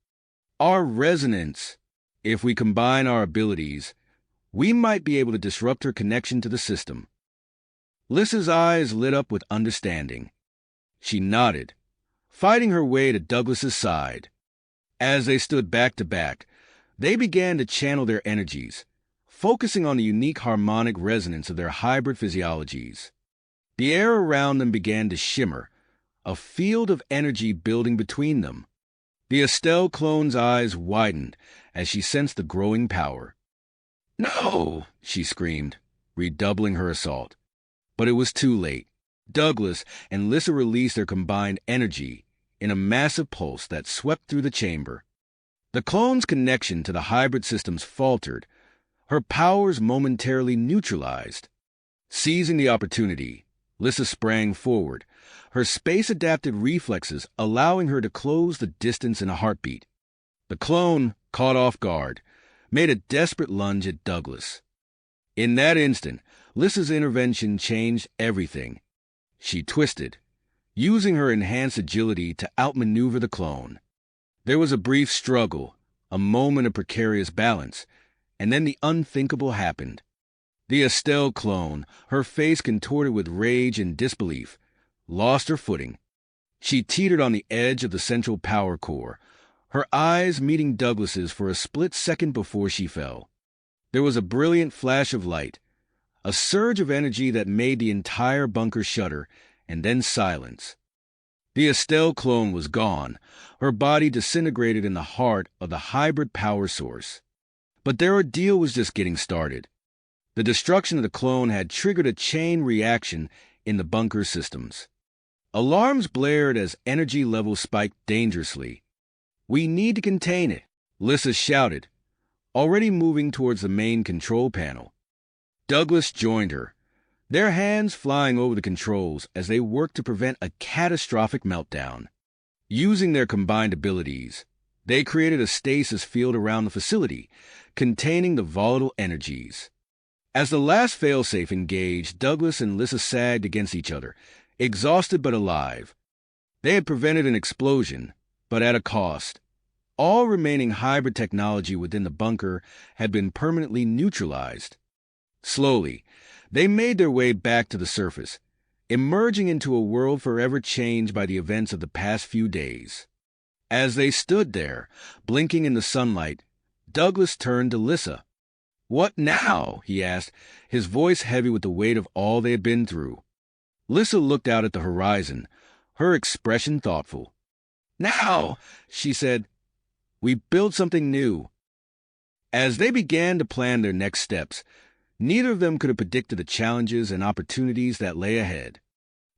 "Our resonance. If we combine our abilities, we might be able to disrupt her connection to the system." Lissa's eyes lit up with understanding. She nodded, fighting her way to Douglas's side. As they stood back to back, they began to channel their energies, focusing on the unique harmonic resonance of their hybrid physiologies. The air around them began to shimmer, a field of energy building between them. The Estelle clone's eyes widened as she sensed the growing power. "No!" she screamed, redoubling her assault. But it was too late. Douglas and Lissa released their combined energy in a massive pulse that swept through the chamber. The clone's connection to the hybrid systems faltered, her powers momentarily neutralized. Seizing the opportunity, Lissa sprang forward, her space-adapted reflexes allowing her to close the distance in a heartbeat. The clone, caught off guard, made a desperate lunge at Douglas. In that instant, Lissa's intervention changed everything. She twisted, using her enhanced agility to outmaneuver the clone. There was a brief struggle, a moment of precarious balance, and then the unthinkable happened. The Estelle clone, her face contorted with rage and disbelief, lost her footing. She teetered on the edge of the central power core, her eyes meeting Douglas's for a split second before she fell. There was a brilliant flash of light, a surge of energy that made the entire bunker shudder, and then silence. The Estelle clone was gone, her body disintegrated in the heart of the hybrid power source. But their ordeal was just getting started. The destruction of the clone had triggered a chain reaction in the bunker systems. Alarms blared as energy levels spiked dangerously. "We need to contain it," Lissa shouted, already moving towards the main control panel. Douglas joined her, their hands flying over the controls as they worked to prevent a catastrophic meltdown. Using their combined abilities, they created a stasis field around the facility, containing the volatile energies. As the last failsafe engaged, Douglas and Lissa sagged against each other, exhausted but alive. They had prevented an explosion, but at a cost. All remaining hybrid technology within the bunker had been permanently neutralized. Slowly, they made their way back to the surface, emerging into a world forever changed by the events of the past few days. As they stood there, blinking in the sunlight, Douglas turned to Lissa. "What now?" he asked, his voice heavy with the weight of all they had been through. Lissa looked out at the horizon, her expression thoughtful. "Now," she said, "we build something new." As they began to plan their next steps, neither of them could have predicted the challenges and opportunities that lay ahead.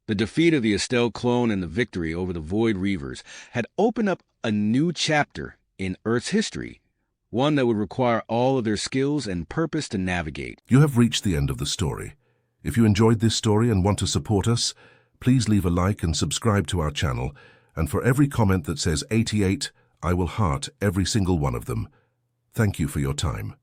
The defeat of the Estelle clone and the victory over the Void Reavers had opened up a new chapter in Earth's history, one that would require all of their skills and purpose to navigate.
You have reached the end of the story. If you enjoyed this story and want to support us, please leave a like and subscribe to our channel, and for every comment that says 88, I will heart every single one of them. Thank you for your time.